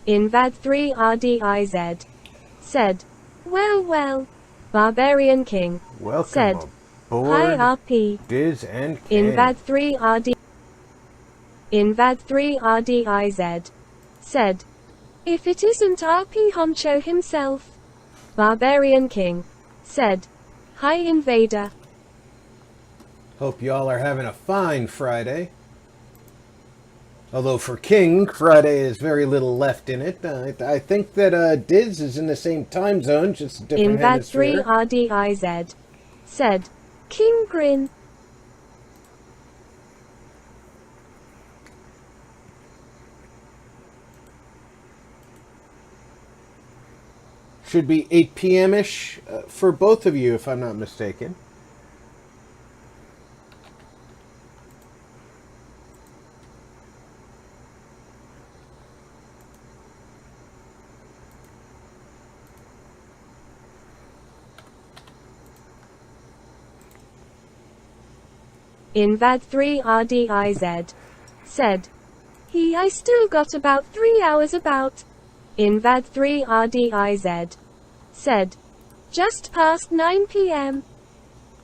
Invad3RDIZ said, well, well. Barbarian King Welcome said, aboard, hi RP. Diz and K. Invad3RDIZ said, if it isn't RP Honcho himself. Barbarian King said, hi Invader. Hope y'all are having a fine Friday. Although for King, Friday is very little left in it. I think that Diz is in the same time zone, just a different hemisphere. Invad3RDIZ said, King Grin. Should be 8 p.m.-ish for both of you, if I'm not mistaken. Invad3RDIZ said, I still got about 3 hours about. Invad3RDIZ said, just past 9 p.m.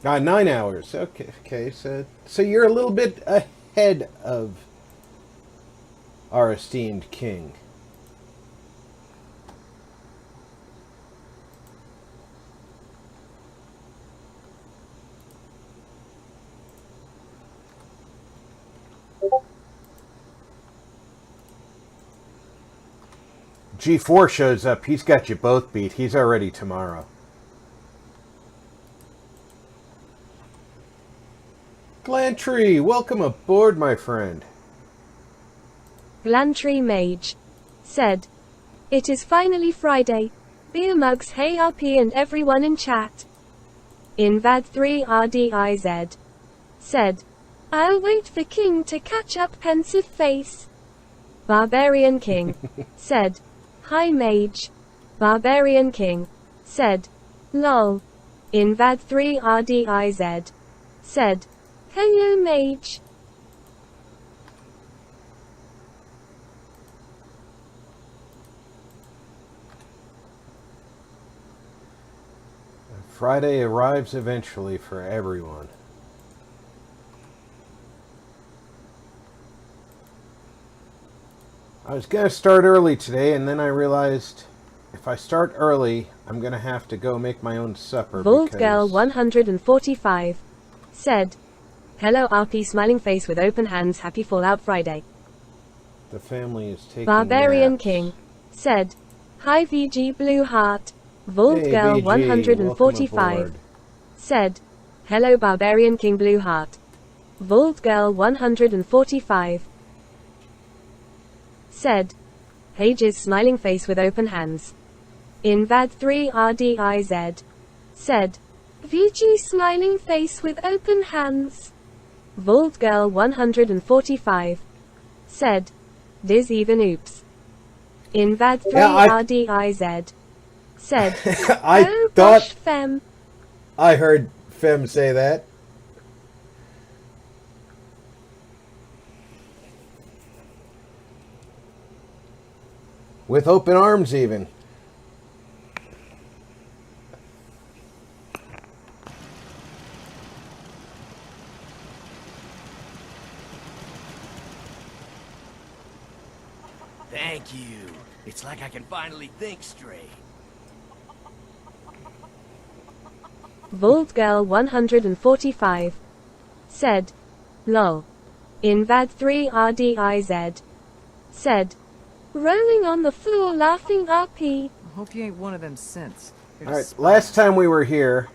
9 hours. Okay. So you're a little bit ahead of our esteemed King. G4 shows up. He's got you both beat. He's already tomorrow. Glantry, welcome aboard, my friend. Glantry Mage said, it is finally Friday. Beer mugs, hey RP and everyone in chat. Invad3RDIZ said, I'll wait for King to catch up, pensive face. Barbarian King said, hi Mage. Barbarian King said, lol. Invad3RDIZ said, hello Mage. Friday arrives eventually for everyone. I was going to start early today, and then I realized if I start early, I'm going to have to go make my own supper. VaultGirl145 said, hello RP smiling face with open hands, happy Fallout Friday. The family is taking Barbarian naps. King said, hi VG Blue Heart. VaultGirl145 said, hello Barbarian King Blue Heart. VaultGirl145 said, Page's smiling face with open hands. Invad3RDIZ said, VG smiling face with open hands. VaultGirl145 said, Diz even oops. Invad3RDIZ said, I thought Fem. I heard Fem say that. With open arms, even. Thank you. It's like I can finally think straight. VaultGirl145 said, lol. Invad3RDIZ said, rolling on the floor laughing RP. I hope you ain't one of them synths. Alright, last time we were here,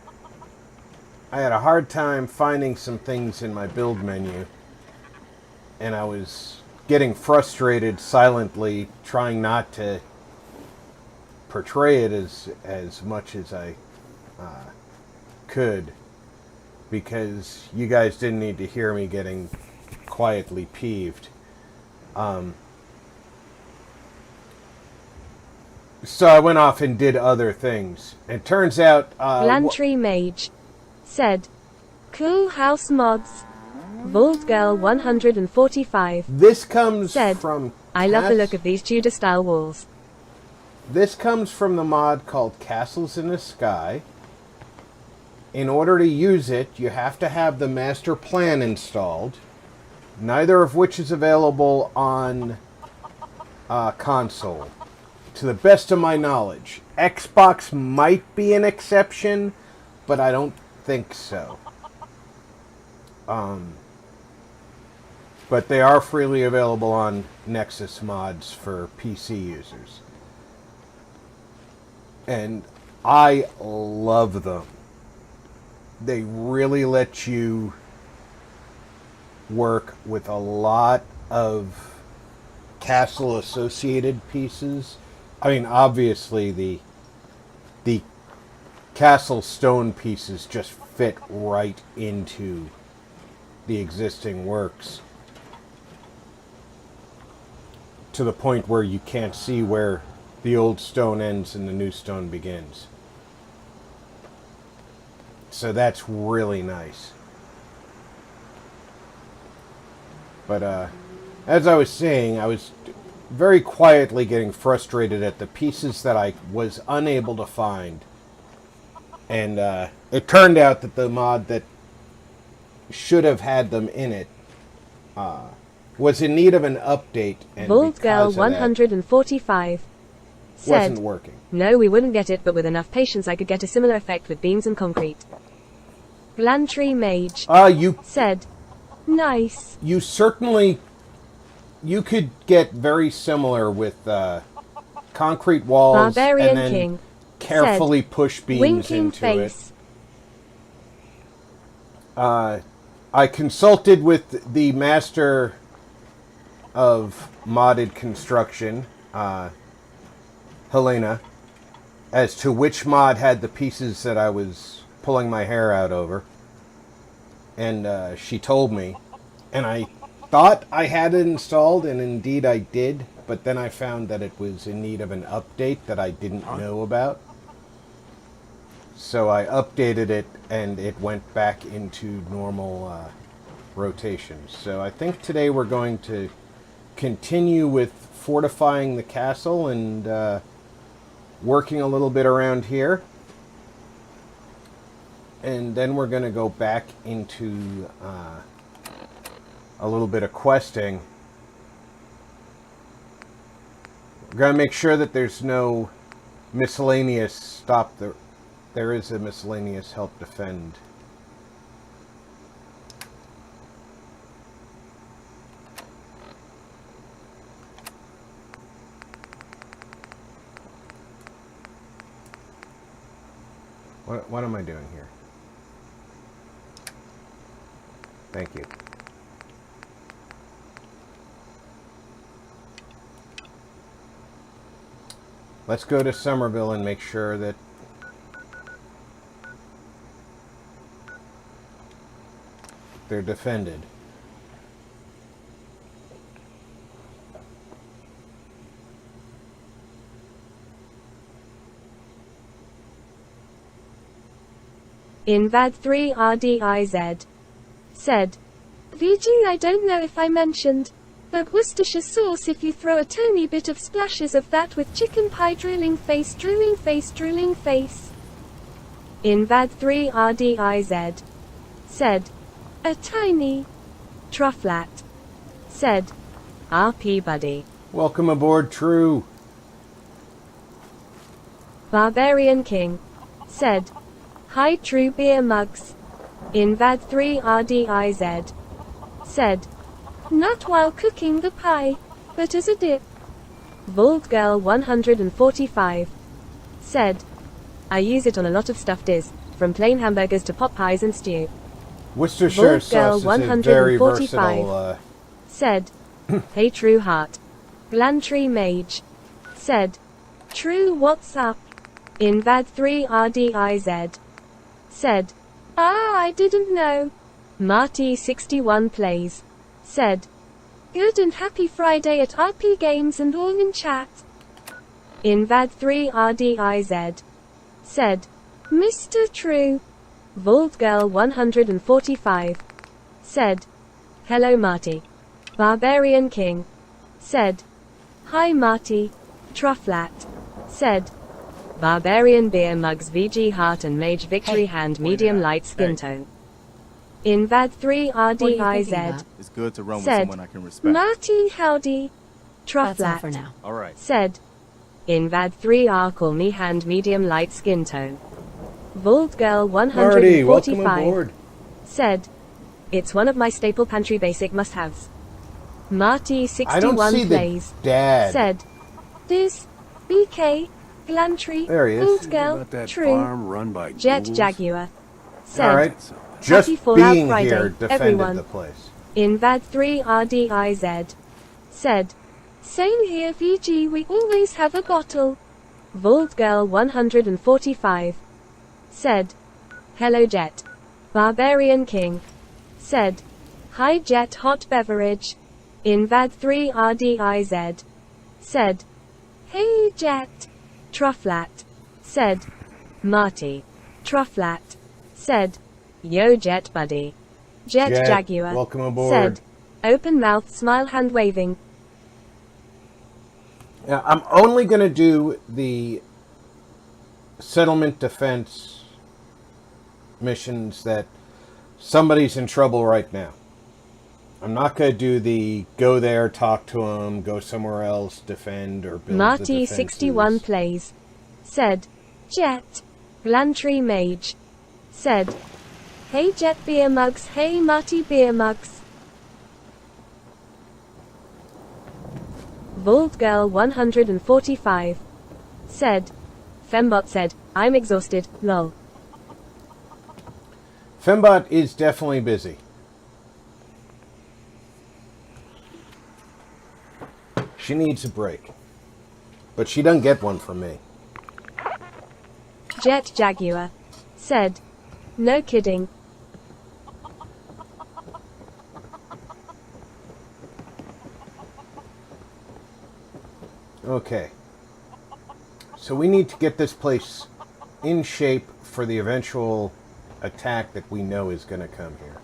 I had a hard time finding some things in my build menu. And I was getting frustrated silently, trying not to portray it as much as I could. Because you guys didn't need to hear me getting quietly peeved. So I went off and did other things. And turns out... Glantry Mage said, cool house mods. VaultGirl145 this comes said, from... I love the look of these Tudor-style walls. This comes from the mod called Castles in the Sky. In order to use it, you have to have the master plan installed, neither of which is available on console, to the best of my knowledge. Xbox might be an exception, but I don't think so. But they are freely available on Nexus mods for PC users. And I love them. They really let you work with a lot of castle associated pieces. I mean, obviously the castle stone pieces just fit right into the existing works, to the point where you can't see where the old stone ends and the new stone begins. So that's really nice. But as I was saying, I was very quietly getting frustrated at the pieces that I was unable to find. And it turned out that the mod that should have had them in it was in need of an update, and Bald Girl because of that, 145 said, wasn't working. "No, we wouldn't get it, but with enough patience I could get a similar effect with beams and concrete." Blantree Mage said, "Nice." You certainly, you could get very similar with concrete walls Barbarian and then King carefully said, push beams "Winking into face." it. I consulted with the master of modded construction, Helena, as to which mod had the pieces that I was pulling my hair out over. And she told me, and I thought I had it installed, and indeed I did, but then I found that it was in need of an update that I didn't know about. So I updated it, and it went back into normal rotation. So I think today we're going to continue with fortifying the castle and working a little bit around here. And then we're going to go back into a little bit of questing. We're going to make sure that there's no miscellaneous stop. There is a miscellaneous help defend. What am I doing here? Thank you. Let's go to Somerville and make sure that they're defended. Invad3 RDIZ said, "VG, I don't know if I mentioned, but Worcestershire sauce if you throw a tiny bit of splashes of that with chicken pie drooling face drooling face drooling face." Invad3 RDIZ said, "A tiny." Trufflat said, "RP buddy." Welcome aboard, True. Barbarian King said, "Hi True beer mugs." Invad3 RDIZ said, "Not while cooking the pie, but as a dip." Bald Girl 145 said, "I use it on a lot of stuff dis, from plain hamburgers to pot pies and stew." Worcestershire Bald Girl sauce is a very 145 versatile. said, "Hey True Heart." Blantree Mage said, "True what's up?" Invad3 RDIZ said, I didn't know." Marty 61 Plays said, "Good and happy Friday at RP Games and all in chat." Invad3 RDIZ said, "Mr. True." Bald Girl 145 said, "Hello Marty." Barbarian King said, "Hi Marty." Trufflat said. Barbarian beer mugs VG heart and mage victory hand medium light skin tone. Invad 3 RDIZ. It's good to run with Said. someone I can respect. Marty howdy. That's all for Trufflat. now. All right. Said. Invad 3 R call me hand medium light skin tone. Vault girl Marty, welcome 145. aboard. Said. It's one of my staple pantry basic must-haves. Marty I don't 61 see plays. the dad. Said. This. BK. Glantry. There he is. Vault girl. About that True. farm run by Jet ghouls? Jaguar. Said. All right. Just Fallout being Friday, here defended everyone. the place. Invad 3 RDIZ. Said. Same here VG, we always have a bottle. Vault girl 145. Said. Hello Jet. Barbarian King. Said. Hi Jet hot beverage. Invad 3 RDIZ. Said. Hey Jet. Trufflat. Said. Marty. Trufflat. Said. Yo Jet buddy. Jet Jaguar. welcome aboard. Said. Open mouth smile hand waving. Yeah, I'm only going to do the settlement defense missions that somebody's in trouble right now. I'm not going to do the go there, talk to them, go somewhere else, defend, or build Marty the 61 defenses. plays. Said. Jet. Glantry Mage. Said. Hey Jet beer mugs, hey Marty beer mugs. Vault girl 145. Said. Fembot said, I'm exhausted, lol. Fembot is definitely busy. She needs a break. But she doesn't get one from me. Jet Jaguar. Said. No kidding. Okay. So we need to get this place in shape for the eventual attack that we know is going to come here.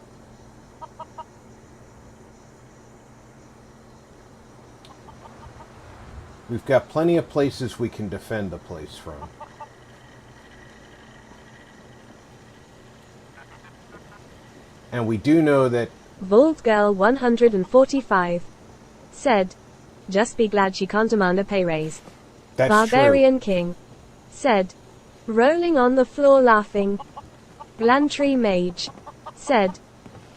We've got plenty of places we can defend the place from. And we do know that Vault girl 145. Said. Just be glad she can't demand a pay raise. that's Barbarian King. Said. Rolling on the floor laughing. Glantry Mage. Said.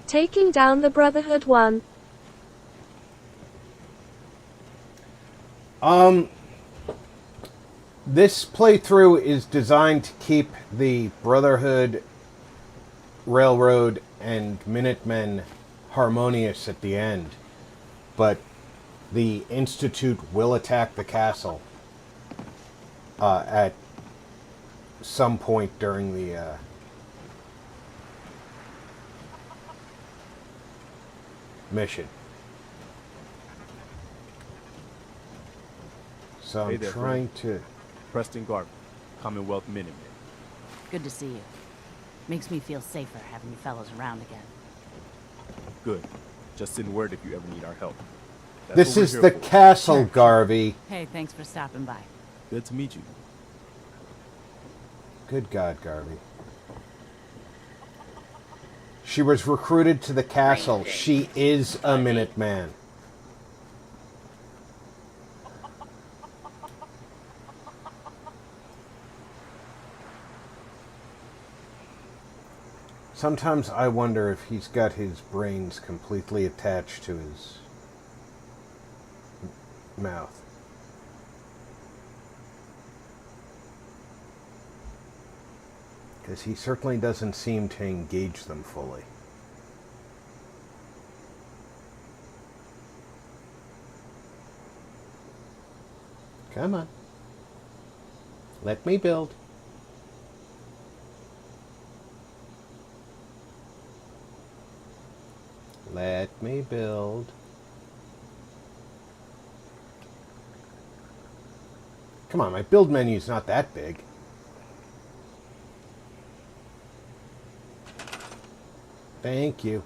Taking down the Brotherhood one. true. This playthrough is designed to keep the Brotherhood, Railroad, and Minutemen harmonious at the end. But the Institute will attack the castle at some point during the mission. So I'm Hey there, trying to... Preston Garvey, Commonwealth Minutemen. Good to see you. Makes me feel safer having you fellows around again. Good. Just send word if you ever need our help. That's This what we're is here the for. castle, Garvey. Hey, thanks for stopping by. Good to meet you. Good God, Garvey. She was recruited to the castle. She is a Minuteman. Sometimes I wonder if he's got his brains completely attached to his mouth. Because he certainly doesn't seem to engage them fully. Come on. Let me build. Let me build. Come on, my build menu's not that big. Thank you.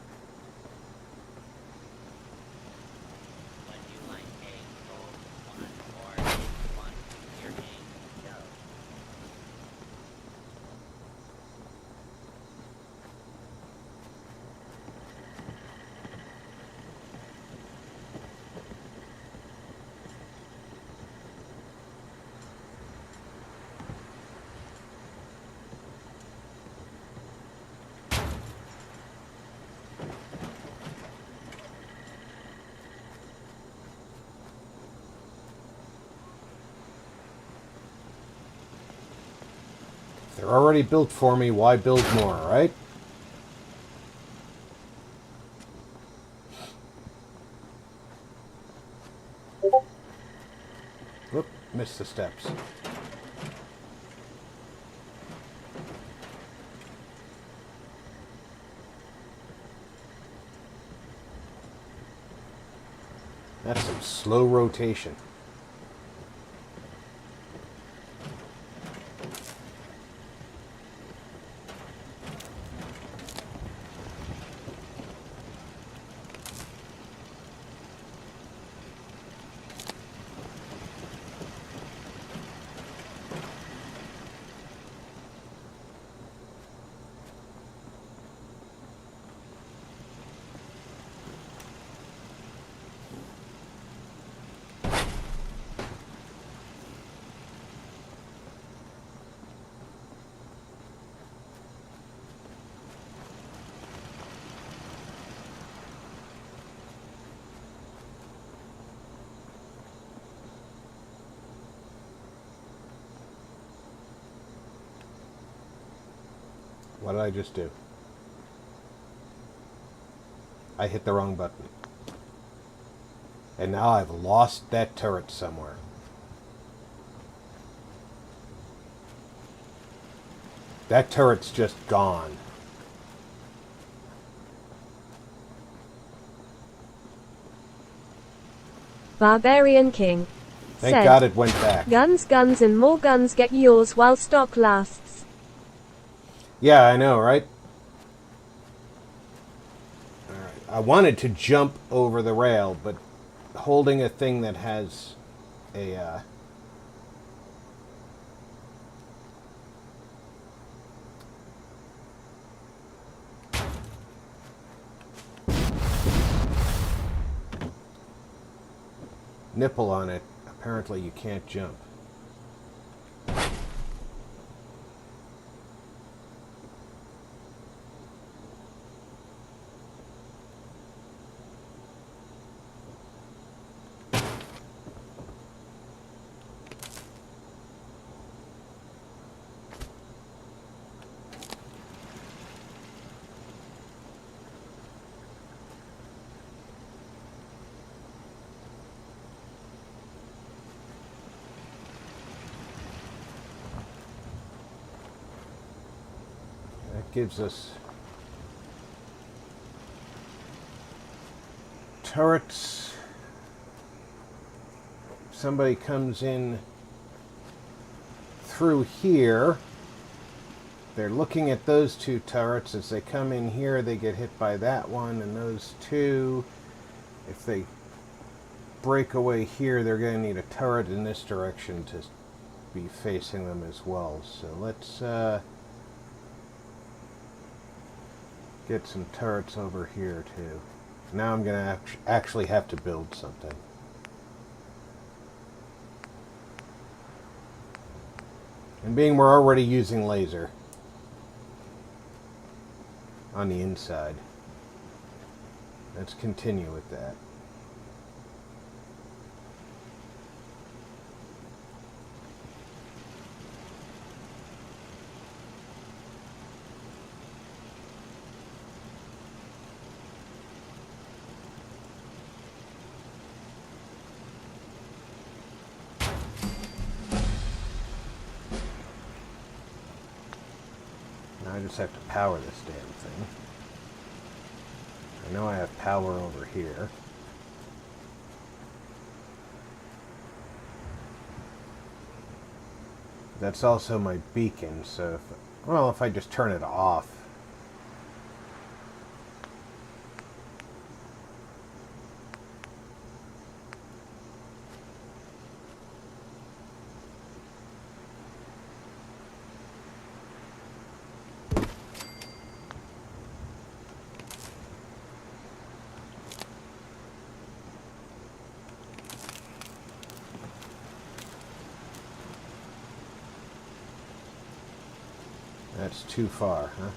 they're already built for me, why build more, right? Whoop, missed the steps. That's some slow rotation. What did I just do? I hit the wrong button. And now I've lost that turret somewhere. That turret's just gone. Barbarian King. Thank said, God it went back. Guns, guns, and more guns get yours while stock lasts. Yeah, I know, right? Alright. I wanted to jump over the rail, but holding a thing that has a nipple on it, apparently you can't jump. That gives us turrets. Somebody comes in through here. They're looking at those two turrets. As they come in here, they get hit by that one and those two. If they break away here, they're going to need a turret in this direction to be facing them as well. So let's get some turrets over here too. Now I'm going to actually have to build something. And being we're already using laser on the inside, let's continue with that. Now I just have to power this damn thing. I know I have power over here. That's also my beacon, so if I just turn it off. That's too far, huh?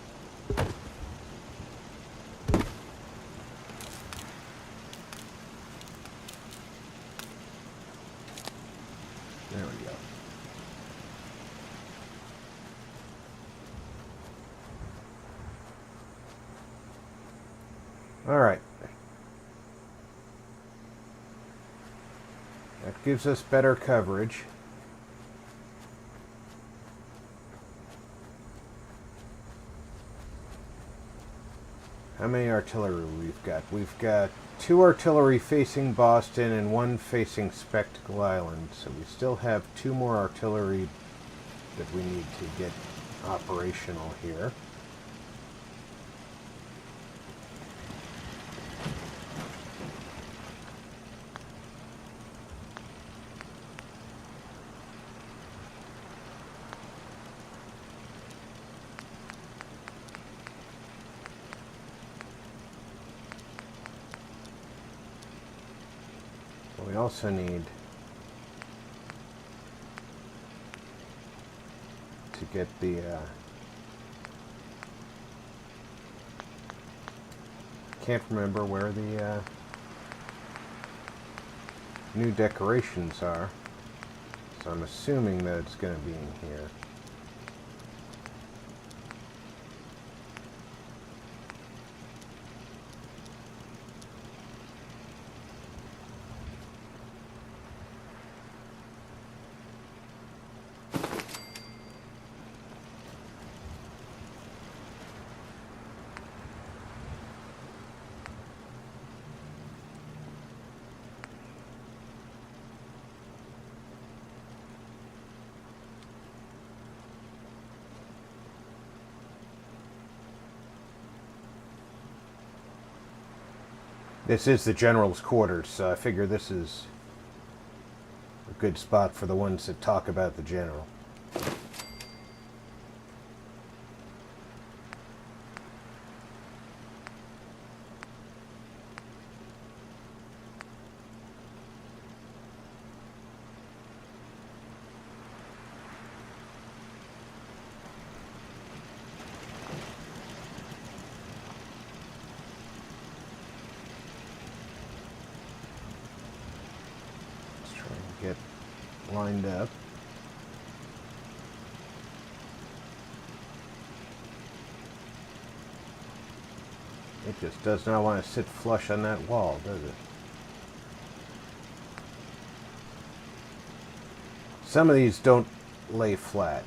There we go. Alright. That gives us better coverage. How many artillery we've got? We've got 2 artillery facing Boston and 1 facing Spectacle Island. So we still have 2 more artillery that we need to get operational here. We also need to get the can't remember where the new decorations are, so I'm assuming that it's going to be in here. This is the general's quarters, so I figure this is a good spot for the ones that talk about the general. Get lined up. It just does not want to sit flush on that wall, does it? Some of these don't lay flat.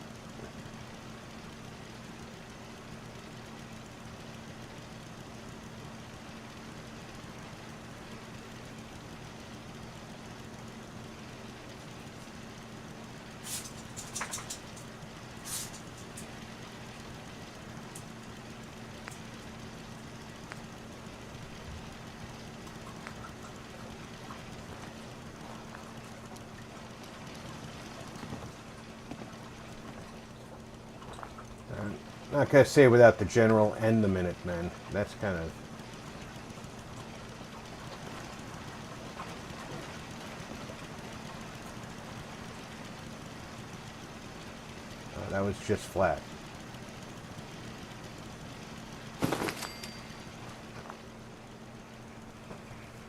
Not going to say without the general and the Minutemen. That's kind of... that was just flat.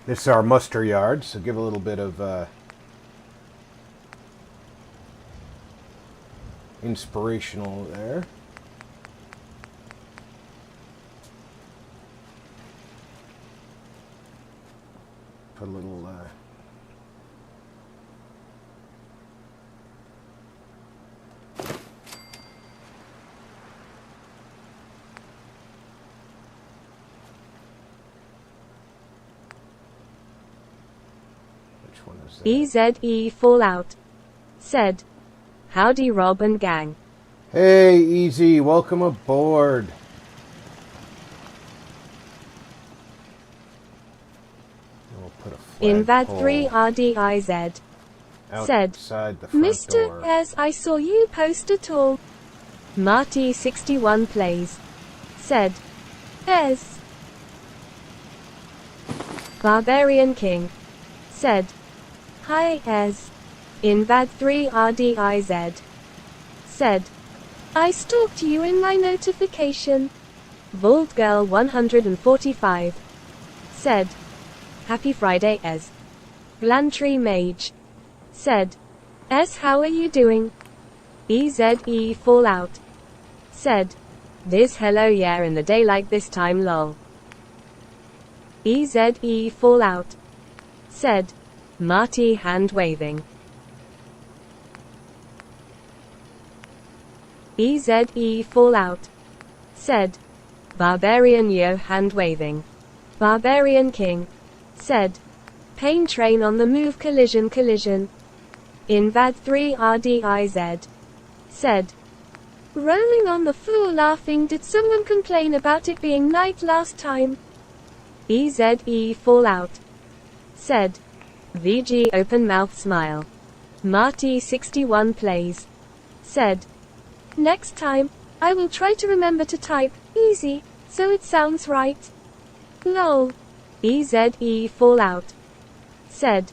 This is our muster yard, so give a little bit of inspirational there. Put a little which one is that? EZE Fallout said, "Howdy Rob and gang." Hey, Easy, welcome aboard. Invad 3 RDIZ said, outside the front "Mr. door. S, I saw you post it all." Marty 61 plays said, "Es." Barbarian King said, "Hi Es." Invad 3 RDIZ said, "I stalked you in my notification." Vault Girl 145 said, "Happy Friday Es." Glantry Mage said, "Es, how are you doing?" EZE Fallout said, "This hello yeah in the day like this time lol." EZE Fallout. Said. Marty hand waving. EZE Fallout. Said. Barbarian Yo hand waving. Barbarian King. Said. Pain train on the move collision. Invad 3 RDIZ. Said. Rolling on the floor laughing. Did someone complain about it being night last time? EZE Fallout. Said. VG open mouth smile. Marty 61 plays. Said. Next time, I will try to remember to type easy, so it sounds right. LOL. EZE Fallout. Said.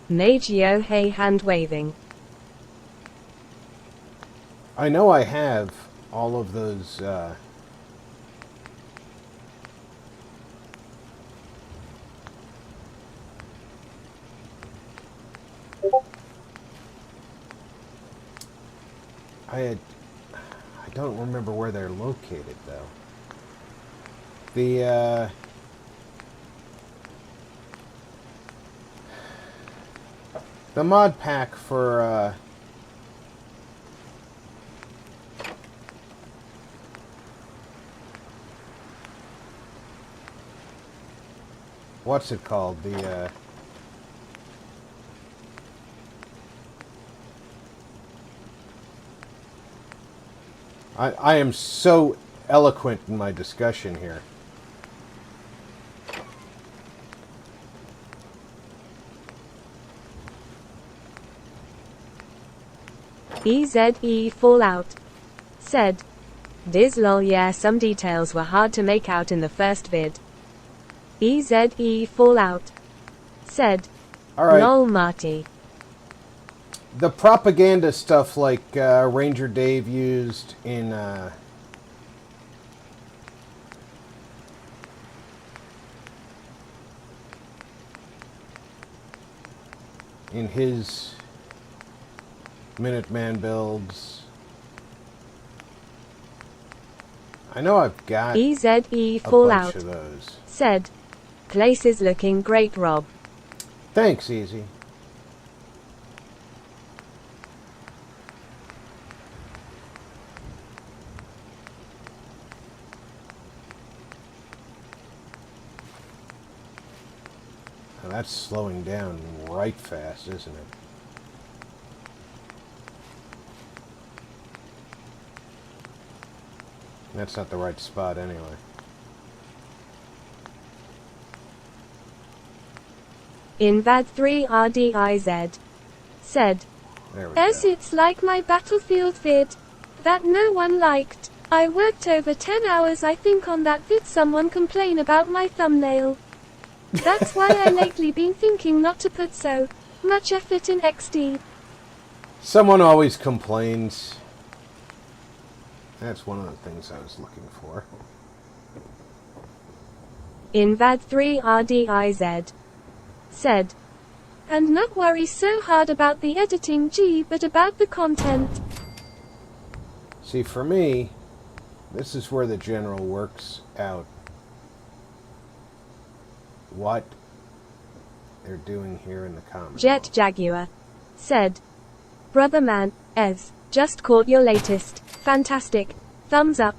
Mage Yo hey hand waving. I know I have all of those, I don't remember where they're located, though. The mod pack for, what's it called? I am so eloquent in my discussion here. EZE Fallout. Said. Diz lol yeah some details were hard to make out in the first vid. EZE Fallout. Said. Alright. Lol Marty. The propaganda stuff like Ranger Dave used in his Minuteman builds. I know I've got EZE a Fallout. bunch of those. Said. Place is looking great, Rob. Thanks, Easy. Now that's slowing down right fast, isn't it? That's not the right spot anyway. Invad 3 RDIZ. Said. There we As go. it's like my Battlefield vid. That no one liked. I worked over 10 hours I think on that vid. Someone complain about my thumbnail. That's why I lately been thinking not to put so much effort in XD. Someone always complains. That's one of the things I was looking for. Invad 3 RDIZ. Said. And not worry so hard about the editing G, but about the content. See, for me, this is where the general works out what they're doing here in the Commonwealth. Jet Jaguar. Said. Brother man, Ez, just caught your latest. Fantastic. Thumbs up.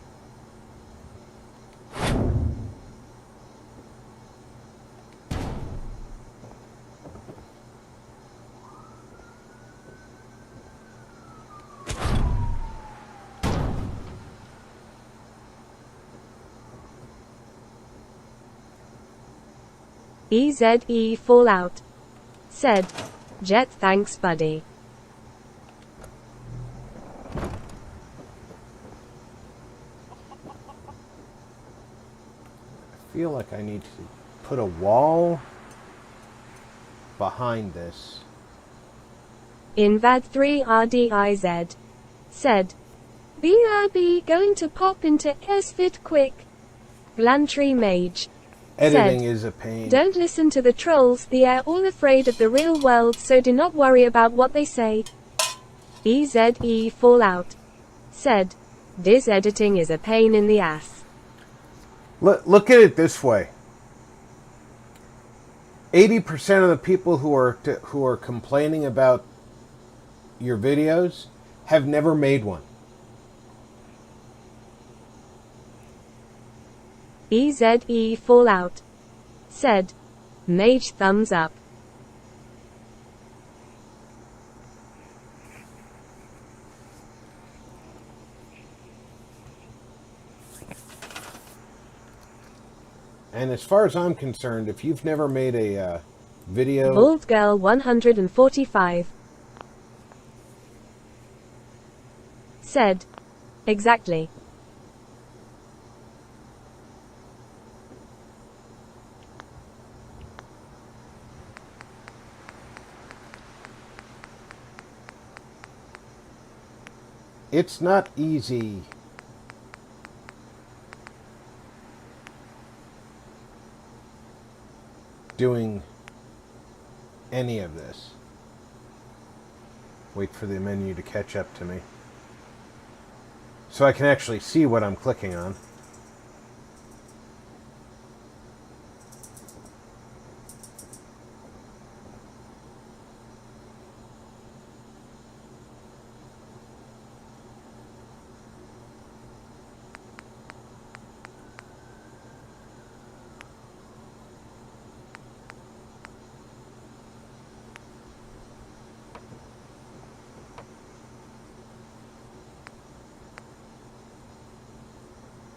EZE Fallout. Said. Jet thanks buddy. I feel like I need to put a wall behind this. Invad 3 RDIZ. Said. BRB going to pop into SFIT quick. Glantry Mage. Editing Said, is a pain. Don't listen to the trolls, they are all afraid of the real world, so do not worry about what they say. EZE Fallout. Said. This editing is a pain in the ass. Look at it this way. 80% of the people who are complaining about your videos have never made one. EZE Fallout said, Mage thumbs up. And as far as I'm concerned, if you've never made a video... Bald Girl 145 said, exactly. It's not easy doing any of this. Wait for the menu to catch up to me so I can actually see what I'm clicking on.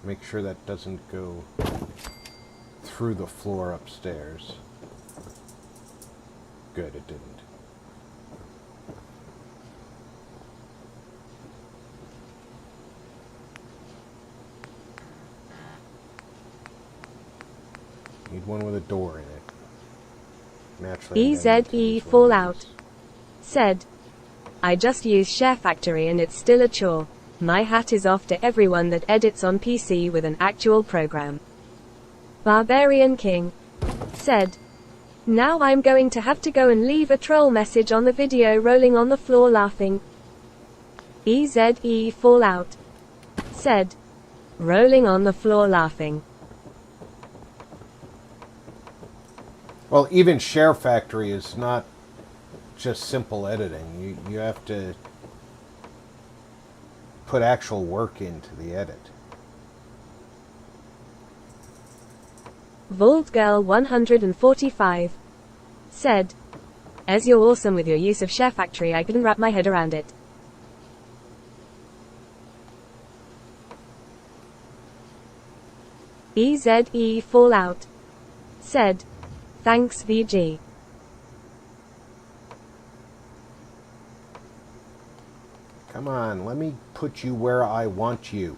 Make sure that doesn't go through the floor upstairs. Good, it didn't. Need one with a door in it. Naturally, EZE Fallout said, I just use Share Factory and it's still a chore. My hat is off to everyone that edits on PC with an actual program. Barbarian King said, now I'm going to have to go and leave a troll message on the video rolling on the floor laughing. EZE Fallout said, rolling on the floor laughing. Well, even Share Factory is not just simple editing. You have to put actual work into the edit. Vault Girl 145 said, as you're awesome with your use of Share Factory, I couldn't wrap my head around it. EZE Fallout said, thanks VG. Come on, let me put you where I want you.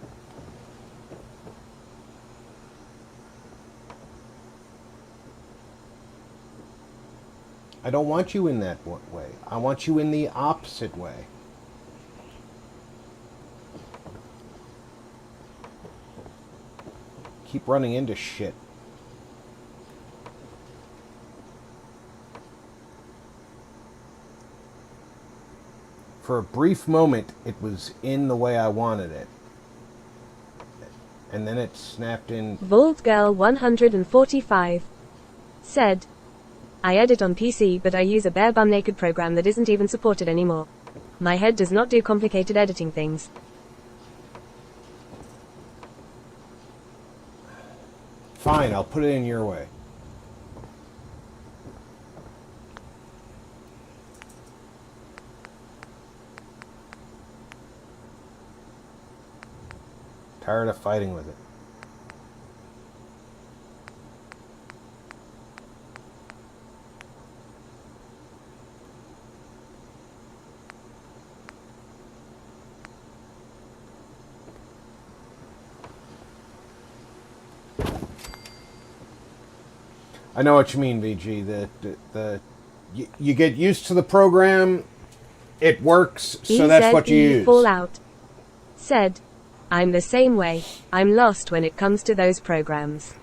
I don't want you in that way. I want you in the opposite way. Keep running into shit. For a brief moment, it was in the way I wanted it. And then it snapped in. Vault Girl 145 said, I edit on PC, but I use a bare bum naked program that isn't even supported anymore. My head does not do complicated editing things. Fine, I'll put it in your way. Tired of fighting with it. I know what you mean, VG. You get used to the program, it works, so that's what you use. Fallout said, I'm the same way. I'm lost when it comes to those programs.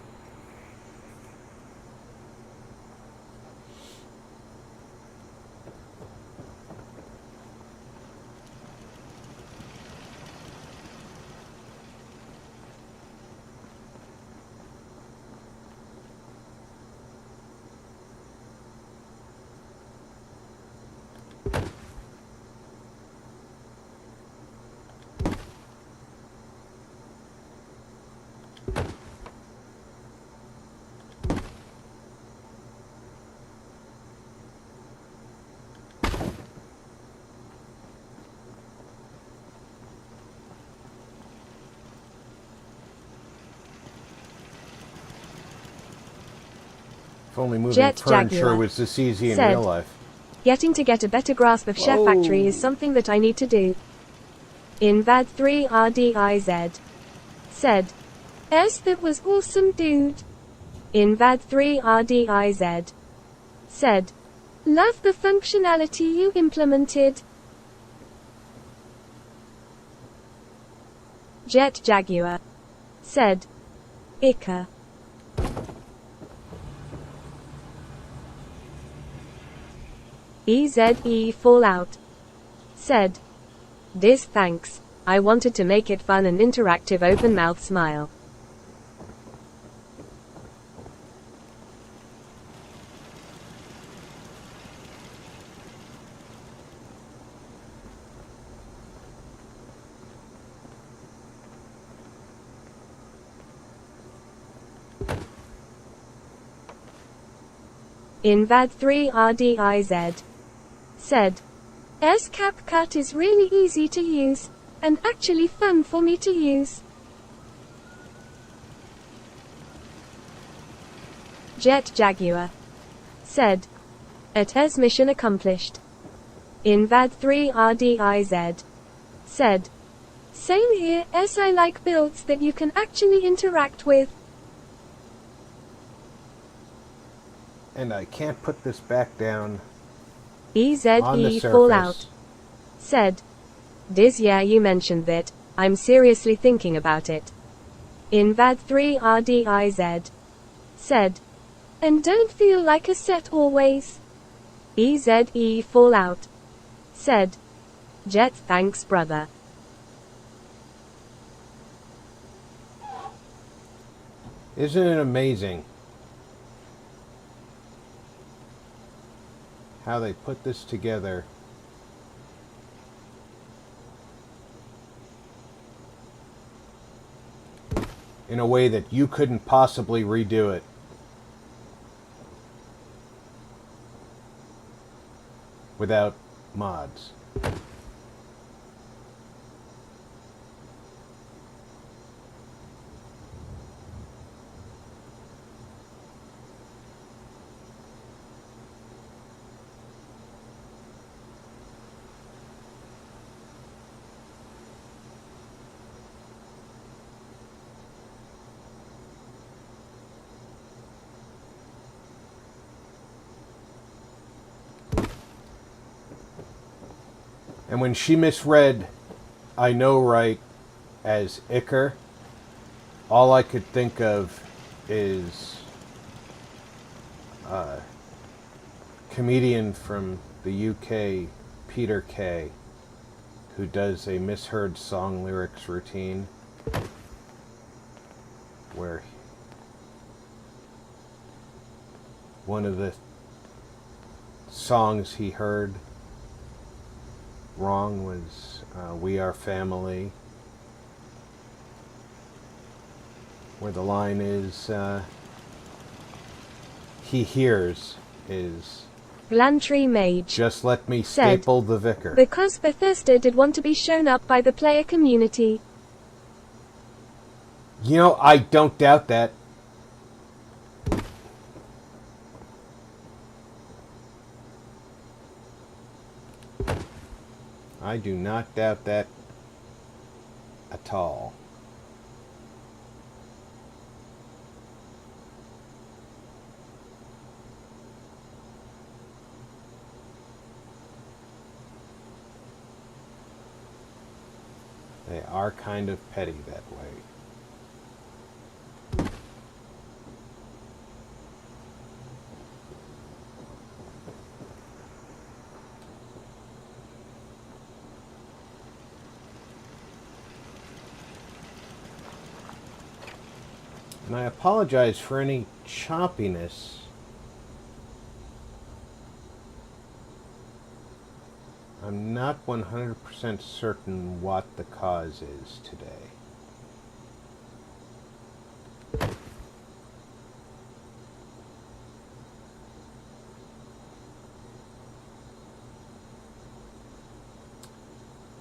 If only moving Jet furniture Jaguar was this easy in said, real life. Getting to get a better grasp of Chef Factory is something that I need to do. Invad 3 RDIZ said, that was awesome, dude. Invad 3 RDIZ said, love the functionality you implemented. Jet Jaguar said, Ika. EZE Fallout said, Diz thanks. I wanted to make it fun and interactive, open mouth smile. Invad 3 RDIZ said, CapCut is really easy to use, and actually fun for me to use. Jet Jaguar said, mission accomplished. Invad 3 RDIZ said, same here, I like builds that you can actually interact with. And I can't put this back down. EZE Fallout said, Diz, yeah, you mentioned that. I'm seriously thinking about it. Invad 3 RDIZ said, and don't feel like a set always. EZE Fallout said, Jet thanks, brother. Isn't it amazing how they put this together in a way that you couldn't possibly redo it? Without mods. And when she misread I know right as Iker, all I could think of is a comedian from the UK, Peter Kay, who does a misheard song lyrics routine where one of the songs he heard wrong was We Are Family, where the line is he hears is Glantry Mage just let me said, staple the vicar. because Bethesda did want to be shown up by the player community. You know, I don't doubt that. I do not doubt that at all. They are kind of petty that way. And I apologize for any choppiness. I'm not 100% certain what the cause is today.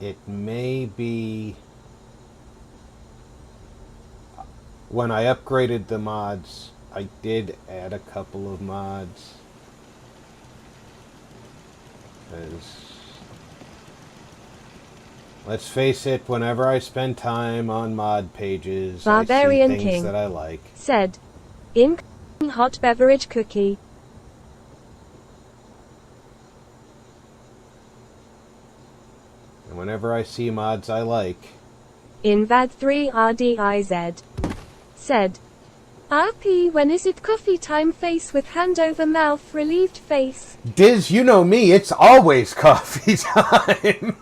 It may be when I upgraded the mods, I did add a couple of mods. 'Cause let's face it, whenever I spend time on mod pages, Barbarian I see things King that I like. said, "In hot beverage cookie." And whenever I see mods I like, Invad3RDIZ said, RP, when is it coffee time? Face with hand over mouth, relieved face. Diz, you know me, it's always coffee time.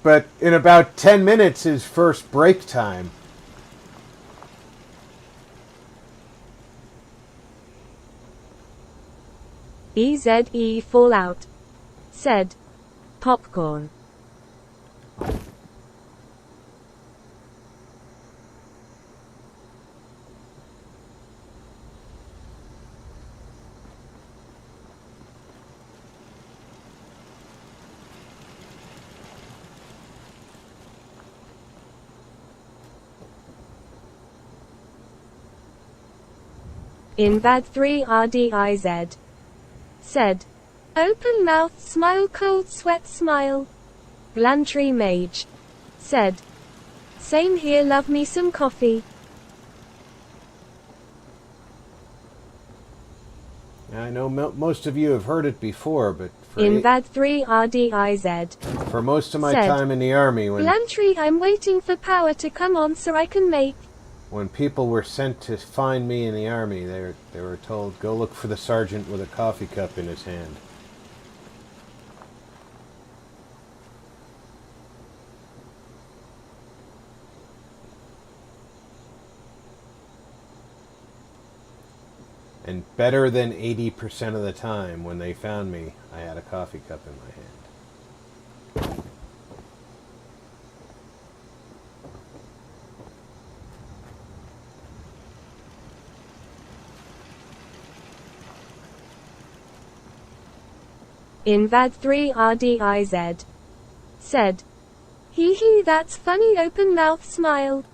But in about 10 minutes is first break time. EZE Fallout said, popcorn. Invad3RDIZ said, open mouth, smile, cold sweat, smile. Glantry Mage said, same here, love me some coffee. I know most of you have heard it before, but Invad3RDIZ for most of my said, time in the army, Glantry, I'm waiting for power to come on so I can make. when people were sent to find me in the army, they were told, go look for the sergeant with a coffee cup in his hand. And better than 80% of the time, when they found me, I had a coffee cup in my hand. Invad3RDIZ said, hee hee, that's funny, open mouth, smile.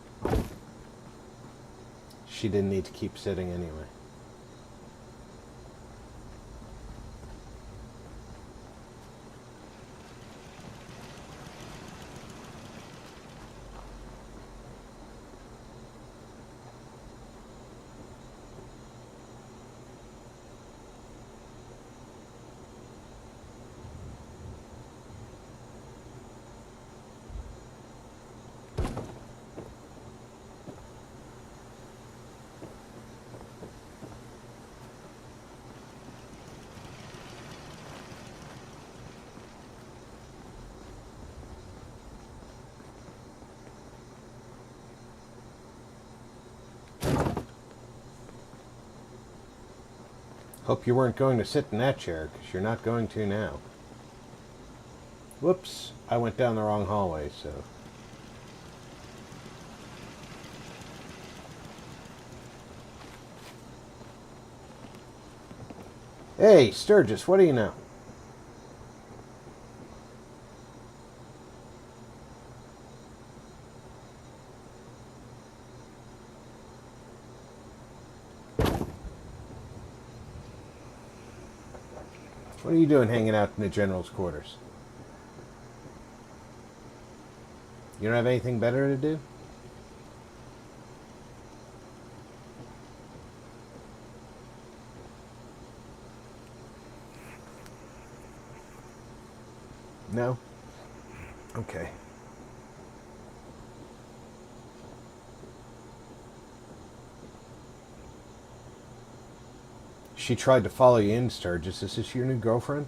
She didn't need to keep sitting anyway. Hope you weren't going to sit in that chair, because you're not going to now. Whoops, I went down the wrong hallway, so... Hey, Sturgis, what do you know? What are you doing hanging out in the general's quarters? You don't have anything better to do? No? Okay. She tried to follow you in, Sturgis. Is this your new girlfriend?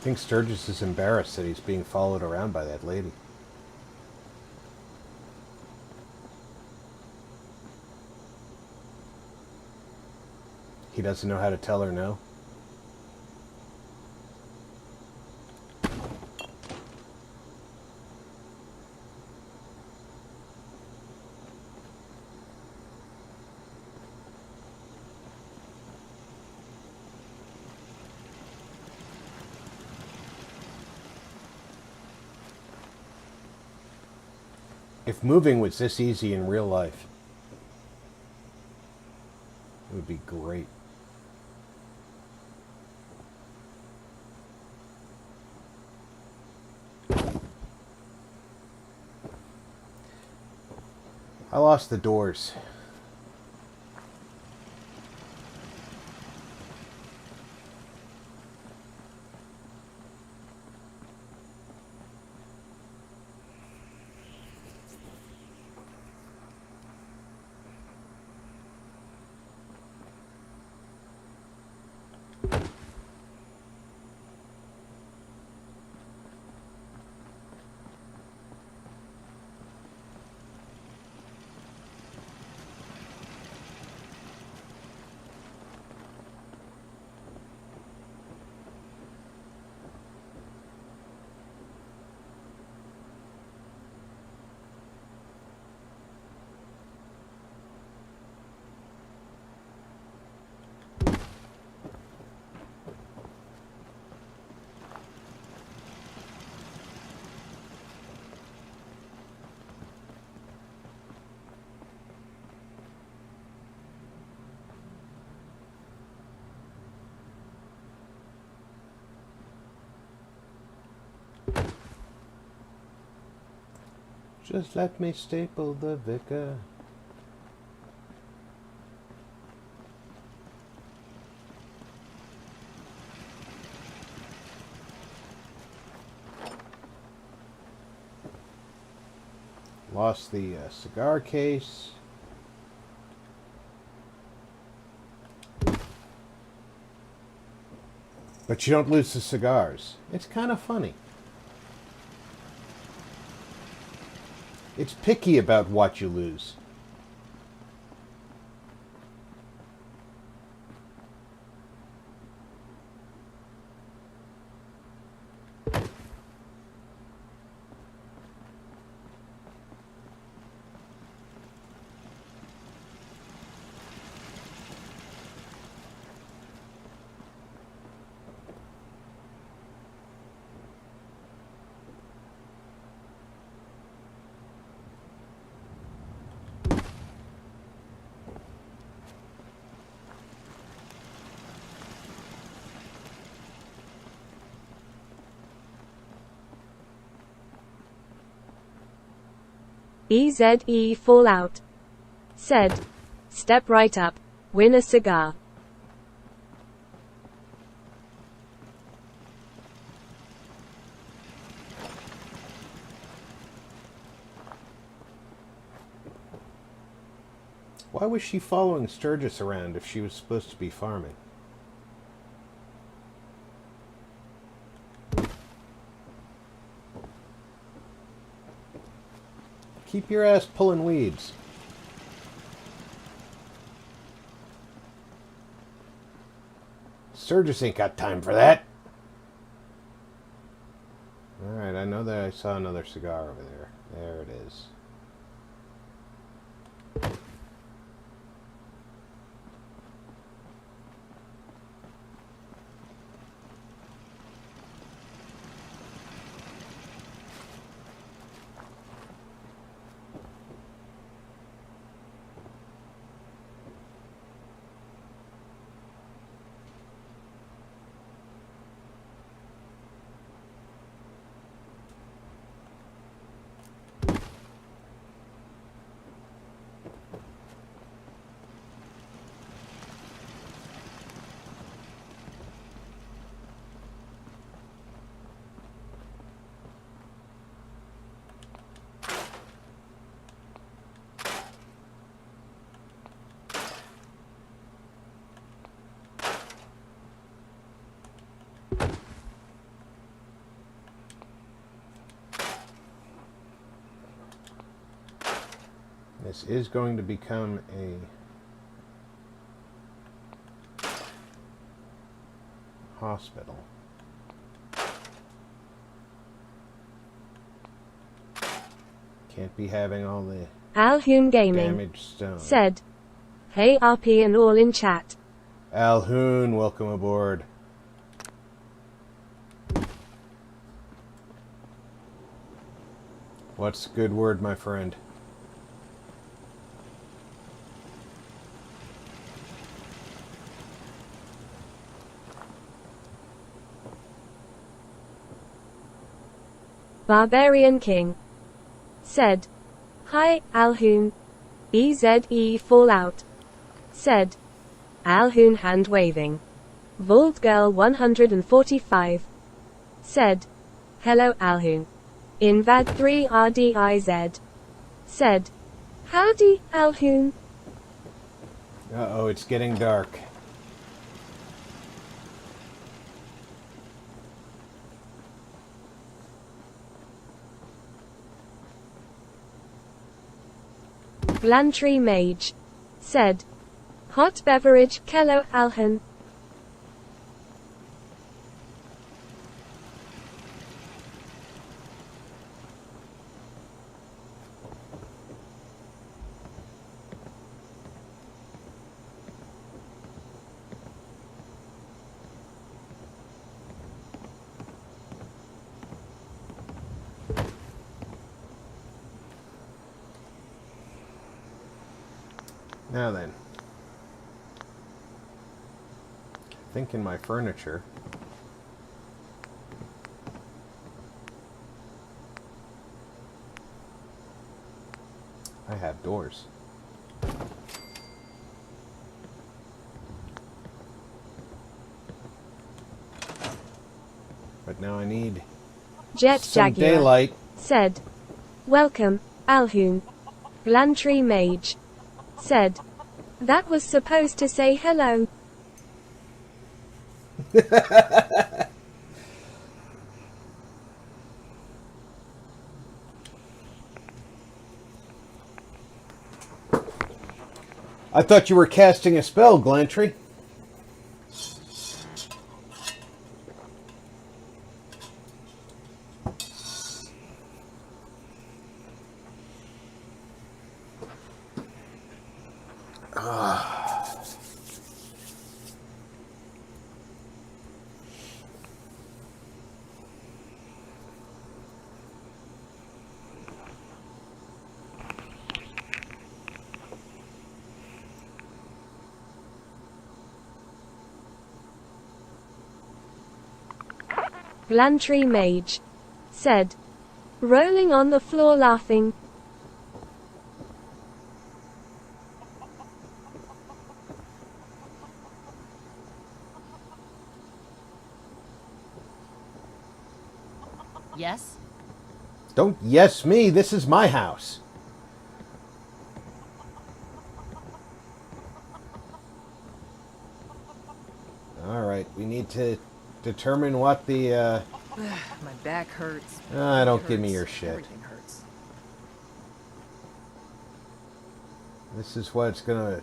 think Sturgis is embarrassed that he's being followed around by that lady. He doesn't know how to tell her no. If moving was this easy in real life, it would be great. I lost the doors. Just let me staple the vicar. Lost the cigar case. But you don't lose the cigars. It's kind of funny. It's picky about what you lose. EZE Fallout said, "Step right up, win a cigar." Why was she following Sturgis around if she was supposed to be farming? Keep your ass pulling weeds. Sturgis ain't got time for that. Alright, I know that I saw another cigar over there. There it is. This is going to become a hospital. Can't be having all the Alhoon Gaming damaged stone. said, "Hey RP and all in chat." Alhoon, welcome aboard. What's a good word, my friend? Barbarian King said, "Hi, Alhoon. EZE Fallout." Said, Alhoon hand waving. Vault Girl 145 said, "Hello Alhoon. Invad 3 RDIZ said, "Howdy, Alhoon." Uh-oh, it's getting dark. Blantry Mage said, "Hot beverage, Kello Alhoon." Now then. Think in my furniture. I have doors. But now I need Jet some Jaguar daylight. said, "Welcome, Alhoon." Blantry Mage said, "That was supposed to say hello." I thought you were casting a spell, Glantry. Blantry Mage said, "Rolling on the floor laughing." Yes? Don't yes me, this is my house. Alright, we need to determine what the, My back hurts. don't give me Hurts. your shit. Everything hurts. This is what's gonna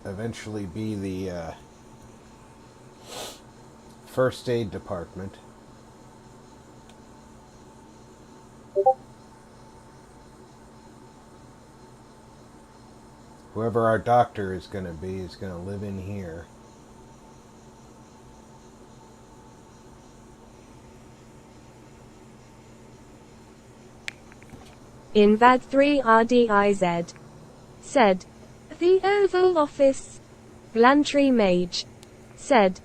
eventually be the, first aid department. Whoever our doctor is gonna be is gonna live in here. Invad 3 RDIZ said, "The Oval Office." Blantry Mage said,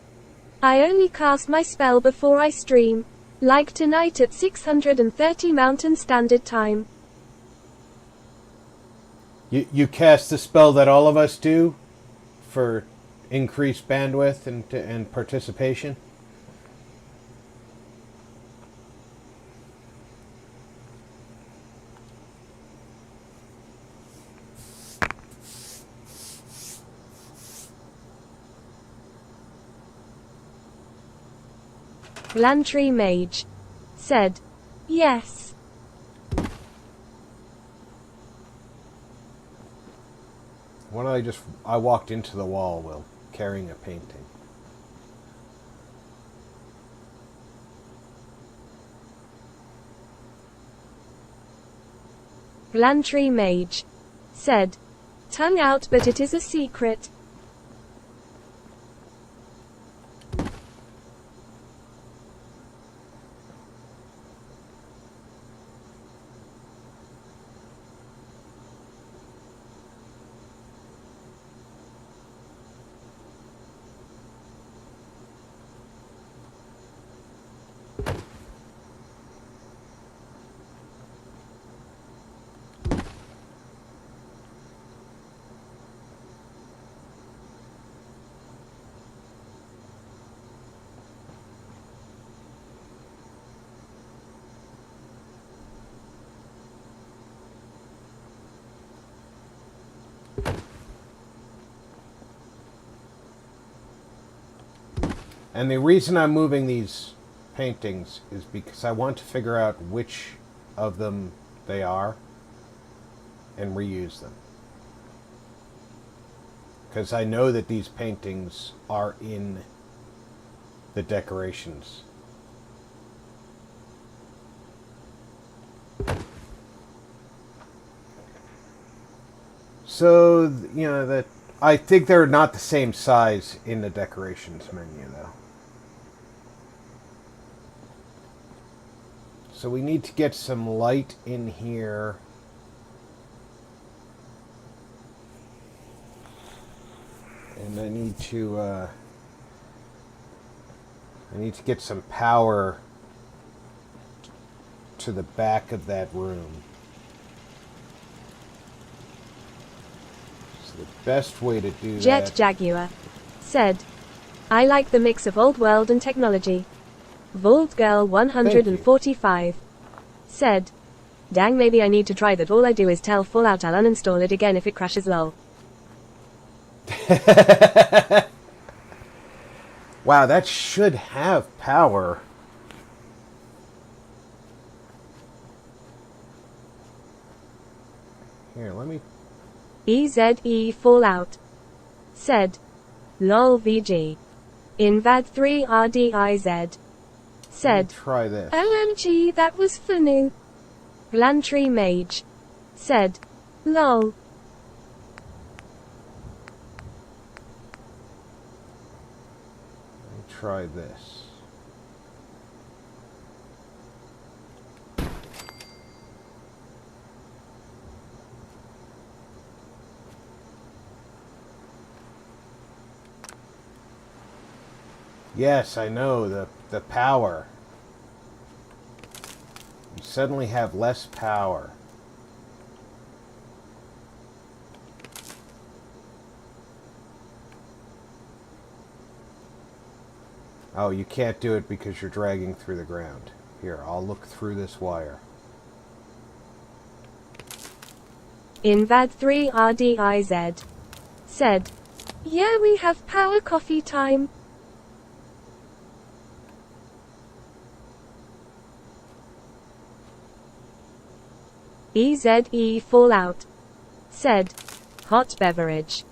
"I only cast my spell before I stream, like tonight at 630 Mountain Standard Time." You cast the spell that all of us do for increased bandwidth and participation? Blantry Mage said, "Yes." Why don't I walked into the wall while carrying a painting. Blantrey Mage said, tongue out, but it is a secret. And the reason I'm moving these paintings is because I want to figure out which of them they are and reuse them. Because I know that these paintings are in the decorations. So, you know, that I think they're not the same size in the decorations menu, though. So we need to get some light in here. And I need to get some power to the back of that room. So the best way to do Jet that... Jaguar said, I like the mix of old world and technology. Vault Girl 145 said, dang, maybe I need to try that. All I do is tell Fallout I'll uninstall it again if it crashes, lol. Wow, that should have power. Here, let me... EZE Fallout said, lol VG. Invad 3 RDIZ said, try this. OMG, that was funny. Blantrey Mage said, lol. Let me try this. Yes, I know, the power. You suddenly have less power. Oh, you can't do it because you're dragging through the ground. Here, I'll look through this wire. Invad 3 RDIZ said, yeah, we have power coffee time. EZE Fallout said, hot beverage.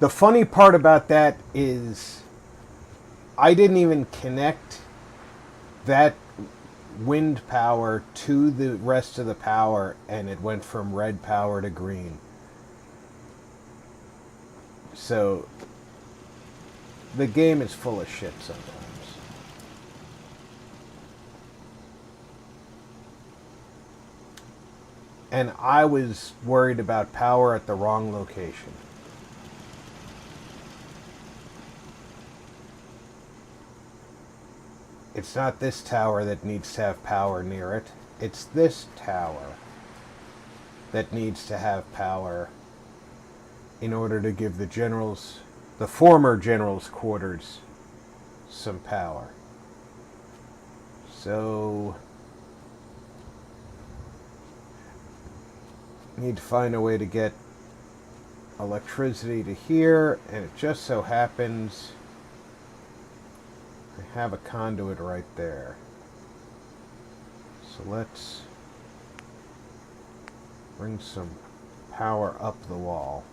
The funny part about that is I didn't even connect that wind power to the rest of the power, and it went from red power to green. So the game is full of shit sometimes. And I was worried about power at the wrong location. It's not this tower that needs to have power near it. It's this tower that needs to have power in order to give the generals, the former generals' quarters, some power. So, need to find a way to get electricity to here, and it just so happens I have a conduit right there. So let's bring some power up the wall.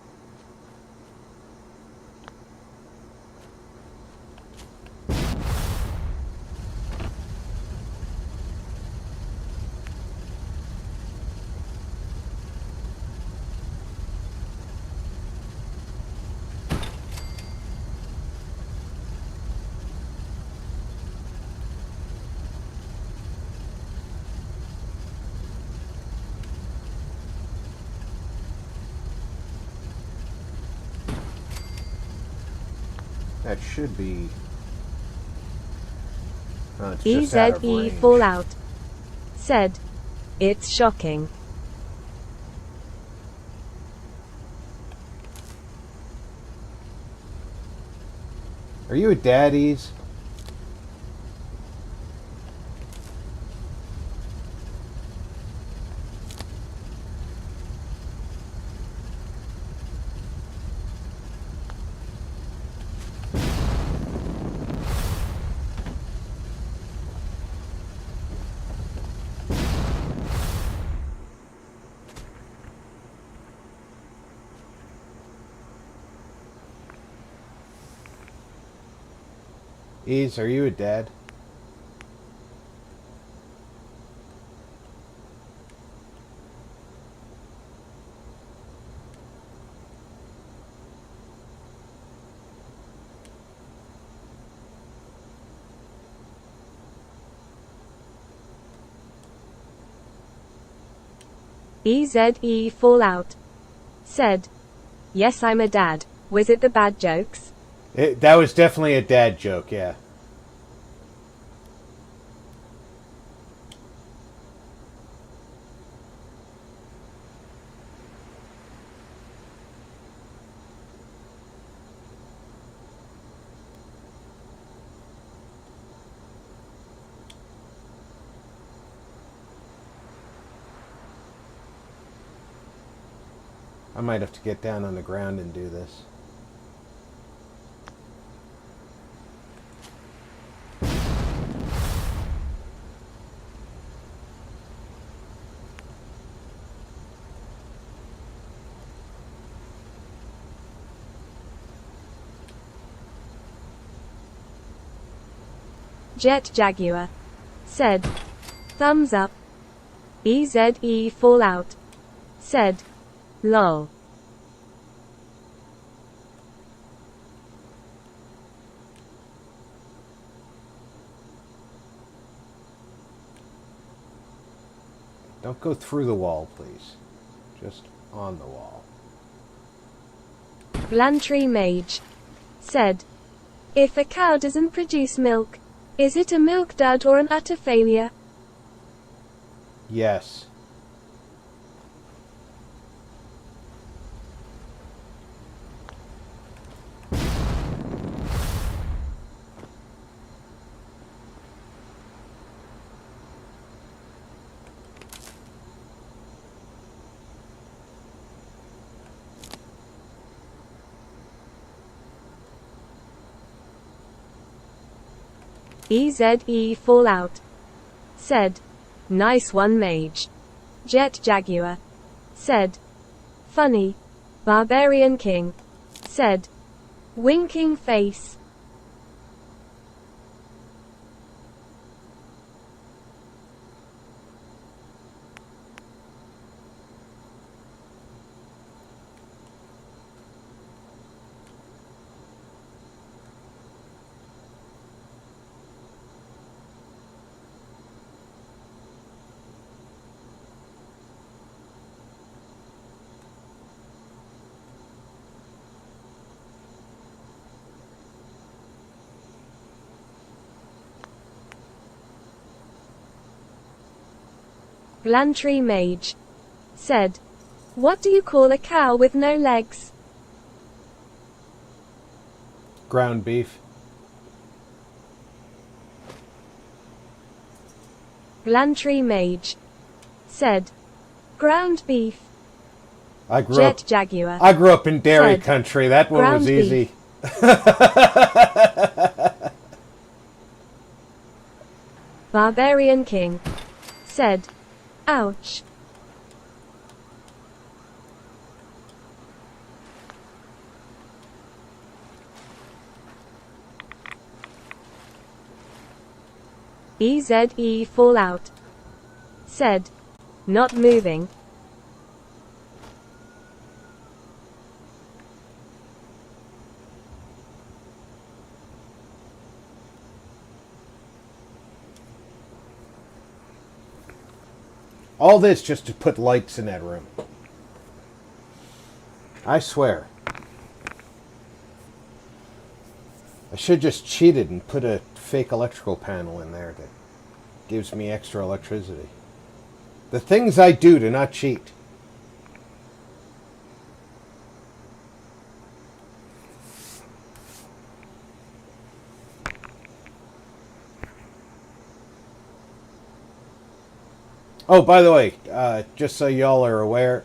That should be... Oh, it's just out of EZE range. Fallout said, "It's shocking." Are you a daddies? Ease, are you a dad? EZE Fallout said, "Yes, I'm a dad. Was it the bad jokes?" That was definitely a dad joke, yeah. I might have to get down on the ground and do this. Jet Jaguar said, "Thumbs up." EZE Fallout said, "Lol." Don't go through the wall, please. Just on the wall. Blantry Mage said, "If a cow doesn't produce milk, is it a milk dud or an utter failure?" Yes. EZE Fallout said, "Nice one, Mage." Jet Jaguar said, "Funny." Barbarian King said, "Winking face." Blantry Mage said, "What do you call a cow with no legs?" Ground beef. Blantry Mage said, "Ground beef." I grew Jet up. Jaguar. I grew up in dairy Said, country. That one ground was easy. Barbarian King. Said, ouch. EZE Fallout. Said, not moving. All this just to put lights in that room. I swear. I should just cheated and put a fake electrical panel in there that gives me extra electricity. The things I do to not cheat. Oh, by the way, just so y'all are aware,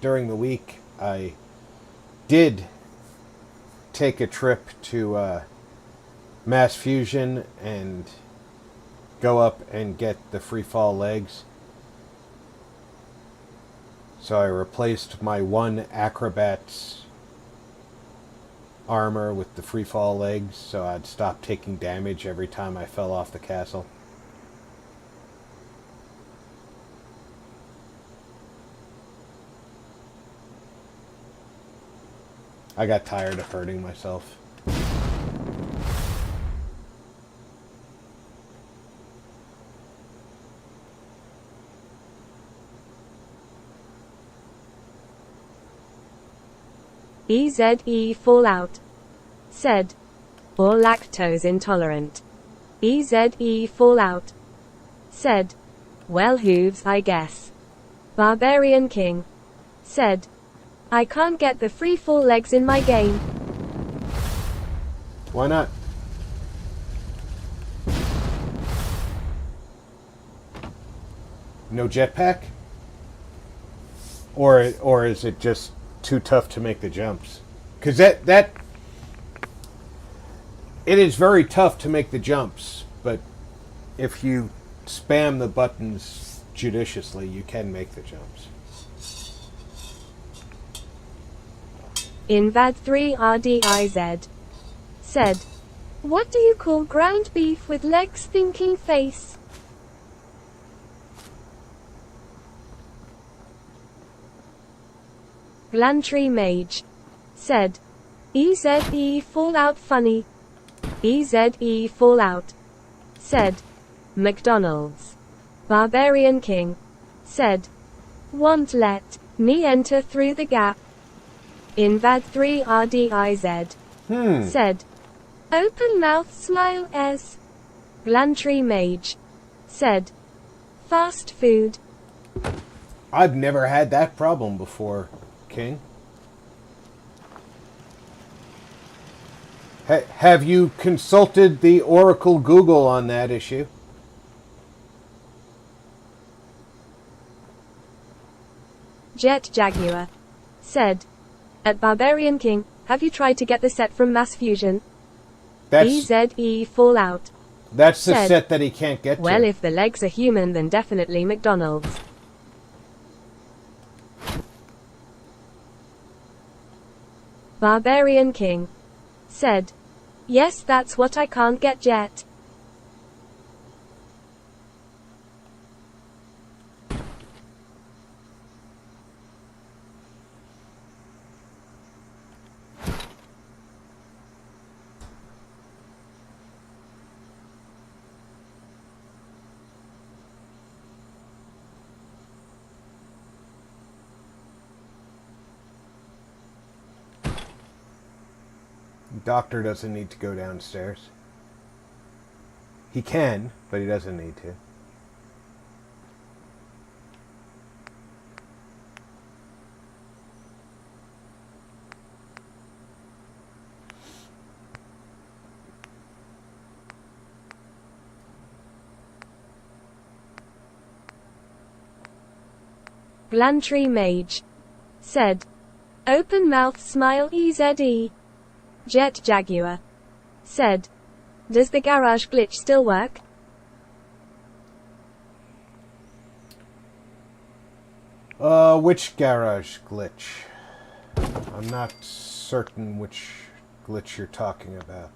during the week I did take a trip to Mass Fusion and go up and get the free fall legs. So I replaced my one Acrobat's armor with the free fall legs so I'd stop taking damage every time I fell off the castle. I got tired of hurting myself. EZE Fallout. Said, or lactose intolerant. EZE Fallout. Said, well, hooves, I guess. Barbarian King. Said, I can't get the free fall legs in my game. Why not? No jetpack? Or is it just too tough to make the jumps? Because that it is very tough to make the jumps, but if you spam the buttons judiciously, you can make the jumps. Invad 3 RDIZ. Said, what do you call ground beef with legs thinking face? Glantry Mage. Said, EZE Fallout funny. EZE Fallout. Said, McDonald's. Barbarian King. Said, won't let me enter through the gap. Invad 3 RDIZ. Said, open mouth smile as. Glantry Mage. Said, fast food. I've never had that problem before, King. Have you consulted the Oracle Google on that issue? Jet Jaguar. Said, at Barbarian King, have you tried to get the set from Mass Fusion? EZE Fallout. That's the Said, set that he can't get well, to. if the legs are human, then definitely McDonald's. Barbarian King. Said, yes, that's what I can't get yet. Doctor doesn't need to go downstairs. He can, but he doesn't need to. Glantry Mage. said, open mouth smile EZE. Jet Jaguar said, does the garage glitch still work? Which garage glitch? I'm not certain which glitch you're talking about.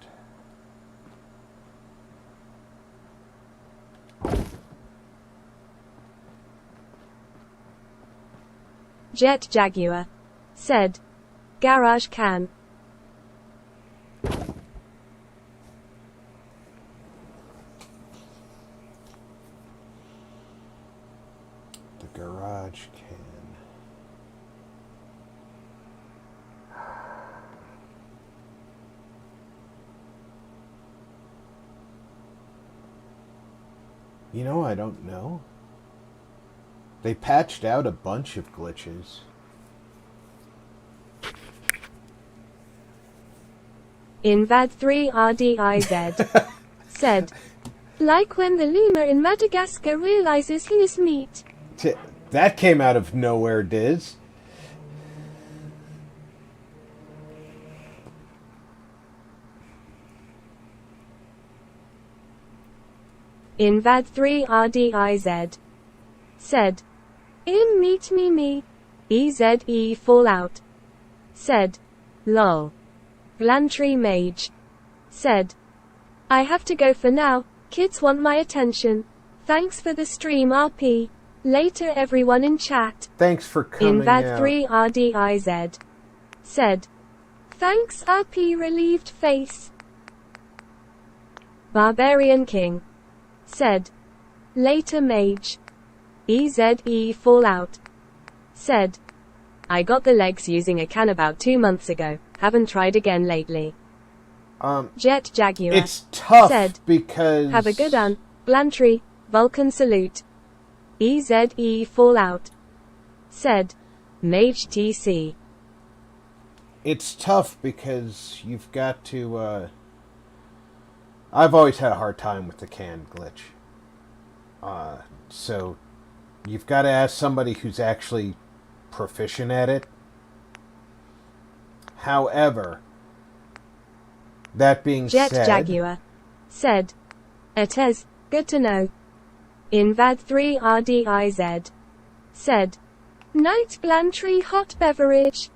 Jet Jaguar said, garage can. The garage can. You know, I don't know. They patched out a bunch of glitches. Invad3 RDIZ said, like when the lemur in Madagascar realizes he is meat. That came out of nowhere, Diz. Invad3 RDIZ said, meet me. EZE Fallout said, lol. Glantry Mage said, I have to go for now, kids want my attention. Thanks for the stream RP. Later everyone in chat. Thanks for coming out. Invad3 RDIZ said, thanks RP relieved face. Barbarian King said, later Mage. EZE Fallout said, I got the legs using a can about 2 months ago, haven't tried again lately. Jet Jaguar it's tough said, because... have a good one, Glantry, Vulcan salute. EZE Fallout said, Mage TC. It's tough because you've got to, I've always had a hard time with the can glitch. So you've got to ask somebody who's actually proficient at it. However, that being Jet said... Jaguar said, Etez, good to know. Invad3 RDIZ said, night Glantry hot beverage.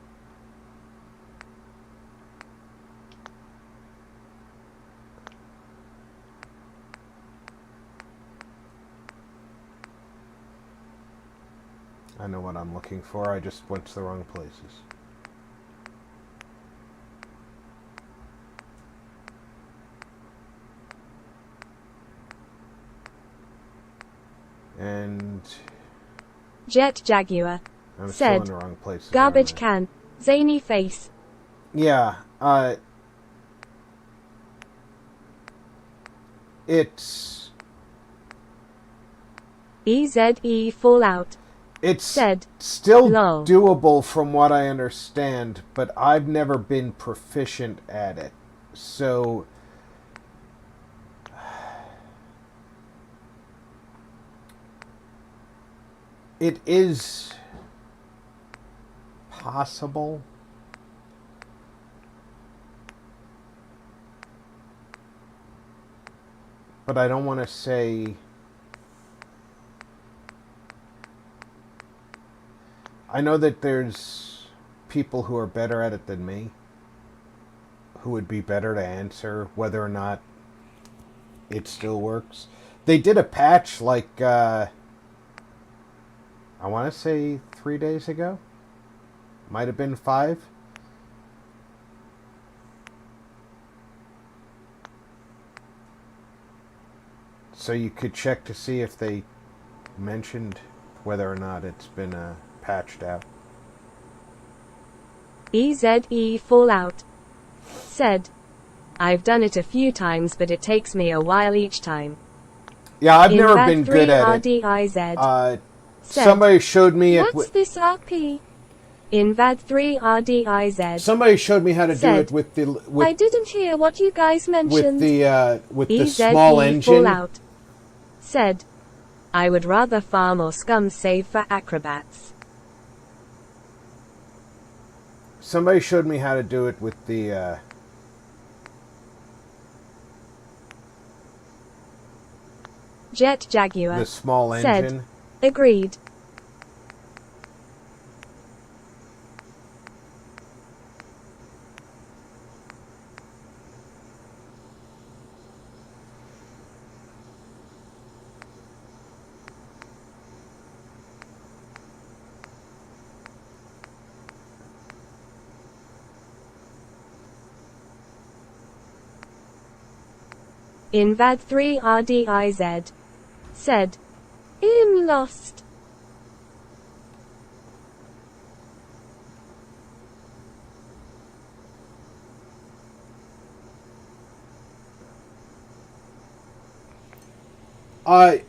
I know what I'm looking for, I just went to the wrong places. And... Jet Jaguar I'm said, still in the wrong places. garbage can, zany face. Yeah, it's... EZE Fallout It's said, still lol. doable from what I understand, but I've never been proficient at it. So... it is possible. But I don't want to say... I know that there's people who are better at it than me, who would be better to answer whether or not it still works. They did a patch like, I want to say 3 days ago. Might have been 5. So you could check to see if they mentioned whether or not it's been patched out. EZE Fallout said, I've done it a few times but it takes me a while each time. Yeah, I've never been good at it. RDIZ said, somebody showed me it. What's this RP? Invad3 RDIZ. Somebody showed me how to do it with the. I didn't hear what you guys mentioned. With the small engine. Fallout said, I would rather farm or scum save for acrobats. Somebody showed me how to do it with the Jet Jaguar small said, engine. agreed. Invad 3 RDIZ said, I'm lost.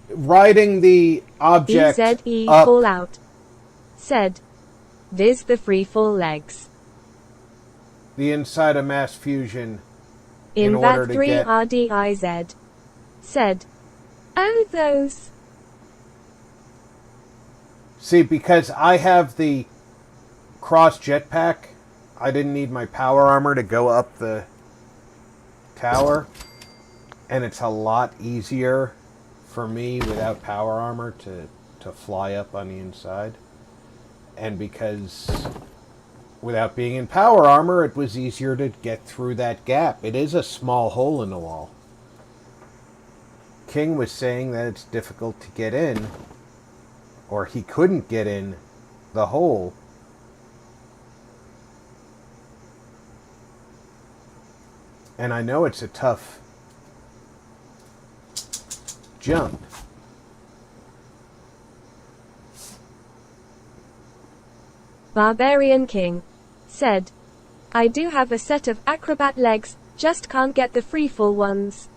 Riding the object EZE up Fallout said, Viz the free fall legs. the inside of mass fusion in order Invad to 3 get... RDIZ said, oh those. See, because I have the cross jetpack, I didn't need my power armor to go up the tower, and it's a lot easier for me without power armor to fly up on the inside. And because without being in power armor, it was easier to get through that gap. It is a small hole in the wall. King was saying that it's difficult to get in, or he couldn't get in the hole. And I know it's a tough jump. Barbarian King said, I do have a set of acrobat legs, just can't get the freefall ones.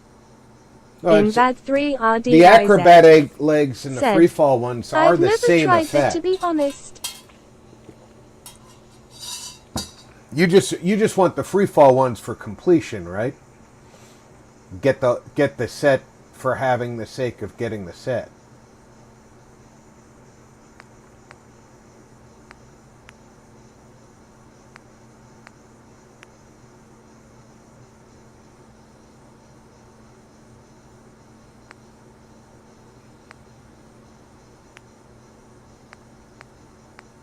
Invad 3 RDIZ the acrobatic legs and the said, freefall ones are I've the never same tried effect. it, to be honest. You just want the freefall ones for completion, right? Get the set for having the sake of getting the set.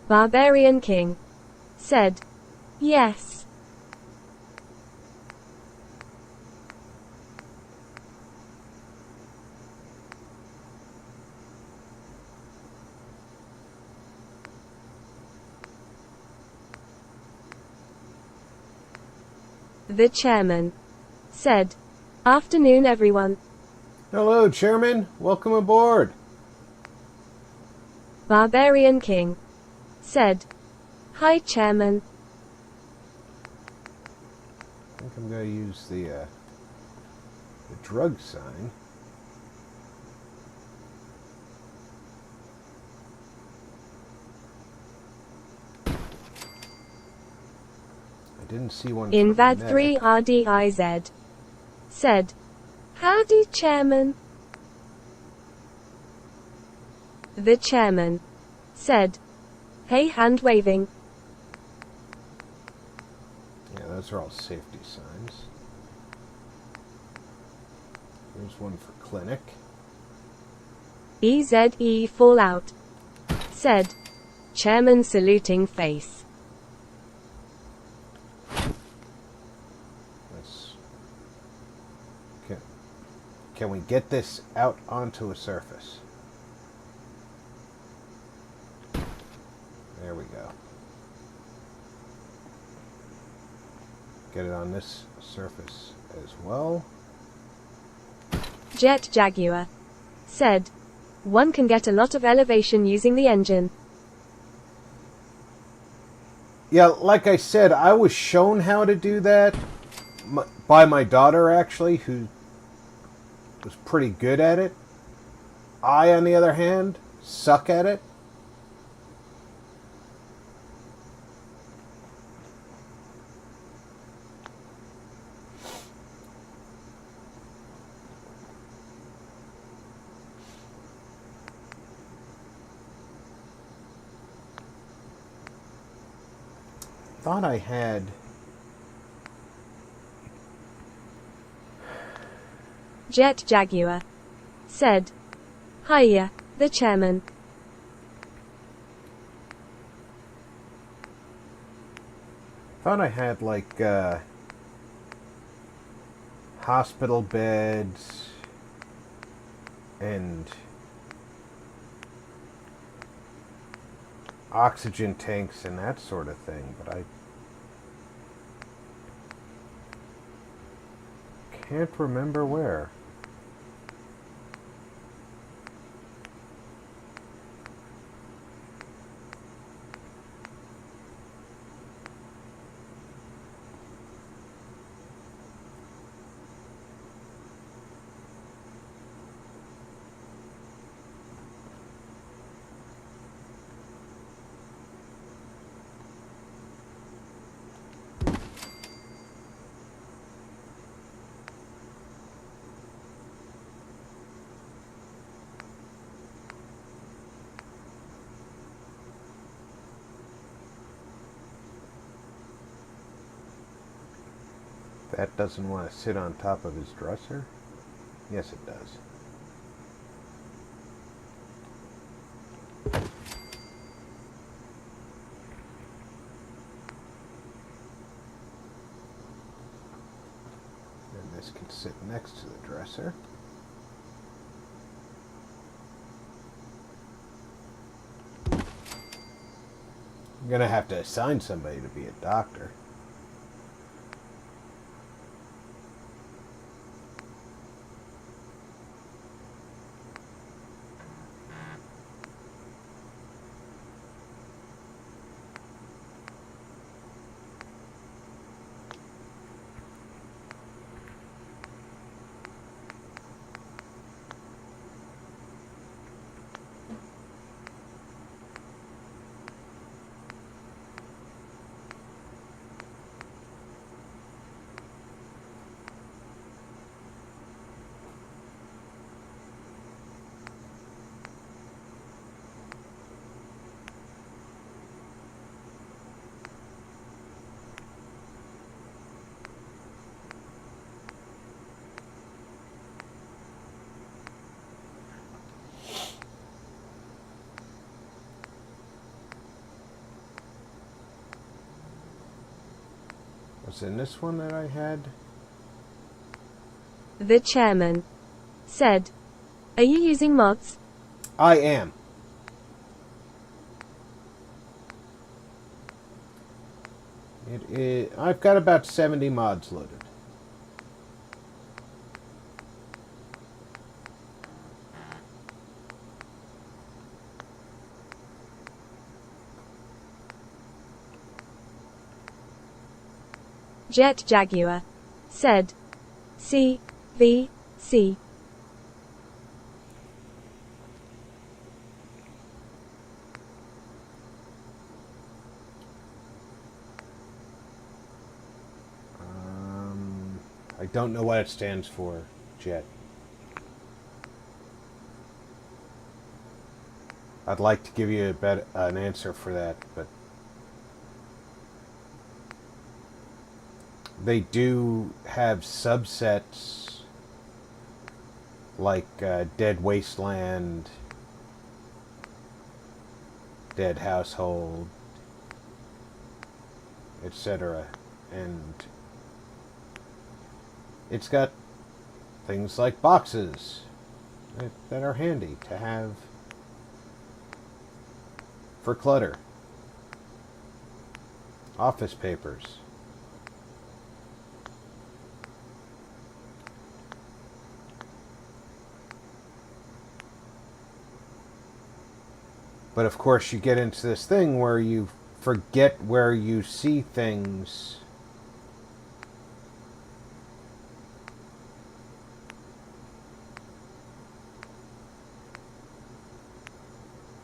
Barbarian King said, yes. The chairman said, afternoon everyone. Hello, Chairman. Welcome aboard. Barbarian King said, hi chairman. I think I'm going to use the drug sign. I didn't see one. Invad 3 RDIZ said, howdy chairman. The chairman said, hey hand waving. Yeah, those are all safety signs. Here's one for clinic. EZE Fallout said, chairman saluting face. Let's, can we get this out onto a surface? There we go. Get it on this surface as well. Jet Jaguar said, one can get a lot of elevation using the engine. Yeah, like I said, I was shown how to do that by my daughter, actually, who was pretty good at it. I, on the other hand, suck at it. thought I had... Jet Jaguar said, "Hiya, the chairman." Thought I had, like, hospital beds and oxygen tanks and that sort of thing, but I can't remember where. That doesn't want to sit on top of his dresser? Yes, it does. And this can sit next to the dresser. I'm gonna have to assign somebody to be a doctor. Was in this one that I had? The chairman said, "Are you using mods?" I am. I've got about 70 mods loaded. Jet Jaguar said, "CVC." I don't know what it stands for, Jet. I'd like to give you an answer for that, but they do have subsets like Dead Wasteland, Dead Household, etc. And it's got things like boxes that are handy to have for clutter, office papers. But of course you get into this thing where you forget where you see things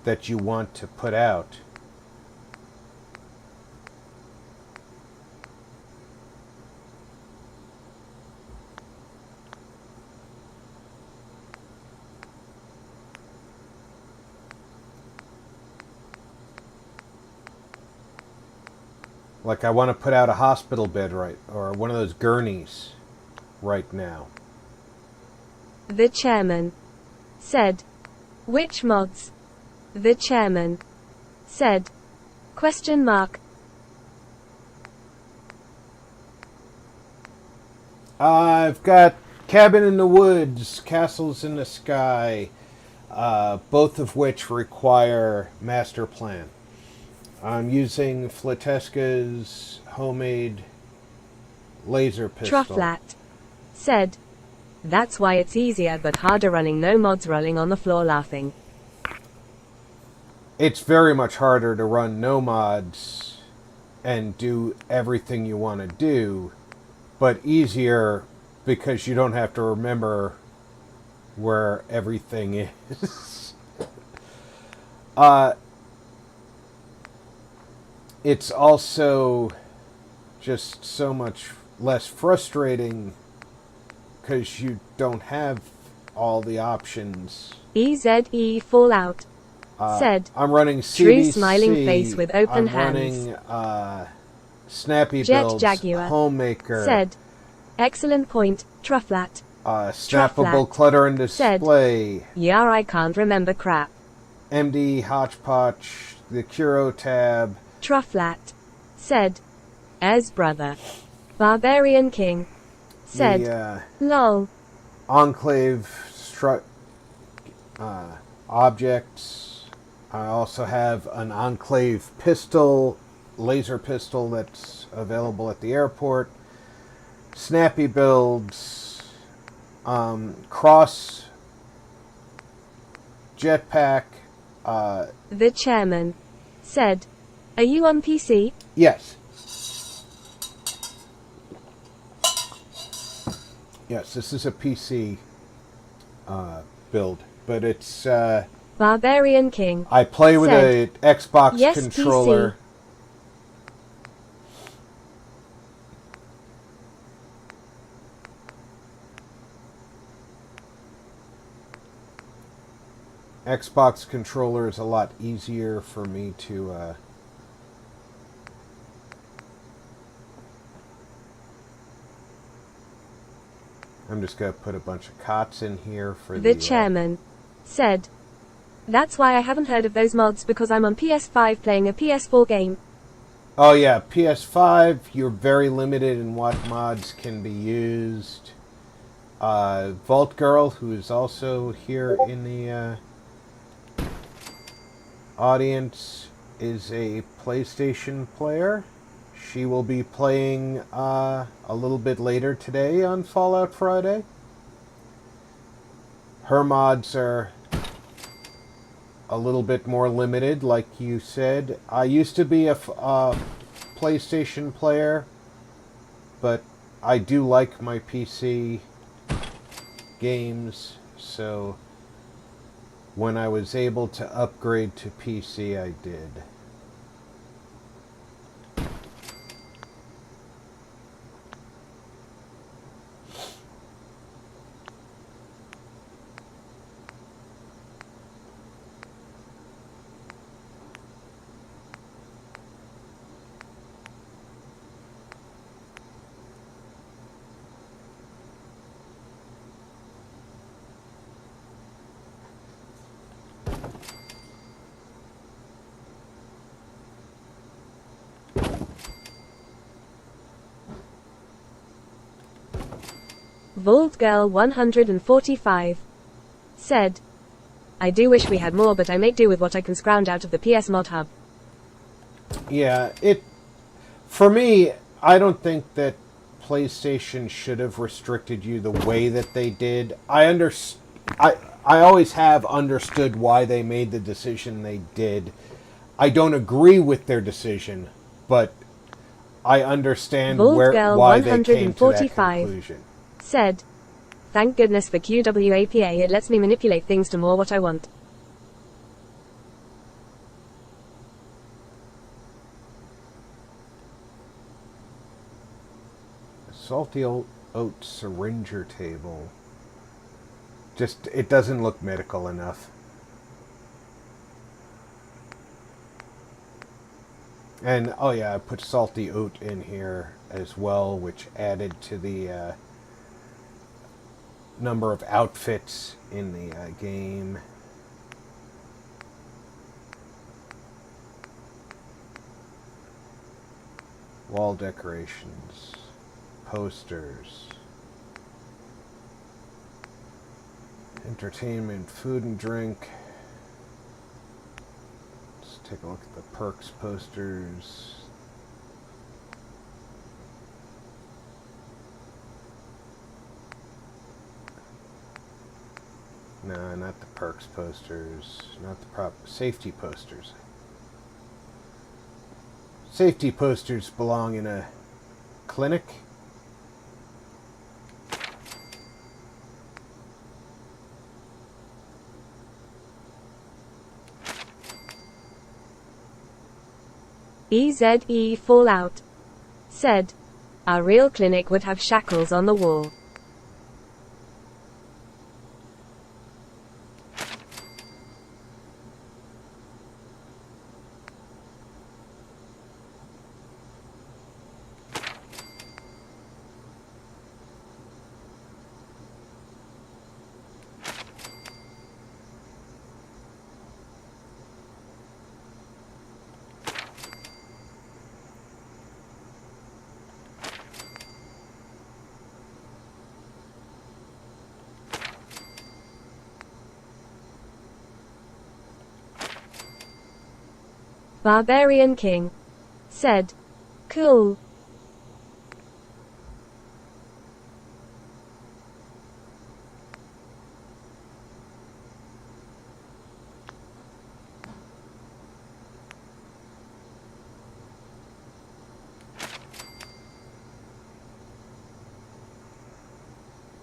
that you want to put out. Like I want to put out a hospital bed or one of those gurneys right now. The chairman said, which mods? The chairman said, question mark. I've got Cabin in the Woods, Castles in the Sky, both of which require master plan. I'm using Flateska's homemade laser pistol. Trufflat said, that's why it's easier but harder running no mods rolling on the floor laughing. It's very much harder to run no mods and do everything you want to do, but easier because you don't have to remember where everything is. It's also just so much less frustrating because you don't have all the options. EZE Fallout said, I'm running Drew CDC. smiling face with open I'm hands. running Snappy Jet Builds, Jaguar Homemaker, said, excellent point, Trufflat. Snappable Clutter and Display, Yeah, I can't remember crap. MD Hodgepodge, the Curo tab. Trufflat said, Ez brother. Barbarian King said, The lol. Enclave objects. I also have an Enclave pistol, laser pistol that's available at the airport. Snappy Builds, Cross Jetpack. The chairman said, are you on PC? Yes. Yes, this is a PC build, but it's Barbarian King I play with said, a Xbox yes, controller. Xbox controller is a lot easier for me to I'm just going to put a bunch of cots in here for The chairman said, that's why I haven't heard of those mods because I'm on PS5 playing a PS4 game. Oh yeah, PS5, you're very limited in what mods can be used. Vault Girl, who is also here in the audience, is a PlayStation player. She will be playing a little bit later today on Fallout Friday. Her mods are a little bit more limited, like you said. I used to be a PlayStation player, but I do like my PC games, so when I was able to upgrade to PC, I did. Vault Girl 145 said, I do wish we had more, but I make do with what I can scrounge out of the PS Mod Hub. Yeah, for me, I don't think that PlayStation should have restricted you the way that they did. I always have understood why they made the decision they did. I don't agree with their decision, but I understand why they came to that conclusion. Said, thank goodness for QWAPA, it lets me manipulate things to more what I want. Salty oat syringer table. Just, it doesn't look medical enough. And, oh yeah, I put salty oat in here as well, which added to the number of outfits in the game. Wall decorations, posters, entertainment, food and drink. Let's take a look at the perks posters. No, not the perks posters, not the safety posters. Safety posters belong in a clinic. EZE Fallout said, "Our real clinic would have shackles on the wall." Barbarian King said, "Cool."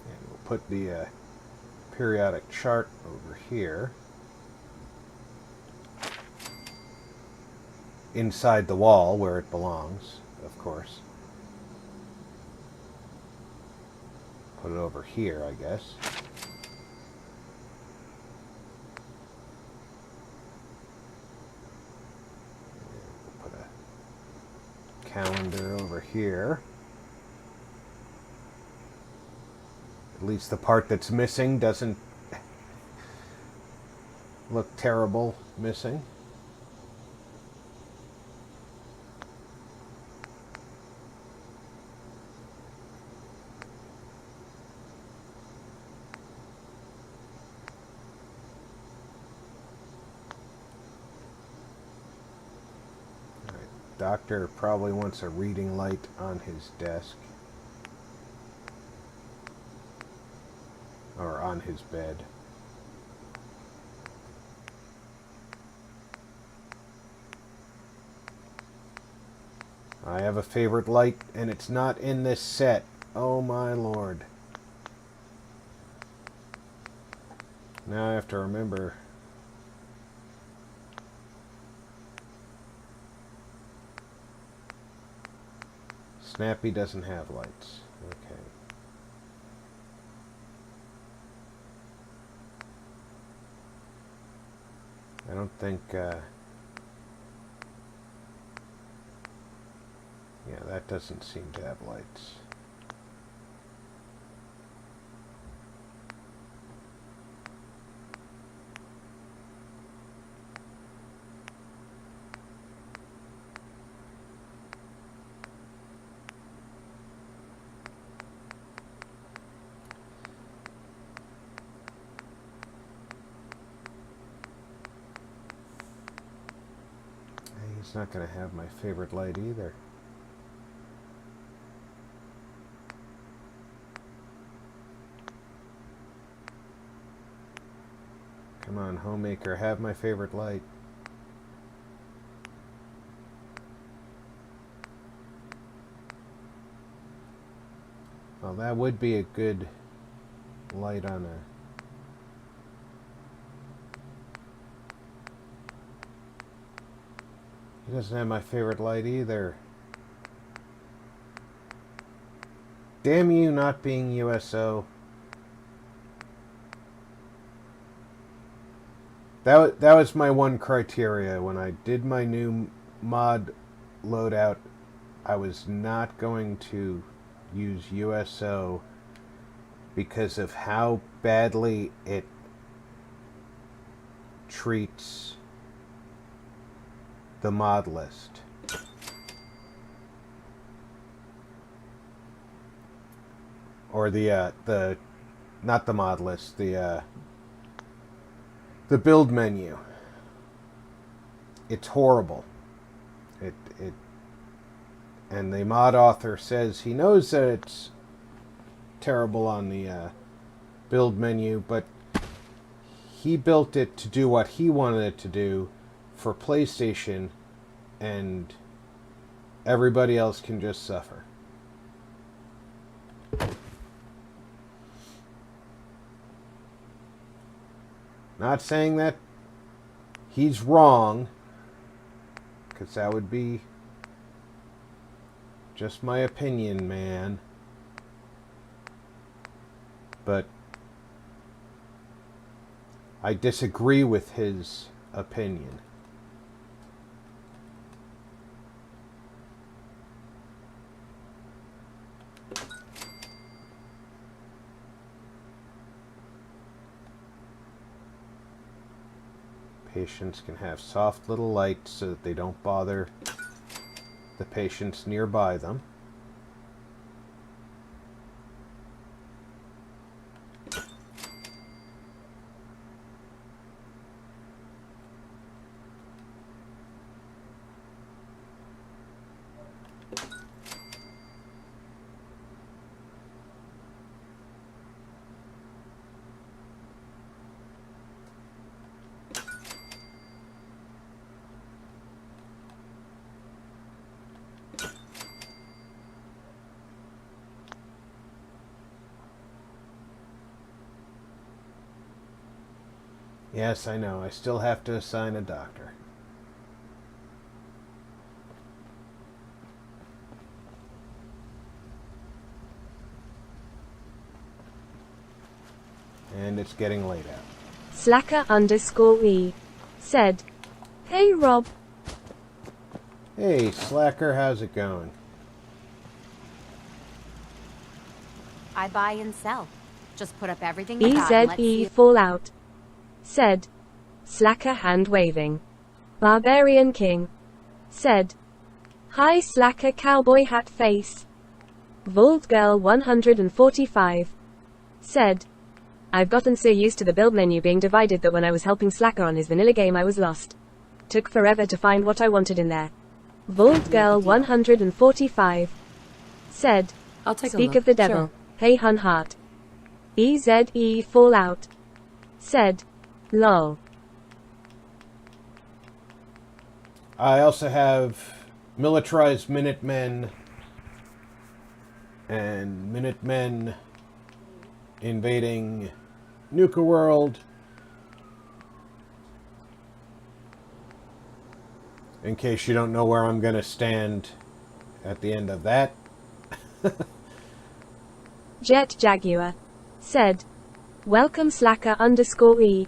And we'll put the periodic chart over here. Inside the wall where it belongs, of course. Put it over here, I guess. And we'll put a calendar over here. At least the part that's missing doesn't look terrible missing. Doctor probably wants a reading light on his desk. Or on his bed. I have a favorite light, and it's not in this set. Oh my lord. Now I have to remember. Snappy doesn't have lights. Okay. I don't think, yeah, that doesn't seem to have lights. He's not going to have my favorite light either. Come on, homemaker, have my favorite light. Well, that would be a good light on a... He doesn't have my favorite light either. Damn you not being USO. That was my one criteria when I did my new mod loadout, I was not going to use USO because of how badly it treats the mod list. Or the not the mod list, the build menu. It's horrible. It and the mod author says he knows that it's terrible on the build menu, but he built it to do what he wanted it to do for PlayStation, and everybody else can just suffer. Not saying that he's wrong, because that would be just my opinion, man. But I disagree with his opinion. Patients can have soft little lights so that they don't bother the patients nearby them. Yes, I know. I still have to assign a doctor. And it's getting late out. Slacker_E said, "Hey Rob." Hey, Slacker, how's it going? I buy and sell. Just put up everything you got and let's EZE see. Fallout said, Slacker hand waving. Barbarian King said, "Hi Slacker cowboy hat face." Vault Girl 145 said, "I've gotten so used to the build menu being divided that when I was helping Slacker on his vanilla game I was lost. Took forever to find what I wanted in there." Vault Girl 145 said, I'll take a "Speak look. of the devil, hey hun heart." EZE Fallout said, "Lol." I also have militarized Minutemen and Minutemen invading Nuka World. In case you don't know where I'm going to stand at the end of that. Jet Jaguar said, "Welcome Slacker_E."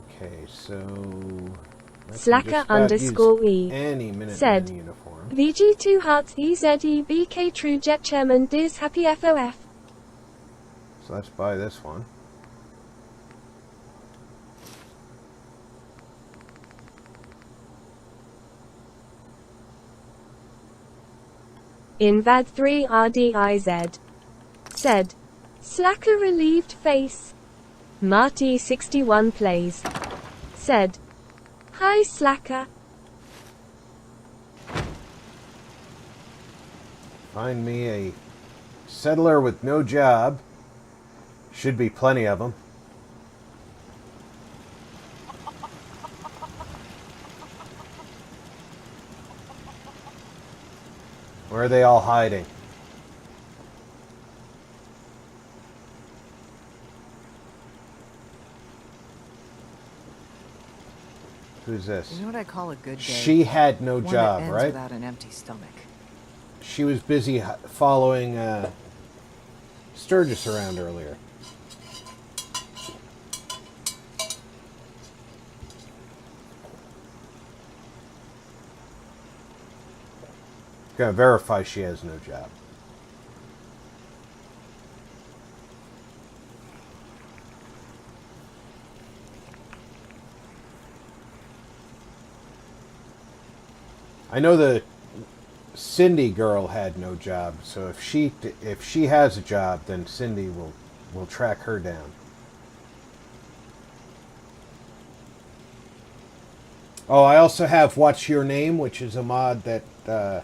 Okay, so Slacker_E any Minutemen said, uniform. "VG2 Hearts EZEBK True Jet Chairman Diz Happy FOF." So let's buy this one. Invad3 RDIZ said, "Slacker relieved face." Marty 61 plays said, "Hi Slacker." Find me a settler with no job. Should be plenty of them. Where are they all hiding? Who's this? You know what I call a good day? She had no One that job, ends right? without an empty stomach. She was busy following Sturgis around earlier. Gonna verify she has no job. I know the Cindy girl had no job, so if she has a job, then Cindy will track her down. Oh, I also have What's Your Name, which is a mod that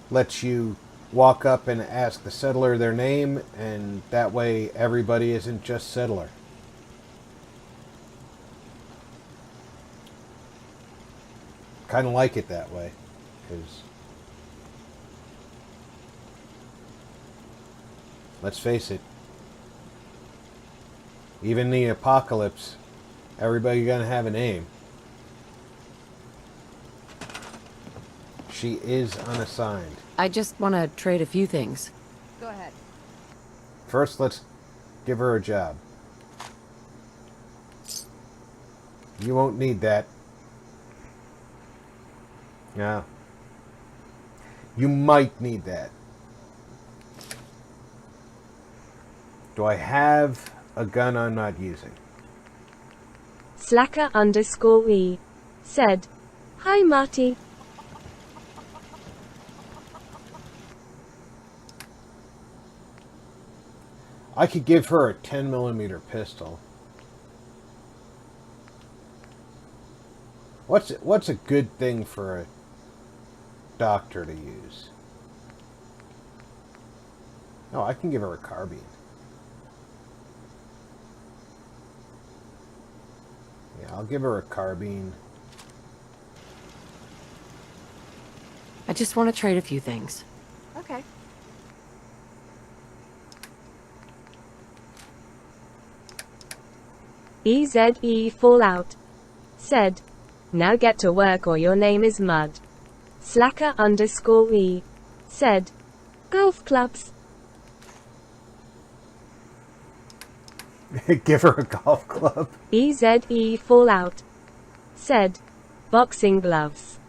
lets you walk up and ask the settler their name, and that way everybody isn't just settler. Kind of like it that way, because let's face it, even in the apocalypse, everybody's gonna have a name. She is unassigned. I just want to trade a few things. Go ahead. First, let's give her a job. You won't need that. Yeah. You might need that. Do I have a gun I'm not using? Slacker_E said, "Hi Marty." I could give her a 10mm pistol. What's a good thing for a doctor to use? Oh, I can give her a carbine. Yeah, I'll give her a carbine. I just want to trade a few things. Okay. EZE Fallout said, "Now get to work or your name is mud." Slacker_E said, "Golf clubs." Give her a golf club. EZE Fallout said, "Boxing gloves."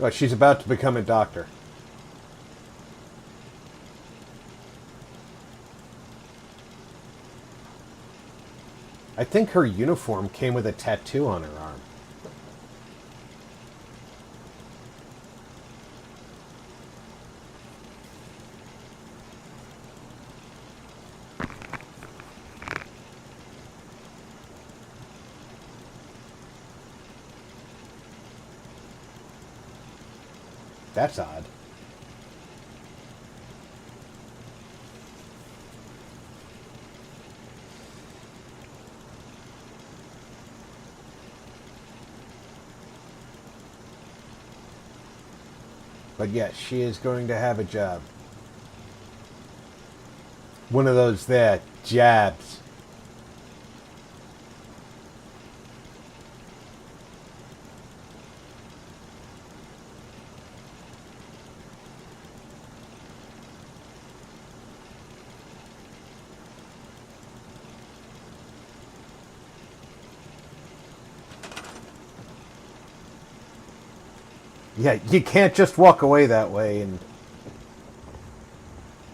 Oh, she's about to become a doctor. I think her uniform came with a tattoo on her arm. That's odd. But yes, she is going to have a job. One of those there jabs. Yeah, you can't just walk away that way and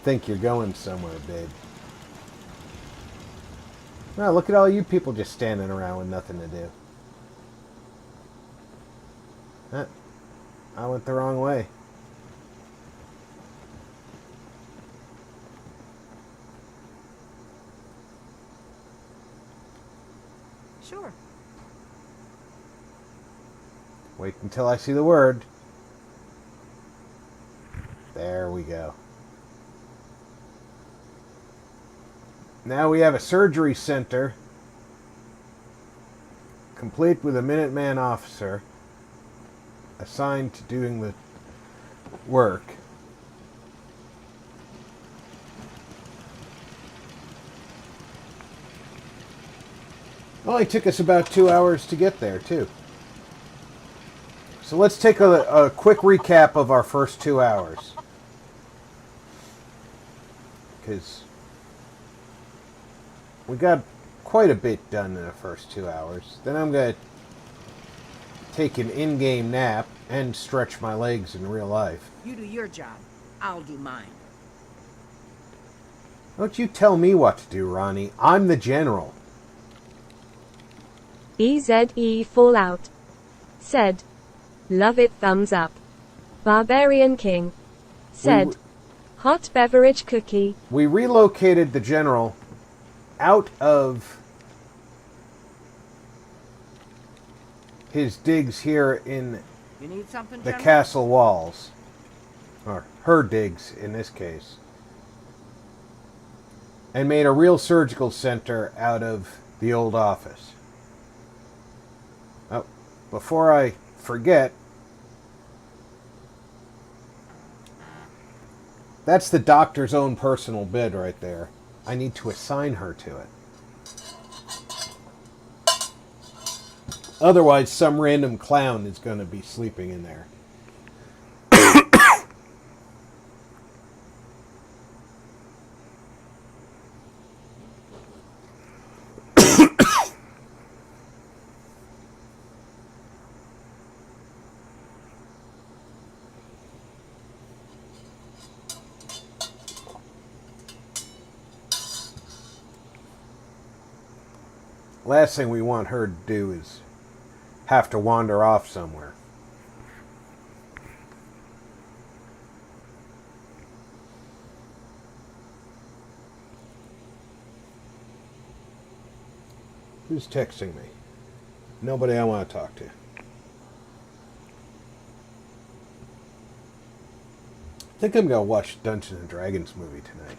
think you're going somewhere big. Well, look at all you people just standing around with nothing to do. Huh, I went the wrong way. Sure. Wait until I see the word. There we go. Now we have a surgery center, complete with a Minuteman officer assigned to doing the work. Only took us about 2 hours to get there, too. So let's take a quick recap of our first 2 hours. Because We got quite a bit done in the first 2 hours. Then I'm going to take an in-game nap and stretch my legs in real life. You do your job. I'll do mine. Don't you tell me what to do, Ronnie. I'm the general. EZE Fallout. Said. Love it, thumbs up. Barbarian King. Said. Hot beverage cookie. We relocated the general out of his digs here in You need something, the General? castle walls. Or her digs, in this case. And made a real surgical center out of the old office. Oh, before I forget, that's the doctor's own personal bed right there. I need to assign her to it. Otherwise, some random clown is going to be sleeping in there. Last thing we want her to do is have to wander off somewhere. Who's texting me? Nobody I want to talk to. I think I'm going to watch Dungeons and Dragons movie tonight.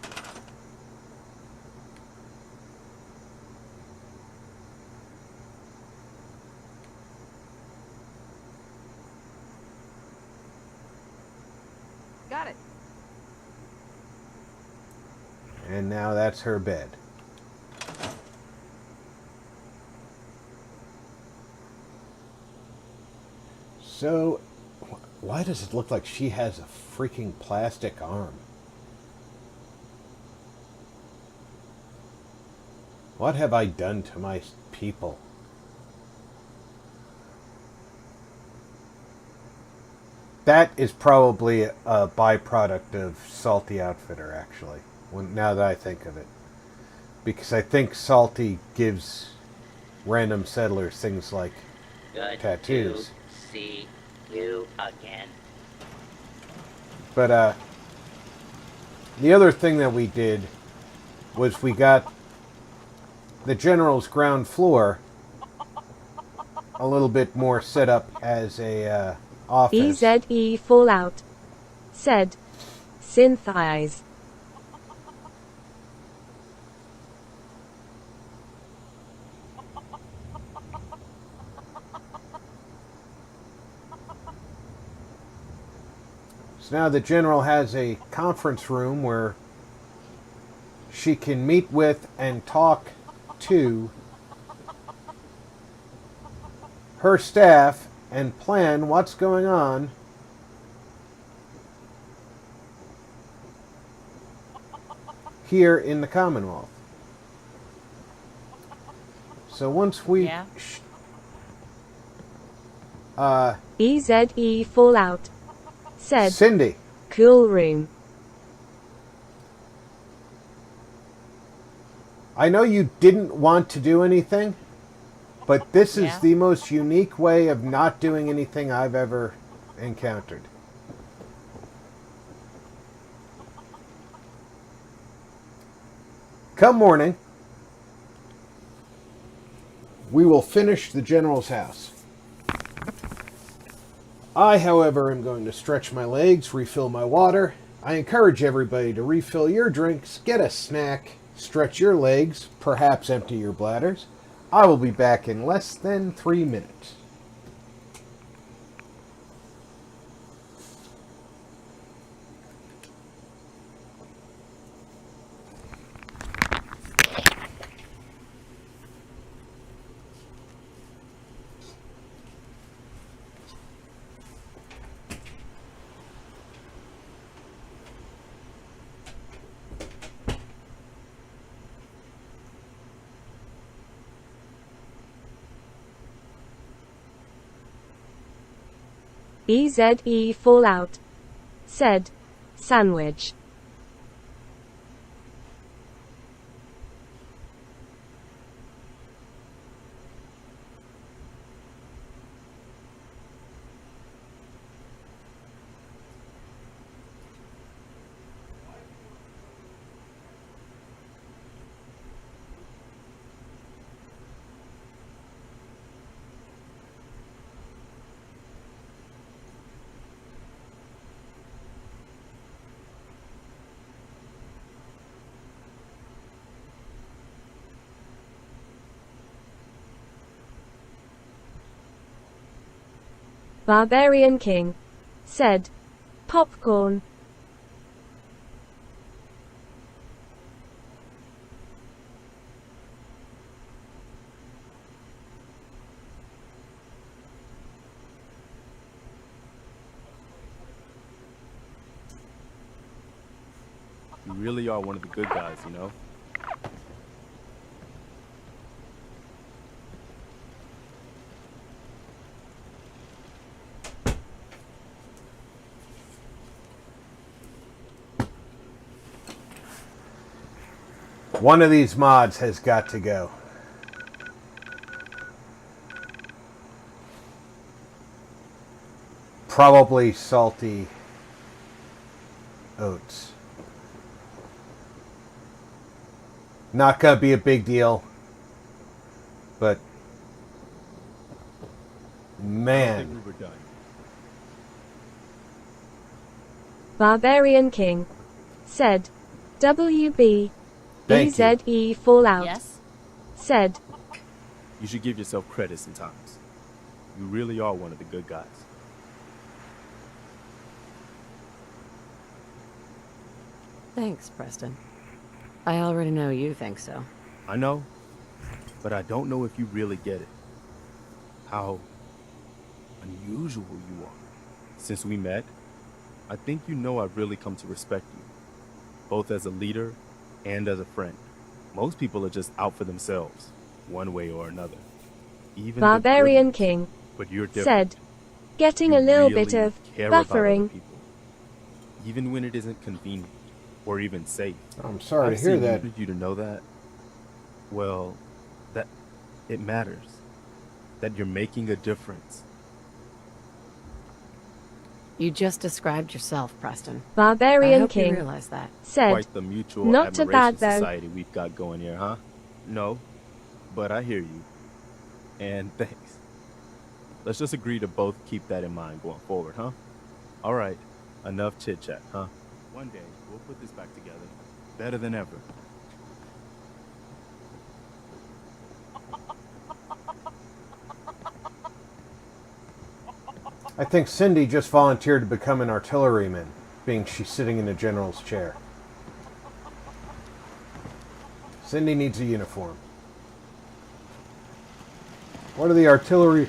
Got it. And now that's her bed. So, why does it look like she has a freaking plastic arm? What have I done to my people? That is probably a byproduct of Salty Outfitter, actually, now that I think of it. Because I think Salty gives random settlers things like Good tattoos. to see you again. But the other thing that we did was we got the general's ground floor a little bit more set up as a office. EZE Fallout. Said. Synthesize. So now the general has a conference room where she can meet with and talk to her staff and plan what's going on here in the Commonwealth. So once we... Yeah. EZE Fallout. Said. Cindy. Cool room. I know you didn't want to do anything, but this is Yeah. the most unique way of not doing anything I've ever encountered. Come morning, we will finish the general's house. I, however, am going to stretch my legs, refill my water. I encourage everybody to refill your drinks, get a snack, stretch your legs, perhaps empty your bladders. I will be back in less than 3 minutes. EZE Fallout. Said. Sandwich. Barbarian King. Said. Popcorn. You really are one of the good guys, you know? One of these mods has got to go. Probably salty oats. Not gonna be a big deal, but I think man, we were done. Barbarian King. Said. WB. Thank you. EZE Fallout. Yes? Said. You should give yourself credit sometimes. You really are one of the good guys. Thanks, Preston. I already know you think so. I know, but I don't know if you really get it. How unusual you are. Since we met, I think you know I've really come to respect you, both as a leader and as a friend. Most people are just out for themselves, one way or another. Even the good Barbarian ones. King. But you're different. Said. Getting You a little really bit of care about other buffering. people, even when it isn't convenient or even safe. I'm sorry I've to hear seen that. you to know that. Well, that it matters. That you're making a difference. You just described yourself, Preston. I Barbarian hope you King. realize that. Said. Quite the mutual Not too admiration bad, though. society we've got going here, huh? No, but I hear you. And thanks. Let's just agree to both keep that in mind going forward, huh? All right, enough chit-chat, huh? One day, we'll put this back together. Better than ever. I think Cindy just volunteered to become an artilleryman, being she's sitting in the general's chair. Cindy needs a uniform. What are the artillery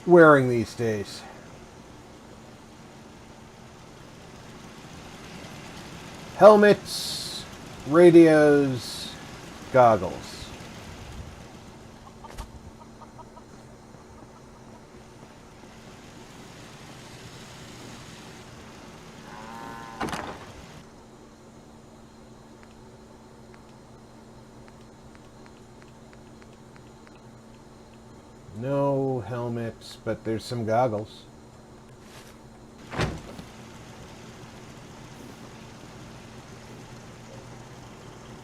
wearing these days? Helmets, radios, goggles. No helmets, but there's some goggles.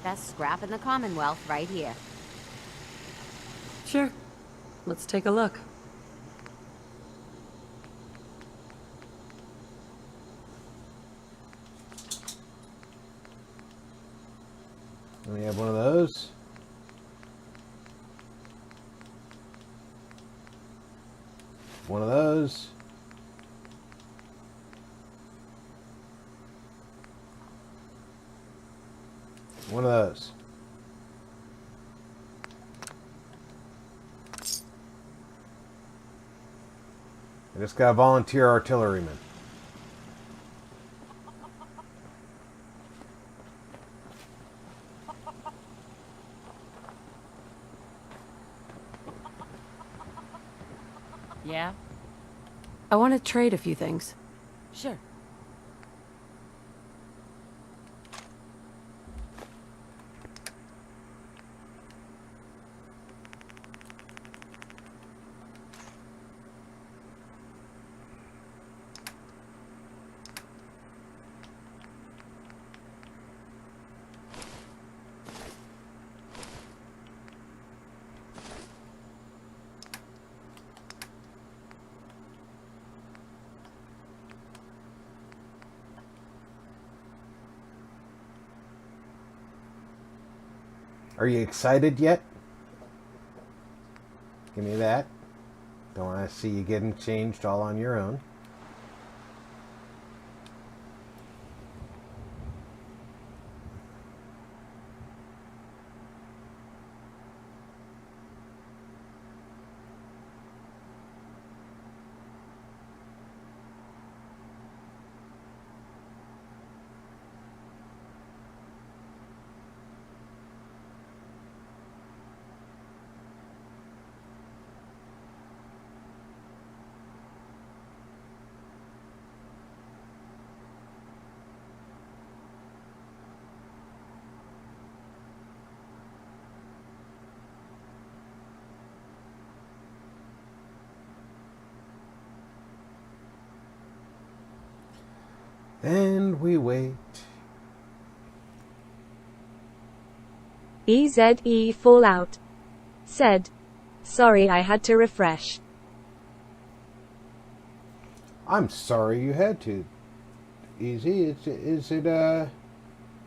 Best scrap in the Commonwealth right here. Sure. Let's take a look. We have one of those. One of those. One of those. I just got a volunteer artilleryman. Yeah? I want to trade a few things. Sure. Are you excited yet? Give me that. Don't want to see you getting changed all on your own. And we wait. EZE Fallout. Said. Sorry I had to refresh. I'm sorry you had to. Easy. Is it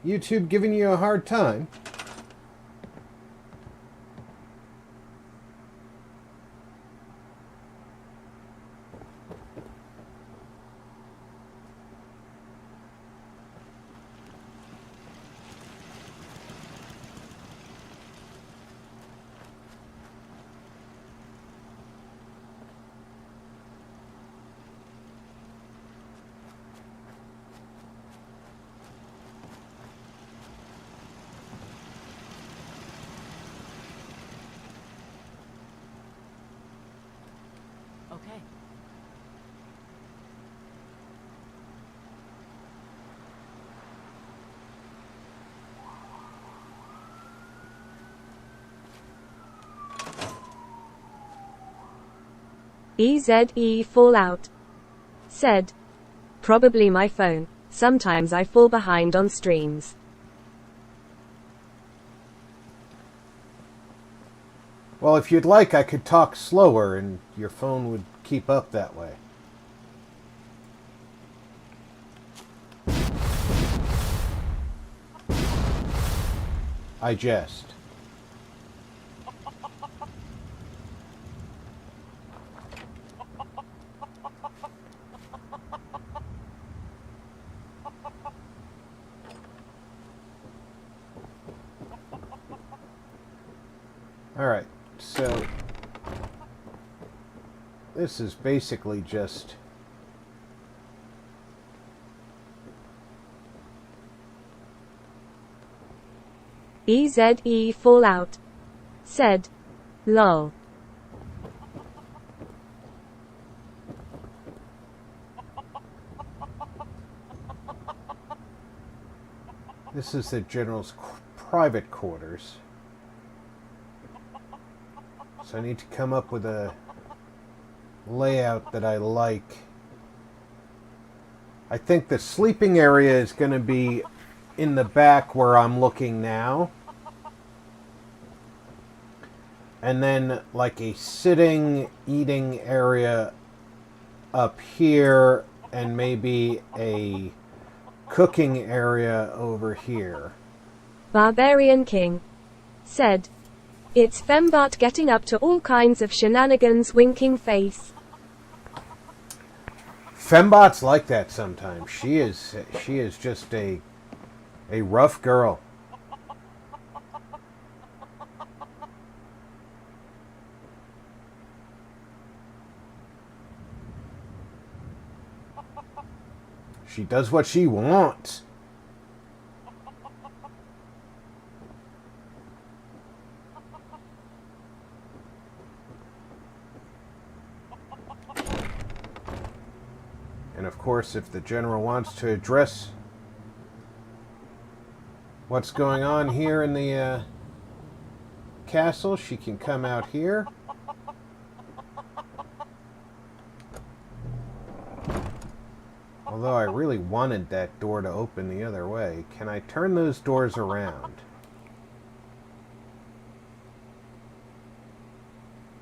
YouTube giving you a hard time? Okay. EZE Fallout. Said. Probably my phone. Sometimes I fall behind on streams. Well, if you'd like, I could talk slower and your phone would keep up that way. I jest. Alright, so this is basically just EZE Fallout. Said. Lol. this is the general's private quarters. So I need to come up with a layout that I like. I think the sleeping area is going to be in the back where I'm looking now. And then like a sitting, eating area up here, and maybe a cooking area over here. Barbarian King. Said. It's Fembot getting up to all kinds of shenanigans, winking face. Fembot's like that sometimes. She is just a rough girl. She does what she wants. course, if the general wants to address what's going on here in the castle, she can come out here. Although I really wanted that door to open the other way. Can I turn those doors around?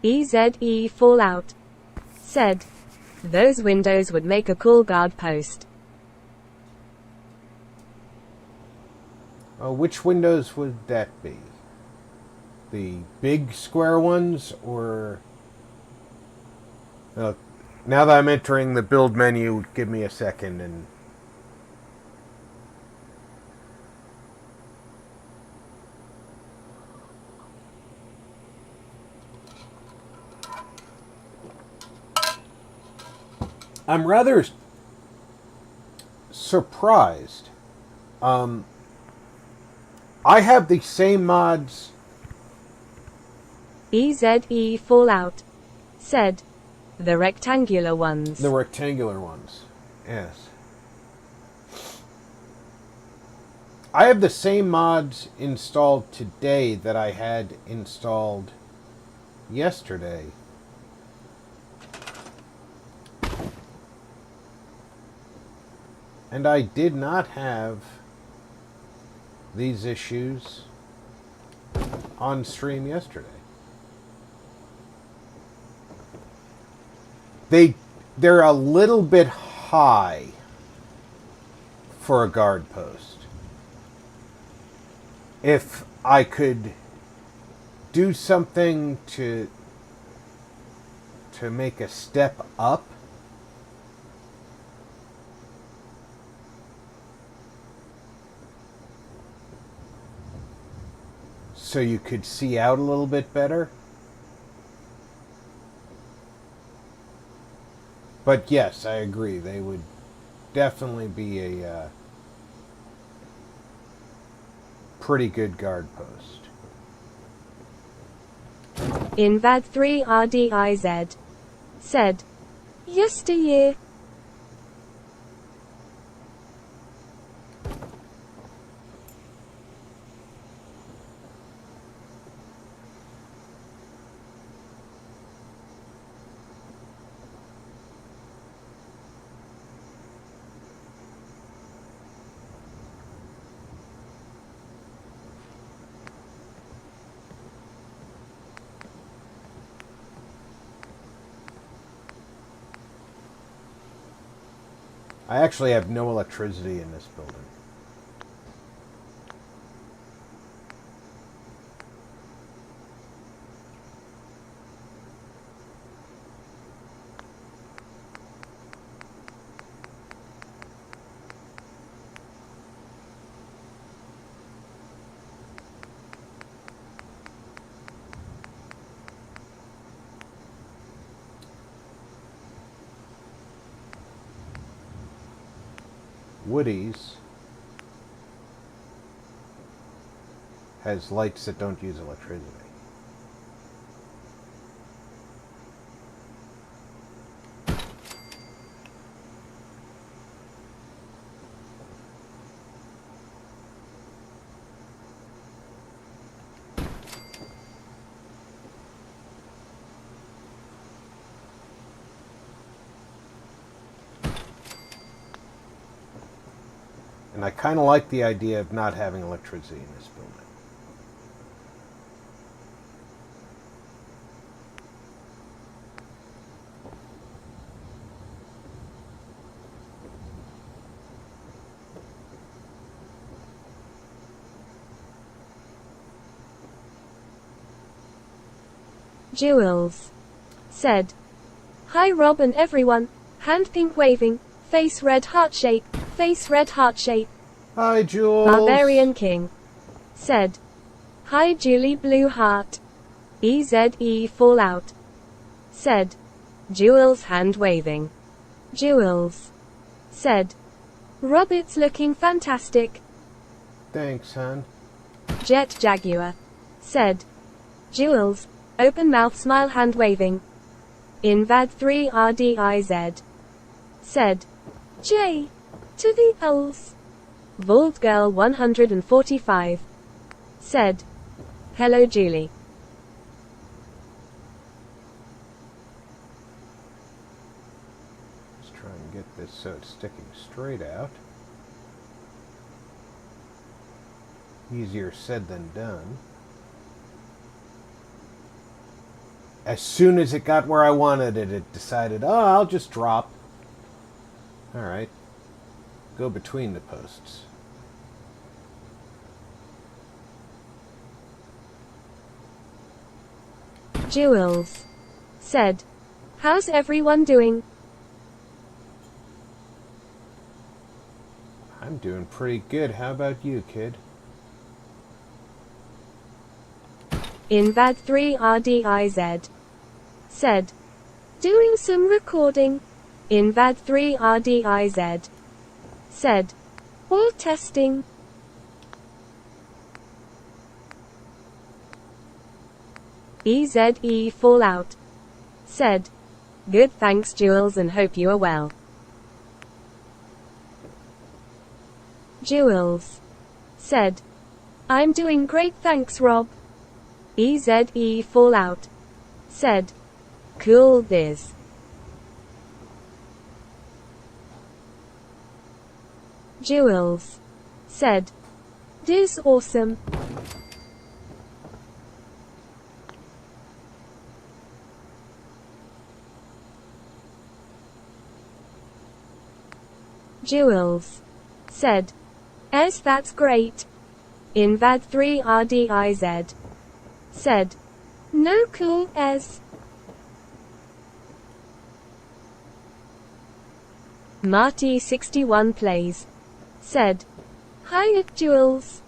EZE Fallout said, those windows would make a cool guard post. Oh, which windows would that be? The big square ones, or... now that I'm entering the build menu, give me a second and... I'm rather surprised. I have the same mods. EZE Fallout said, the rectangular ones. The rectangular ones, yes. I have the same mods installed today that I had installed yesterday. And I did not have these issues on stream yesterday. They're a little bit high for a guard post. If I could do something to make a step up, so you could see out a little bit better. But yes, I agree. They would definitely be a pretty good guard post. Invad 3 RDIZ said, yesteryear. I actually have no electricity in this building. Woody's has lights that don't use electricity. And I kind of like the idea of not having electricity in this building. Jewels said, hi Rob and everyone, hand pink waving, face red heart shape, face red heart shape. Hi, Jules. Barbarian King said, hi Julie Blue Heart. EZE Fallout said, Jules hand waving. Jules said, Rob, it's looking fantastic. Thanks, hon. Jet Jaguar said, Jules, open mouth smile hand waving. Invad 3 RDIZ said, J. To the L's. Bald Girl 145. Said. Hello Julie. Let's try and get this so it's sticking straight out. Easier said than done. As soon as it got where I wanted it, it decided, oh, I'll just drop. Alright. Go between the posts. Jules. Said. How's everyone doing? I'm doing pretty good. How about you, kid? Invad 3 RDIZ. Said. Doing some recording. Invad 3 RDIZ. Said. All testing. EZE Fallout. Said. Good thanks Jules and hope you are well. Jules. Said. I'm doing great thanks Rob. EZE Fallout. Said. Cool this. Jules. Said. This awesome. Jules. Said. That's great. Invad 3 RDIZ. Said. No cool as. Marty 61 plays. Said. Hi Jules.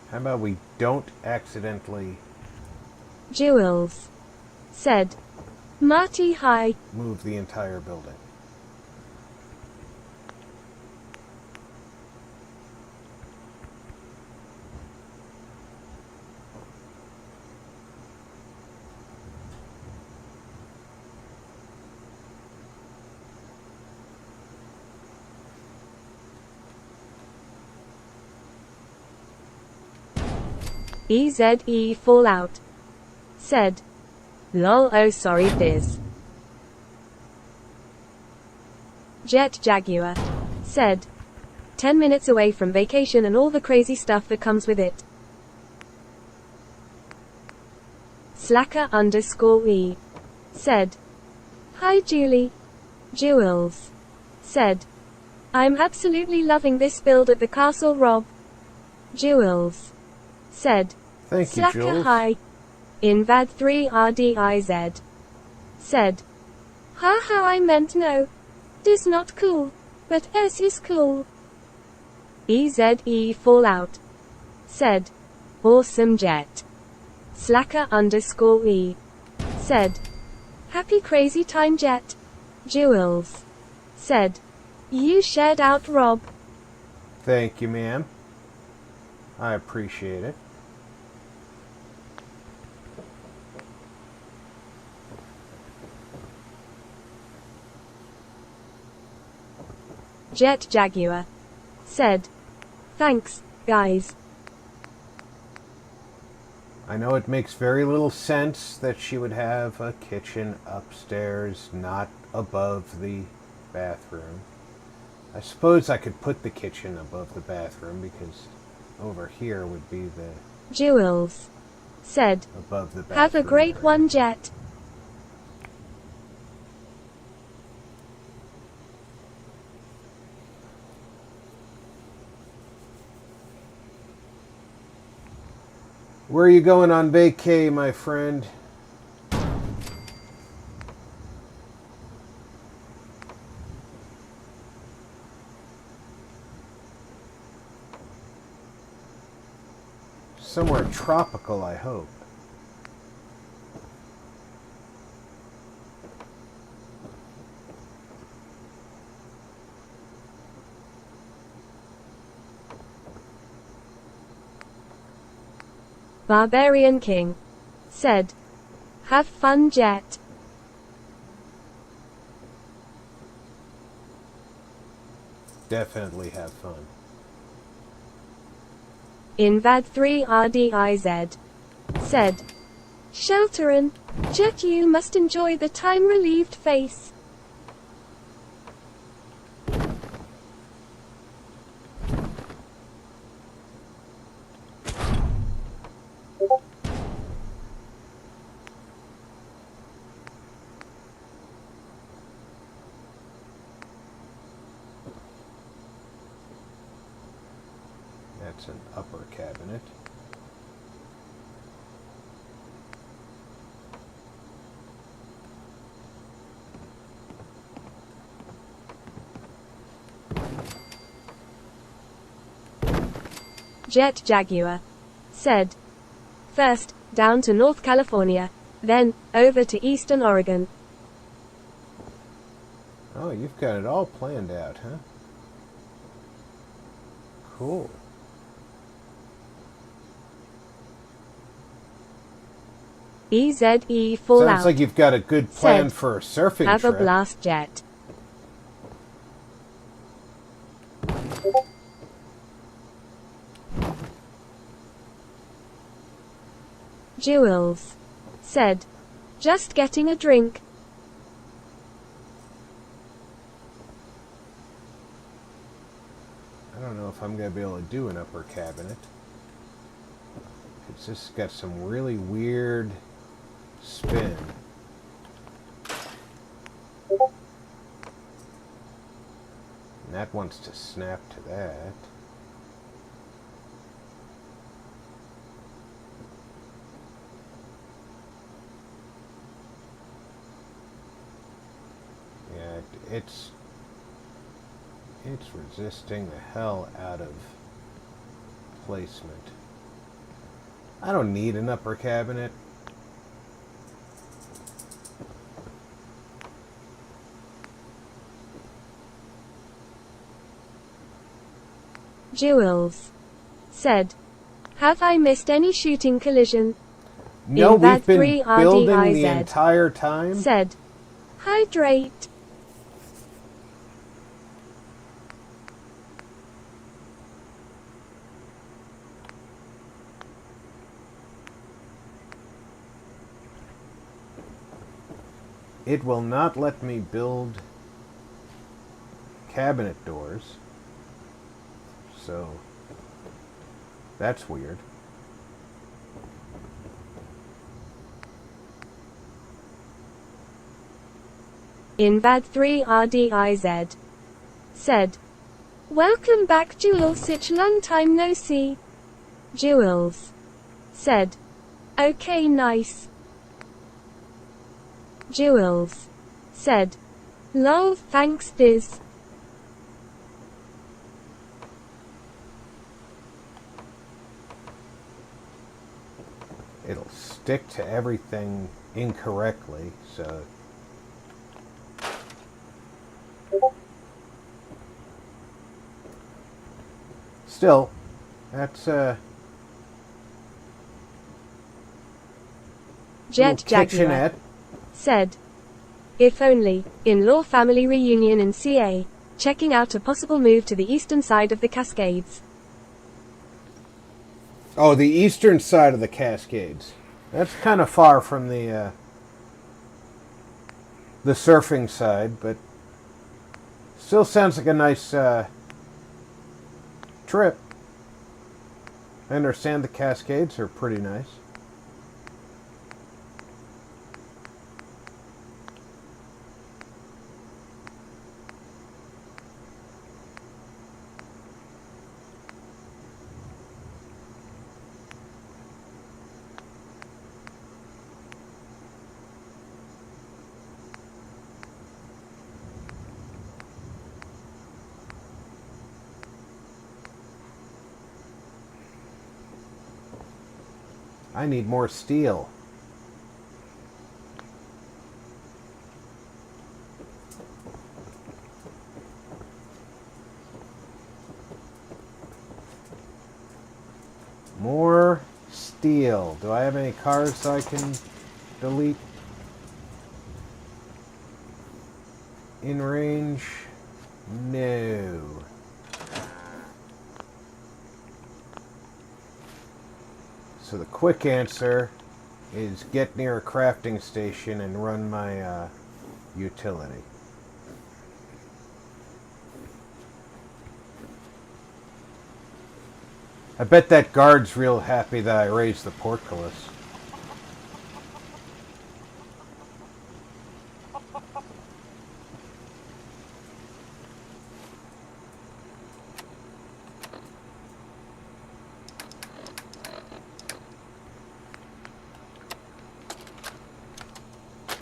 How about we don't accidentally Jules. Said. Marty hi. move the entire building? EZE Fallout. Said. Lol oh sorry Biz. Jet Jaguar. Said. 10 minutes away from vacation and all the crazy stuff that comes with it. Slacker _E. Said. Hi Julie. Jules. Said. I'm absolutely loving this build at the castle Rob. Jules. Said. Thank you, Slacker Jules. hi. Invad 3 RDIZ. Said. Haha I meant no. This not cool. But S is cool. EZE Fallout. Said. Awesome jet. Slacker _E. Said. Happy crazy time jet. Jules. Said. You shared out Rob. Thank you, ma'am. I appreciate it. Jet Jaguar. Said. Thanks, guys. I know it makes very little sense that she would have a kitchen upstairs, not above the bathroom. I suppose I could put the kitchen above the bathroom because over here would be the Jules. Said. above the bathroom. Have a great area. one, Jet. Where are you going on vacay, my friend? Somewhere tropical, I hope. Barbarian King said, "Have fun, Jet." Definitely have fun. Invad 3 RDIZ said, "Shelterin, Jet, you must enjoy the time-relieved face." That's an upper cabinet. Jet Jaguar said, "First, down to North California, then, over to Eastern Oregon." Oh, you've got it all planned out, huh? Cool. EZE Fallout Sounds like you've got a good plan said, for a surfing "Have a trip. blast, Jet." Jules said, "Just getting a drink." I don't know if I'm going to be able to do an upper cabinet. It's just got some really weird spin. And that wants to snap to that. Yeah, it's resisting the hell out of placement. I don't need an upper cabinet. Jules said, "Have I missed any shooting collision?" No, Invad we've been 3 building the RDIZ entire time. said, "Hydrate." It will not let me build cabinet doors. So that's weird. Invad 3 RDIZ said, "Welcome back, Jules, such long time no see." Jules said, "Okay, nice." Jules said, "Lol, thanks, Diz." It'll stick to everything incorrectly, so still, that's Jet little Jaguar kitchenette. said, "If only, in-law family reunion in CA, checking out a possible move to the eastern side of the Cascades." Oh, the eastern side of the Cascades. That's kind of far from the surfing side, but still sounds like a nice trip. I understand the Cascades are pretty nice. I need more steel. More steel. deal? Do I have any cars I can delete? In range? No. So the quick answer is get near a crafting station and run my utility. I bet that guard's real happy that I raised the portcullis.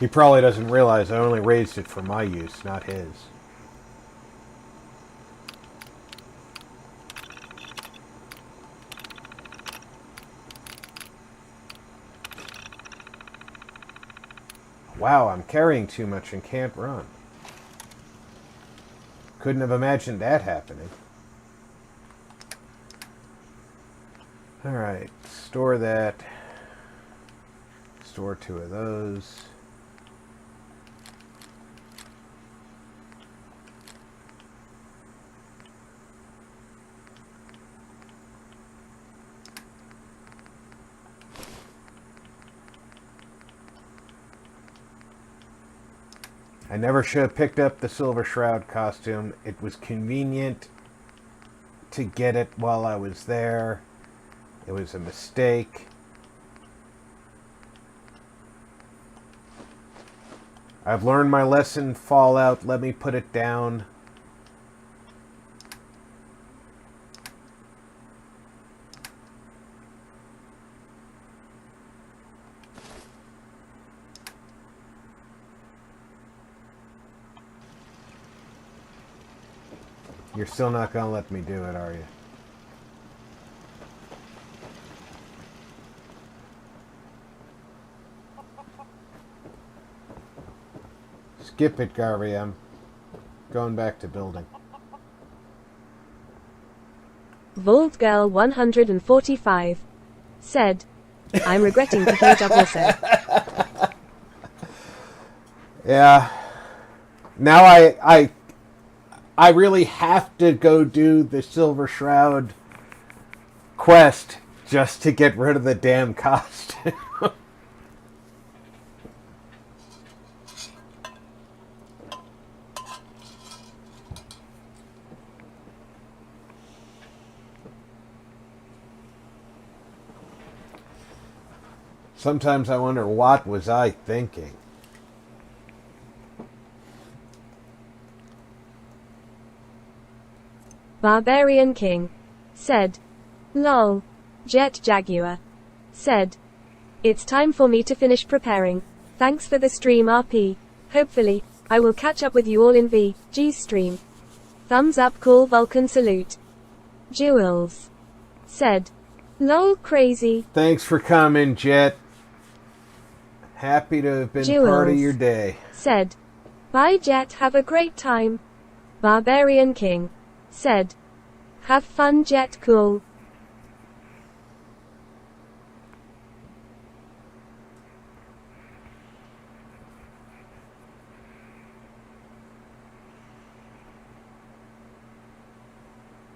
He probably doesn't realize I only raised it for my use, not his. Wow, I'm carrying too much and can't run. Couldn't have imagined that happening. Alright, store that. Store 2 of those. I never should have picked up the Silver Shroud costume. It was convenient to get it while I was there. It was a mistake. I've learned my lesson, Fallout. Let me put it down. You're still not going to let me do it, are you? Skip it, Garvey. I'm going back to building. Vault Girl 145 said, I'm regretting picking it up also. Yeah. Now I really have to go do the Silver Shroud quest just to get rid of the damn costume. Sometimes I wonder, what was I thinking? Barbarian King said, lol. Jet Jaguar said, it's time for me to finish preparing. Thanks for the stream, RP. Hopefully, I will catch up with you all in VG's stream. Thumbs up, cool Vulcan salute. Jewels said, lol crazy. Thanks for coming, Jet. Happy to have been part of your day. Said, bye Jet, have a great time. Barbarian King said, have fun Jet, cool.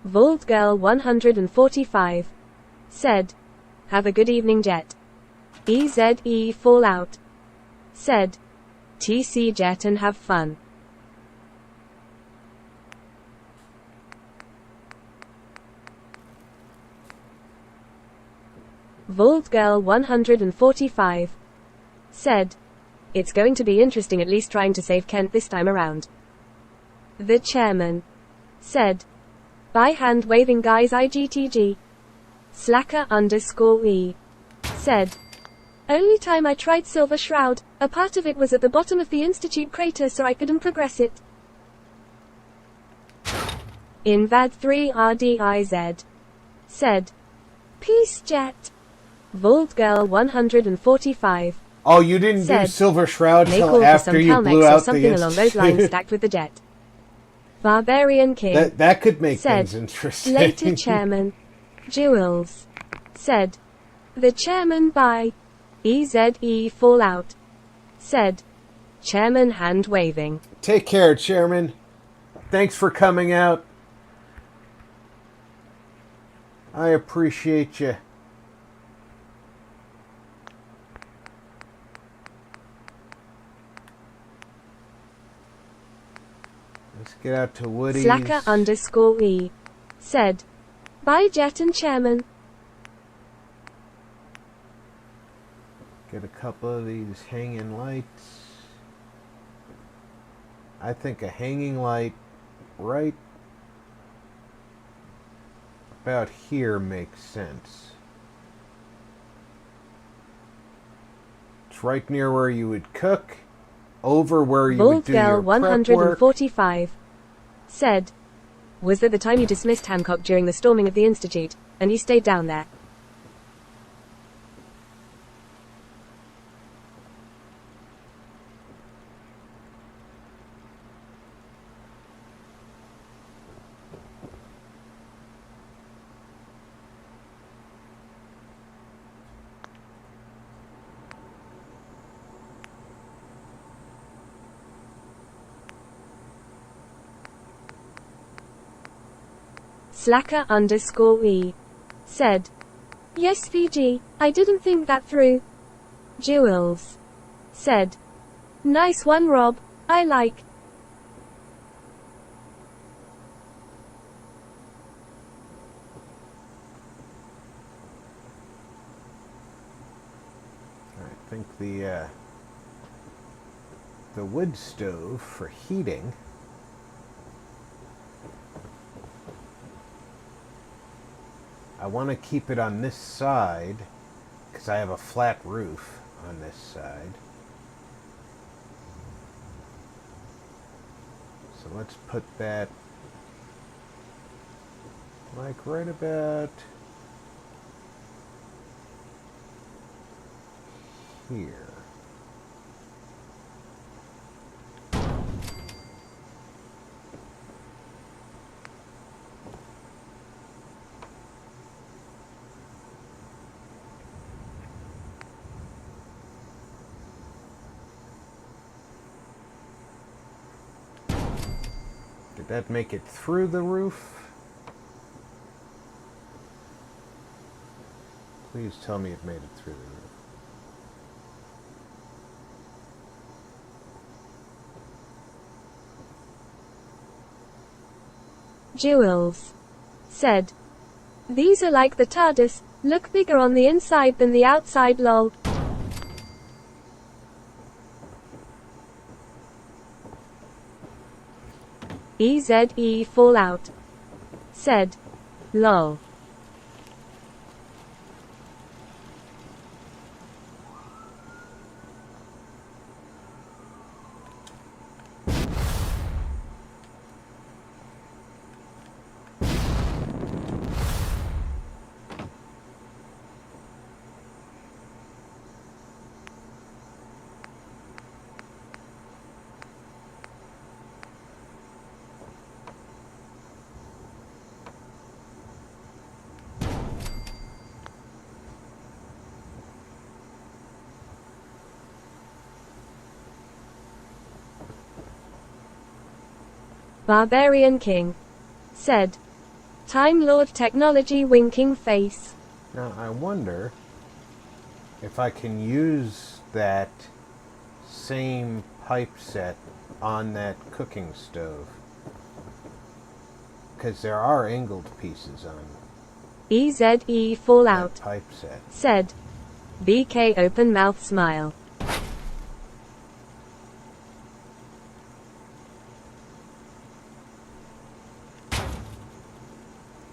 Vault Girl 145 said, have a good evening Jet. EZE Fallout said, TC Jet and have fun. Vault Girl 145 said, it's going to be interesting, at least trying to save Kent this time around. The chairman said, by hand waving guys IGTG. Slacker _E said, only time I tried Silver Shroud, a part of it was at the bottom of the Institute crater so I couldn't progress it. Invad 3 RDIZ said, peace Jet. Vault Girl 145 oh, you didn't said, do Silver Shroud may till call for after some you Calmex blew or out something the along those lines stacked with the Jet. Barbarian King that could make said, things interesting. later Chairman Jewels said, The chairman by EZE Fallout. Said. Chairman hand waving. Take care, Chairman. Thanks for coming out. I appreciate you. Let's get out to Woody's. Slacker_E. Said. Bye Jet and Chairman. Get a couple of these hanging lights. I think a hanging light right about here makes sense. It's right near where you would cook, over where you would do your Bald Girl prep work. 145. Said. Was that the time you dismissed Hancock during the storming of the Institute, and you stayed down there? Slacker_E. Said. Yes VG, I didn't think that through. Jules. Said. Nice one Rob, I like. I think the wood stove for heating I want to keep it on this side because I have a flat roof on this side. So let's put that like right about here. Did that make it through the roof? Please tell me it made it through the roof. Jules. Said. These are like the TARDIS, look bigger on the inside than the outside lol. EZE Fallout. Said. Lol. Barbarian King. Said. Time Lord Technology winking face. Now I wonder if I can use that same pipe set on that cooking stove. Because there are angled pieces on EZE Fallout. that pipe set. Said. BK open mouth smile.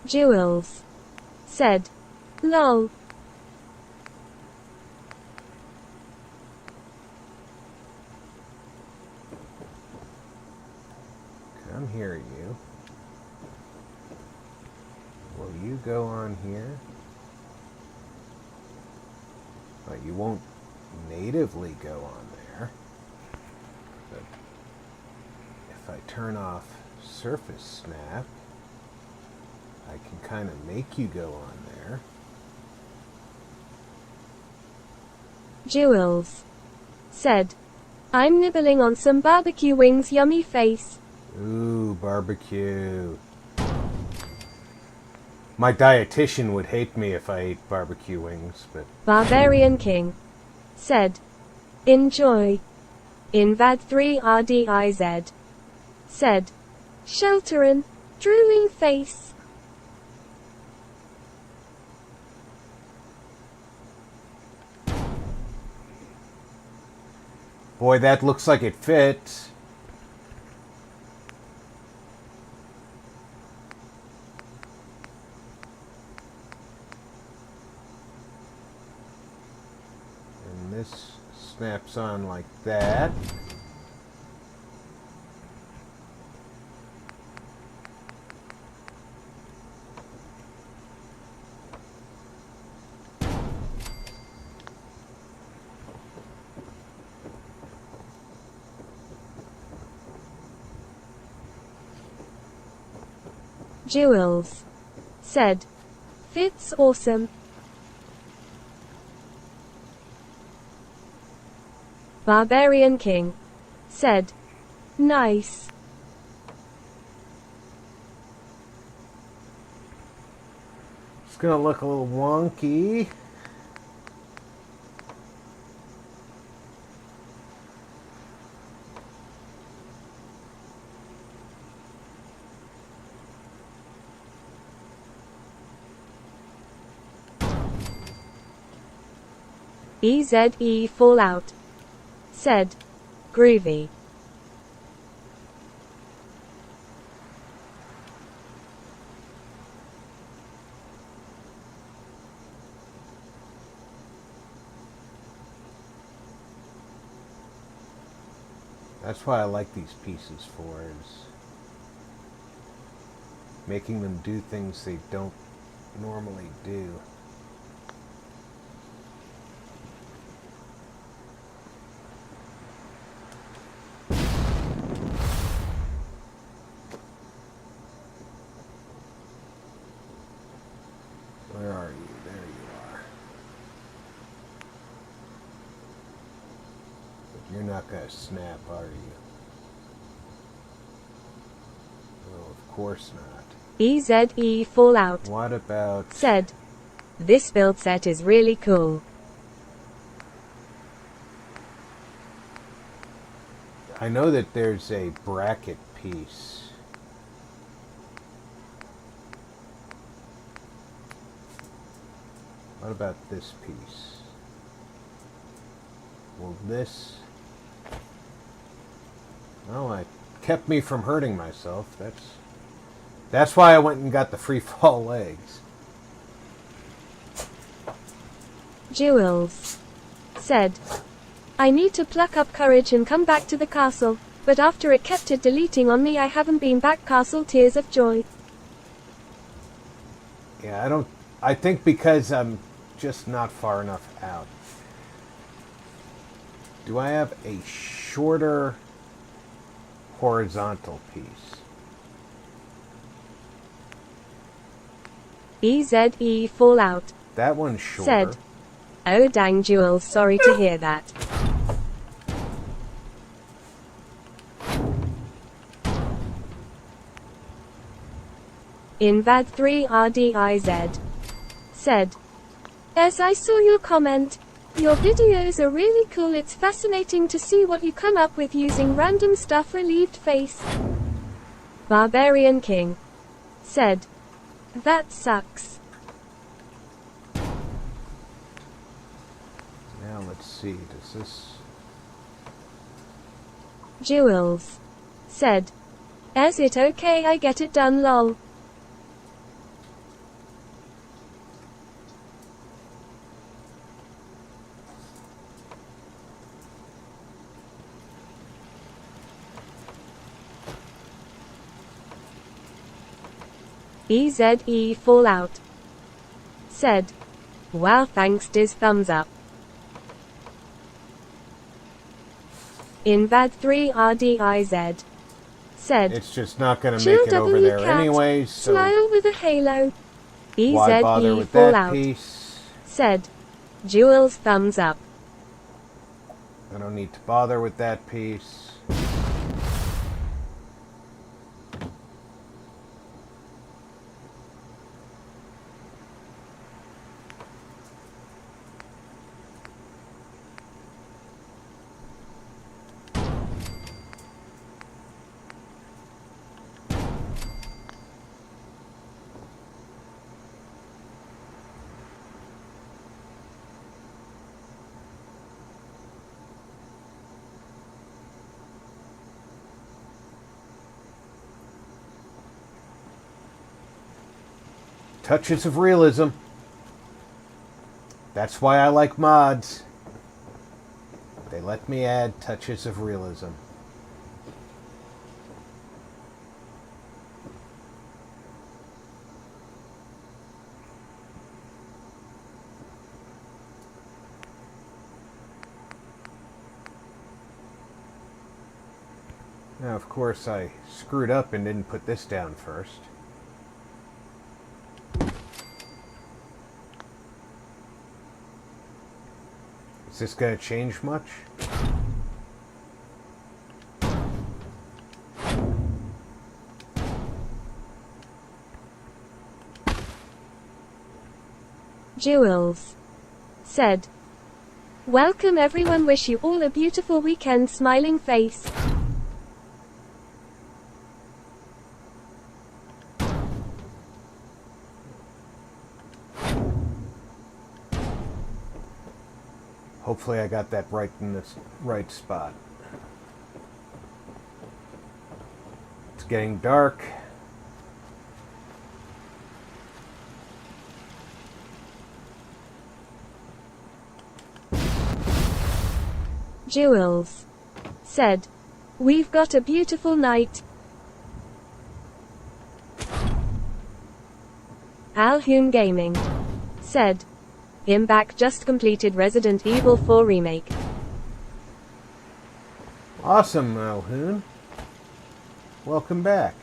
Jules. Said. Lol. Come here, you. Will you go on here? Well, you won't natively go on there. But if I turn off surface snap, I can kind of make you go on there. Jules. Said, I'm nibbling on some barbecue wings, yummy face. Ooh, barbecue. My dietitian would hate me if I ate barbecue wings, but... Barbarian King. Said, enjoy. Invad 3 RDIZ. Said, shelterin', drooling face. Boy, that looks like it fits. And this snaps on like that. Jules. Said, fits awesome. Barbarian King. Said, nice. It's gonna look a little wonky. EZE Fallout. Said, groovy. That's why I like these pieces for, is making them do things they don't normally do. Where are you? There you are. But you're not going to snap, are you? Oh, of course not. EZE Fallout. What about... Said, this build set is really cool. I know that there's a bracket piece. What about this piece? Will this... Well, it kept me from hurting myself. That's why I went and got the free fall legs. Jules. Said, I need to pluck up courage and come back to the castle, but after it kept it deleting on me, I haven't been back. Castle tears of joy. Yeah, I think because I'm just not far enough out. Do I have a shorter horizontal piece? EZE Fallout. That one's shorter. Said, oh dang Jules, sorry to hear that. Invad 3 RDIZ. Said, as I saw your comment, your videos are really cool. It's fascinating to see what you come up with using random stuff. Relieved face. Barbarian King. Said, that sucks. Now let's see, does this... Jules. Said, is it okay I get it done lol? EZE Fallout. Said, wow, thanks Diz, thumbs up. Invad 3 RDIZ. Said, It's just not going to chill make it over there cat, anyways, so smile with a halo. why bother EZE with that Fallout. piece? Said, Jules thumbs up. I don't need to bother with that piece. Touches of realism. That's why I like mods. They let me add touches of realism. Now, of course, I screwed up and didn't put this down first. Is this going to change much? Jules said, "Welcome everyone, wish you all a beautiful weekend, smiling face." Hopefully I got that right in this right spot. It's getting dark. Jules said, "We've got a beautiful night." Alhoon Gaming said, "Imback just completed Resident Evil 4 Remake." Awesome, Alhoon. Welcome back.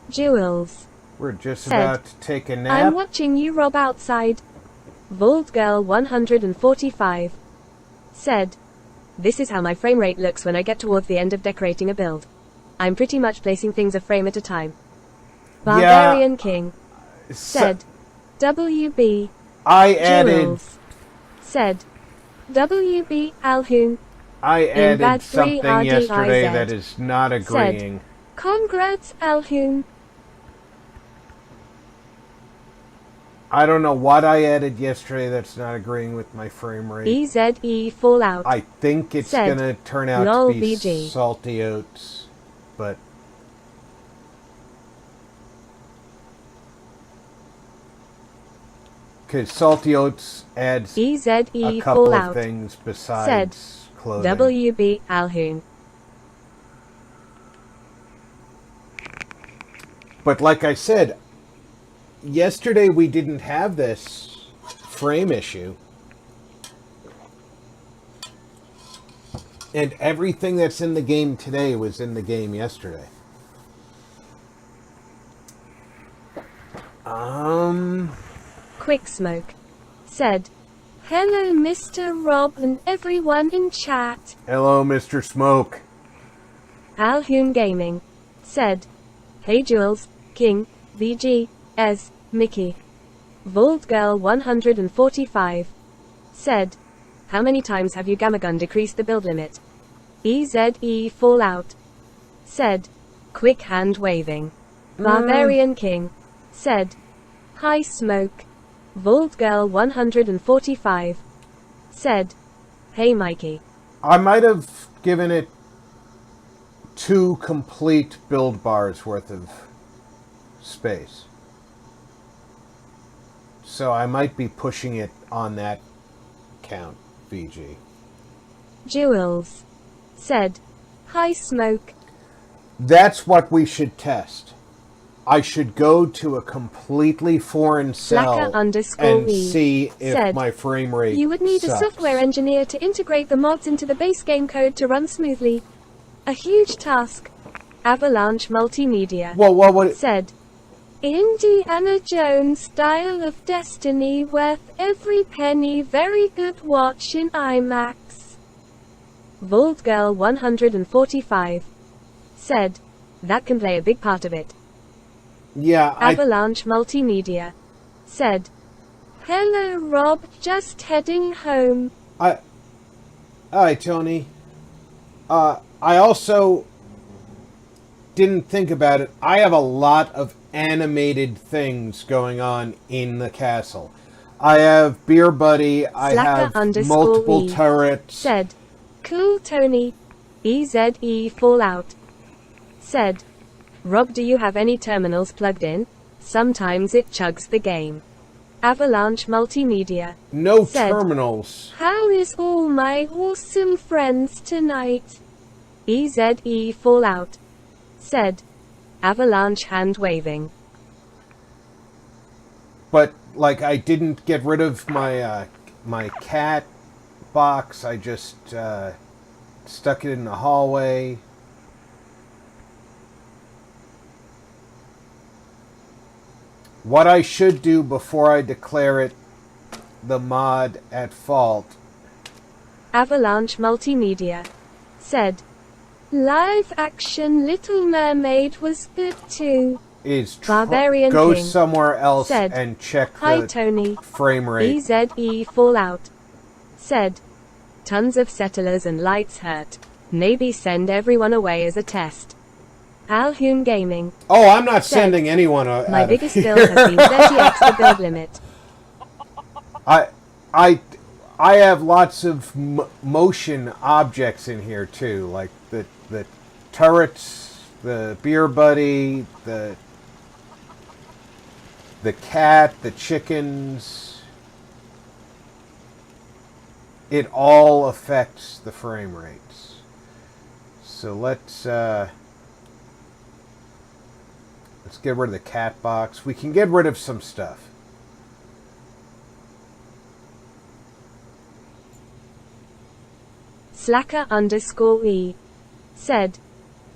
Jules We're just said, about to take a "I'm nap. watching you rob outside." Vault Girl 145 said, "This is how my frame rate looks when I get towards the end of decorating a build. I'm pretty much placing things a frame at a time." Barbarian King said, "WB." I added Jules said, "WB Alhoon." I bad added 3 something yesterday RDIZ that is not agreeing. "Congrats Alhoon." I don't know what I added yesterday that's not agreeing with my frame rate. EZE Fallout I think it's said, gonna turn out "Lol to be BG." Salty Oats, but because Salty Oats adds EZE a couple Fallout of things said, besides clothing. "WB Alhoon." But like I said, yesterday we didn't have this frame issue. And everything that's in the game today was in the game yesterday. Quick Smoke said, "Hello Mr. Rob and everyone in chat." Hello, Mr. Smoke. Alhoon Gaming said, "Hey Jules, King, VG, Ez, Mickey." Vault Girl 145 said, "How many times have you Gamagun decreased the build limit?" EZE Fallout said, "Quick hand waving." Barbarian King said, "Hi Smoke." Vault Girl 145 said, "Hey Mikey." I might have given it 2 complete build bars worth of space. So I might be pushing it on that count, VG. Jules said, "Hi Smoke." That's what we should test. I should go to a completely foreign cell and _E see if said, my frame rate "You would need sucks. a software engineer to integrate the mods into the base game code to run smoothly. A huge task." Avalanche Multimedia Well, what would said, Indiana Jones style of Destiny worth every penny. Very good watch in IMAX. Vault Girl 145 said, that can play a big part of it. Yeah, Avalanche Multimedia said, hello Rob, just heading home. Hi, Tony. I also didn't think about it. I have a lot of animated things going on in the castle. I have Beer Buddy. I have multiple turrets. Said, cool Tony. EZE Fallout said, Rob, do you have any terminals plugged in? Sometimes it chugs the game. Avalanche Multimedia. No said, terminals. how is all my awesome friends tonight? EZE Fallout said, Avalanche hand waving. But like, I didn't get rid of my my cat box. I just stuck it in the hallway. What I should do before I declare it the mod at fault. Avalanche Multimedia said, live action Little Mermaid was good too. Is Barbarian go King somewhere else said, and check hi the Tony. frame rate. EZE Fallout said, tons of settlers and lights hurt. Maybe send everyone away as a test. Alhune Gaming. Oh, I'm not said, sending anyone out my of biggest here. bill has been 30x the build limit. I have lots of motion objects in here too, like the turrets, the Beer Buddy, the cat, the chickens. It all affects the frame rates. So let's get rid of the cat box. We can get rid of some stuff. Slacker_E said,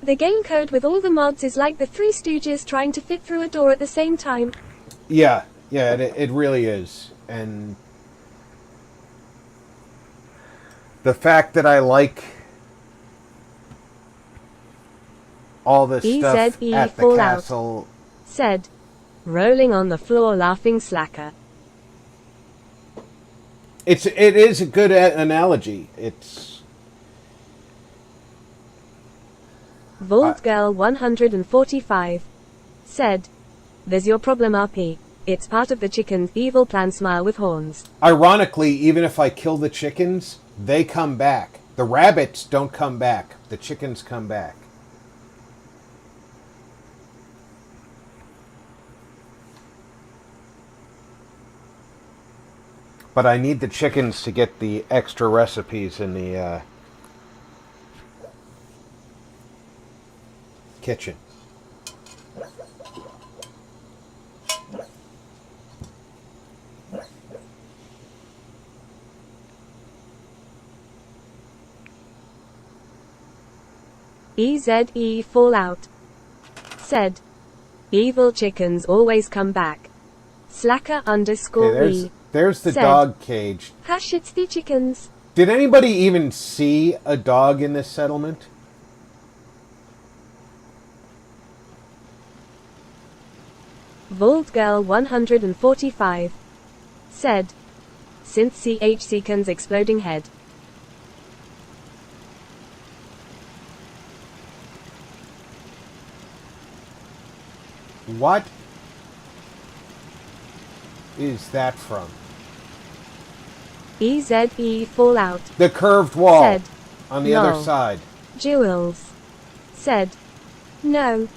the game code with all the mods is like the Three Stooges trying to fit through a door at the same time. Yeah, it really is. And the fact that I like all this stuff at the Fallout castle said, rolling on the floor laughing Slacker. It is a good analogy. It's Vault Girl 145 said, there's your problem RP. It's part of the chicken's evil plan. Smile with horns. Ironically, even if I kill the chickens, they come back. The rabbits don't come back. The chickens come back. But I need the chickens to get the extra recipes in the kitchen. EZE Fallout said, evil chickens always come back. Slacker_E there's the said, dog cage. Hash, it's the chickens. Did anybody even see a dog in this settlement? Vault Girl 145 said, since CH Seekon's exploding head. What is that from? EZE Fallout The curved wall said, on the lol. other side. Jules said, no.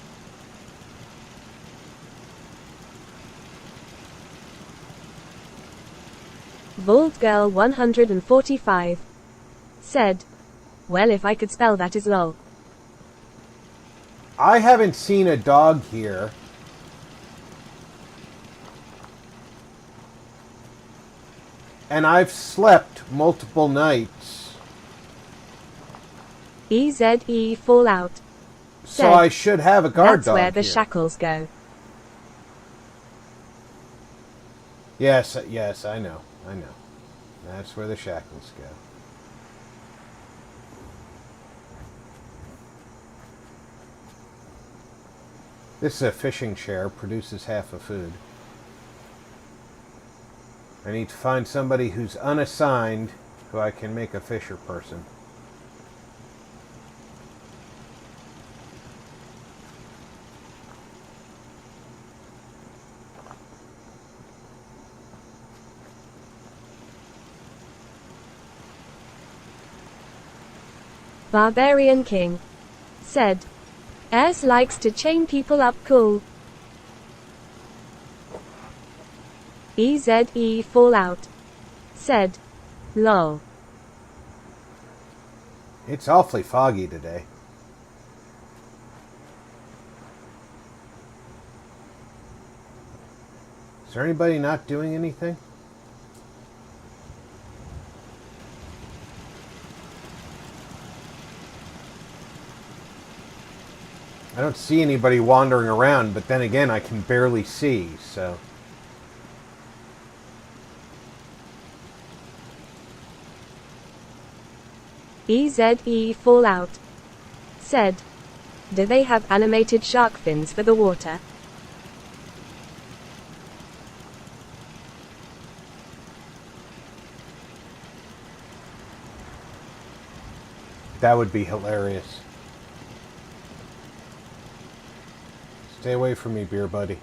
Vault Girl 145 said, well, if I could spell that is lol. I haven't seen a dog here. And I've slept multiple nights. EZE Fallout So I should have a guard that's dog where the here. shackles go. Yes, yes, I know. I know. That's where the shackles go. This is a fishing chair, produces half a food. I need to find somebody who's unassigned who I can make a fisher person. Barbarian King said, "Airs likes to chain people up cool." EZE Fallout said, "Lol." It's awfully foggy today. Is there anybody not doing anything? I don't see anybody wandering around, but then again, I can barely see, so... EZE Fallout said, "Do they have animated shark fins for the water?" That would be hilarious. Stay away from me, beer buddy.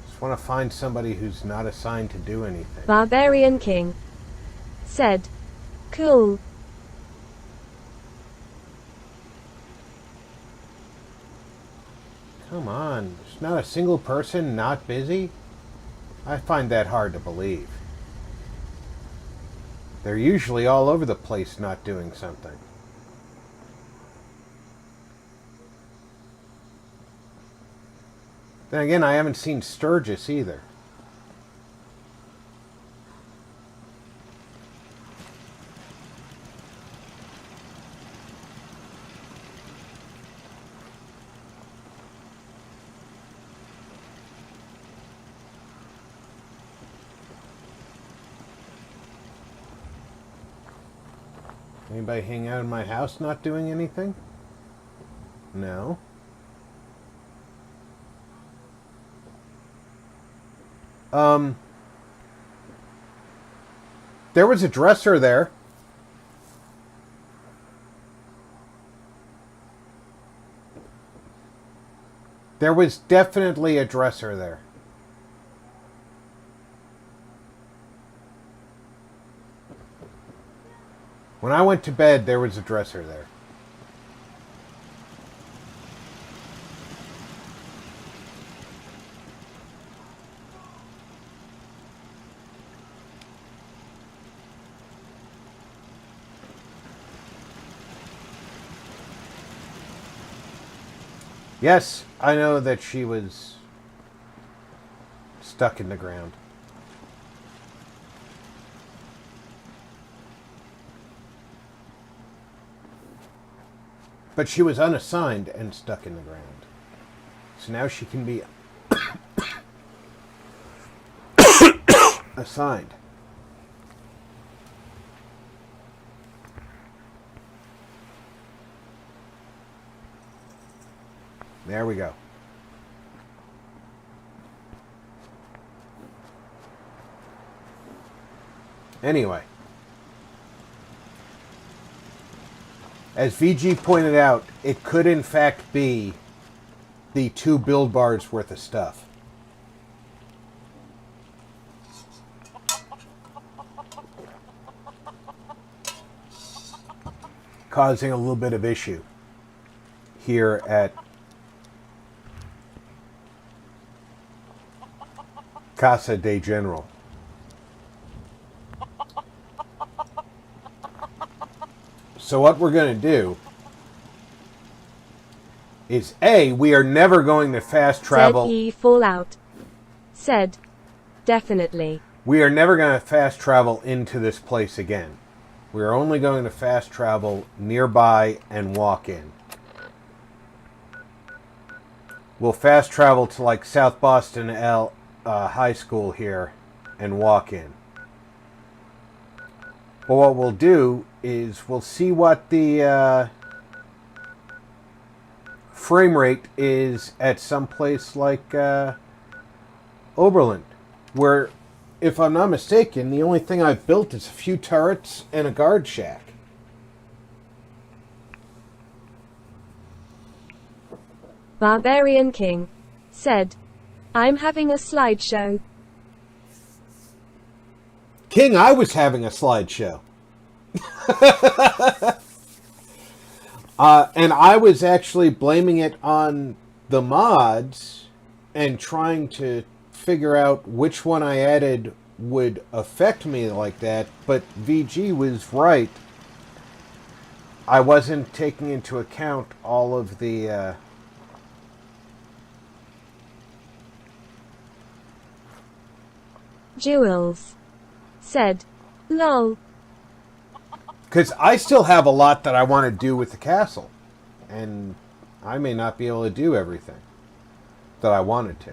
Just want to find somebody who's not assigned to do anything. Barbarian King said, "Cool." Come on, there's not a single person not busy? I find that hard to believe. They're usually all over the place not doing something. Then again, I haven't seen Sturgis either. Anybody hang out in my house not doing anything? No. There was a dresser there. There was definitely a dresser there. When I went to bed, there was a dresser there. Yes, I know that she was stuck in the ground. But she was unassigned and stuck in the ground. So now she can be assigned. There we go. Anyway. As VG pointed out, it could in fact be the 2 build bars worth of stuff. Causing a little bit of issue here at Casa de General. So what we're going to do is A, we are never going to fast travel. ZE Fallout said, "Definitely." We are never going to fast travel into this place again. We're only going to fast travel nearby and walk in. We'll fast travel to like South Boston High School here and walk in. But what we'll do is we'll see what the frame rate is at some place like Oberlin, where, if I'm not mistaken, the only thing I've built is a few turrets and a guard shack. Barbarian King said, I'm having a slideshow. King, I was having a slideshow. And I was actually blaming it on the mods and trying to figure out which one I added would affect me like that, but VG was right. I wasn't taking into account all of the Jewels said, lol. because I still have a lot that I want to do with the castle, and I may not be able to do everything that I wanted to.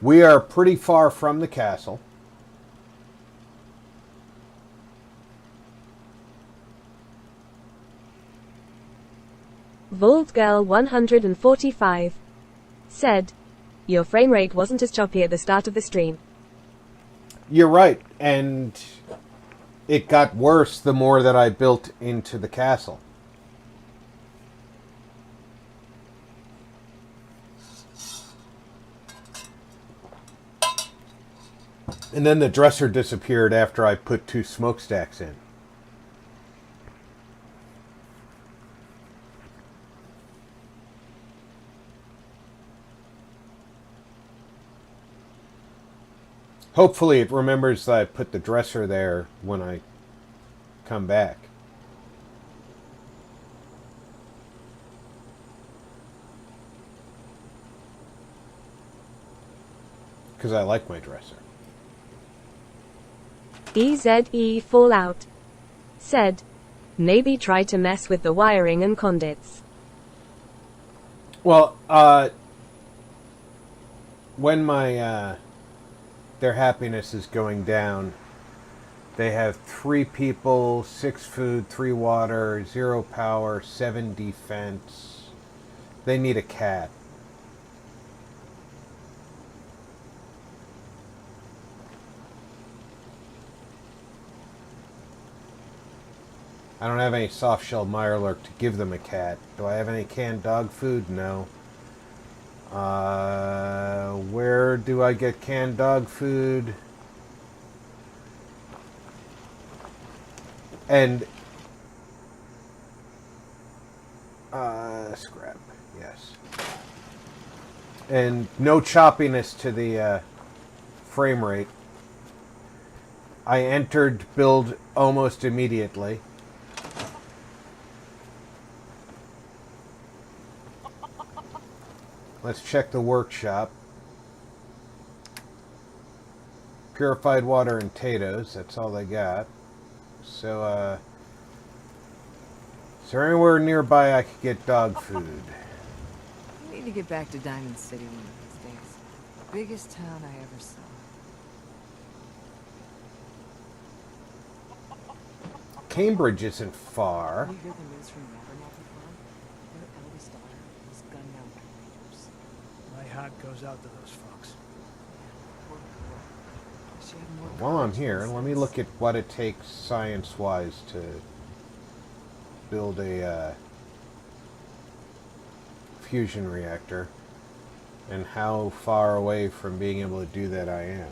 We are pretty far from the castle. Vault-Girl 145 said, your frame rate wasn't as choppy at the start of the stream. You're right, and it got worse the more that I built into the castle. And then the dresser disappeared after I put 2 smokestacks in. Hopefully it remembers that I put the dresser there when I come back. Because I like my dresser. EZE Fallout said, maybe try to mess with the wiring and conduits. Well, when my their happiness is going down, they have 3 people, 6 food, 3 water, 0 power, 7 defense. They need a cat. I don't have any soft-shelled Mirelurk to give them a cat. Do I have any canned dog food? No. Where do I get canned dog food? And scrap, yes. And no choppiness to the frame rate. I entered build almost immediately. Let's check the workshop. Purified water and potatoes, that's all they got. So, is there anywhere nearby I could get dog food? I need to get back to Diamond City one of these days. Biggest town I ever saw. Cambridge isn't far. You hear the news from Rubbernecker Farm? Their eldest daughter was gunned down by raiders. My heart goes out to those folks. Poor girl. She had more While I'm courage here, than let me sense. look at what it takes science-wise to build a fusion reactor, and how far away from being able to do that I am.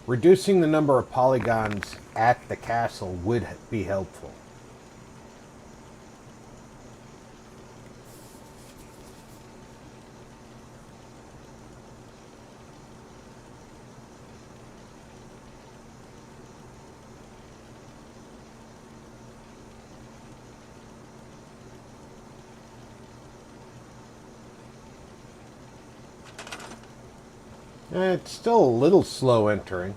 Reducing the number of polygons at the castle would be helpful. It's still a little slow entering.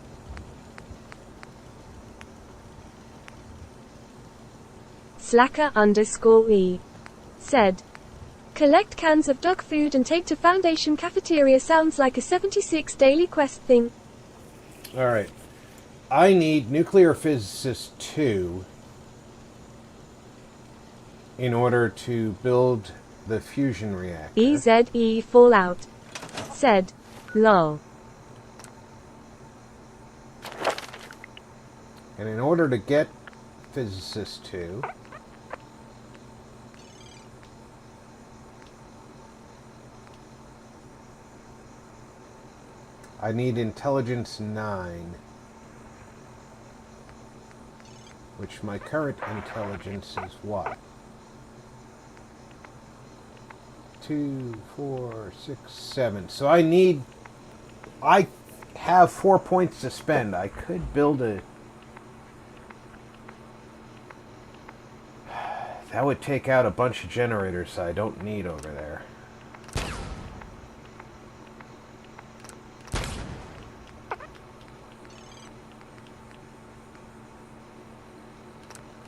Slacker_E said, collect cans of dog food and take to Foundation cafeteria. Sounds like a 76 daily quest thing. Alright. I need Nuclear Physicist 2 in order to build the fusion reactor. EZE Fallout said, lol. And in order to get Physicist 2, I need Intelligence 9, which my current intelligence is what? 2, 4, 6, 7. So I have 4 points to spend. I could build a... That would take out a bunch of generators I don't need over there.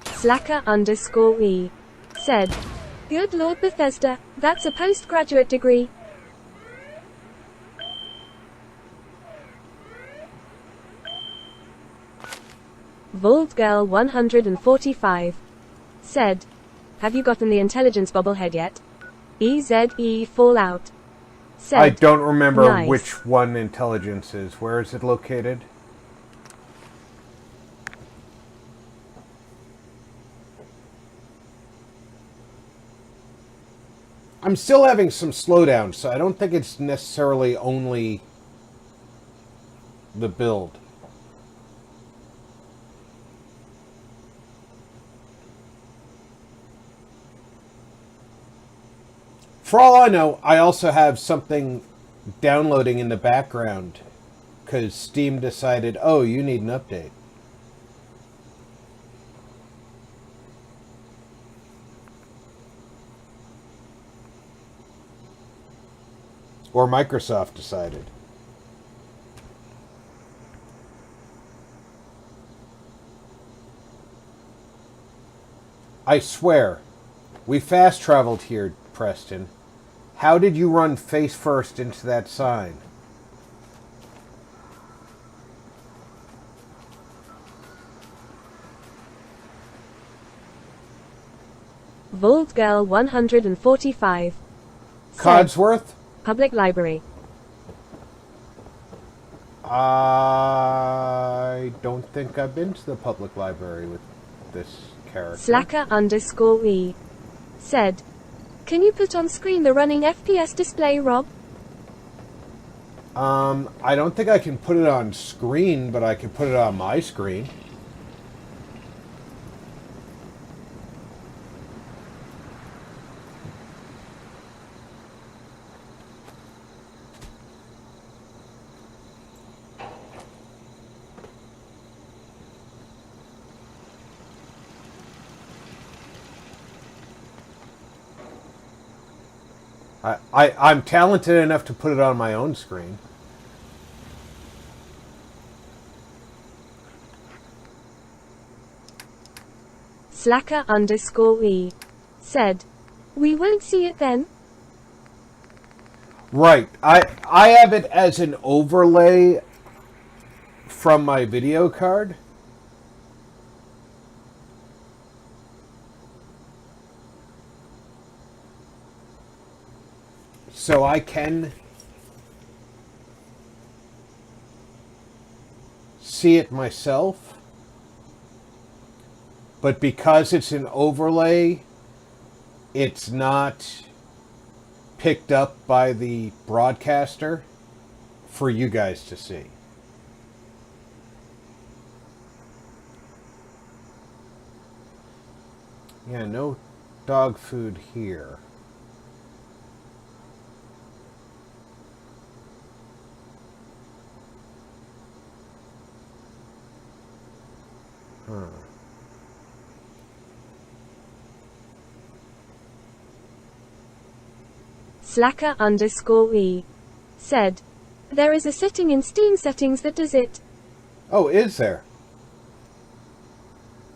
Slacker_E said, good Lord Bethesda, that's a postgraduate degree. Vaultgirl 145 said, have you gotten the intelligence bobblehead yet? EZE Fallout said, I don't remember nice. which one intelligence is. Where is it located? I'm still having some slowdown, so I don't think it's necessarily only the build. For all I know, I also have something downloading in the background because Steam decided, oh, you need an update. Or Microsoft decided. I swear, we fast traveled here, Preston. How did you run face first into that sign? Vaultgirl 145 said, Codsworth? public library. I don't think I've been to the public library with this character. Slacker_E said, can you put on screen the running FPS display, Rob? I don't think I can put it on screen, but I can put it on my screen. I'm talented enough to put it on my own screen. Slacker_E said, we won't see it then. Right. I have it as an overlay from my video card. So I can see it myself. But because it's an overlay, it's not picked up by the broadcaster for you guys to see. Yeah, no dog food here. Huh. Slacker_E said, there is a setting in Steam settings that does it. Oh, is there?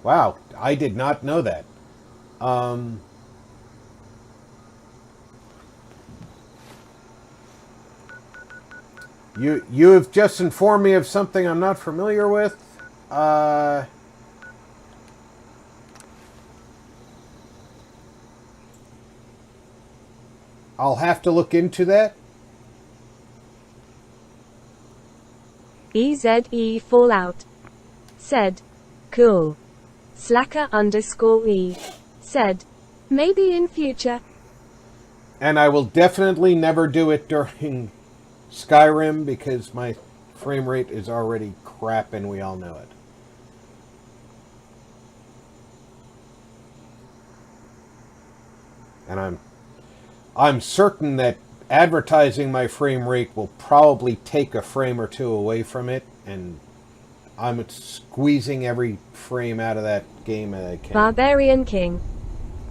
Wow, I did not know that. You have just informed me of something I'm not familiar with. I'll have to look into that. EZE Fallout said, cool. Slacker_E said, maybe in future. And I will definitely never do it during Skyrim because my frame rate is already crap and we all know it. And I'm certain that advertising my frame rate will probably take a frame or two away from it, and I'm squeezing every frame out of that game that I can. Barbarian King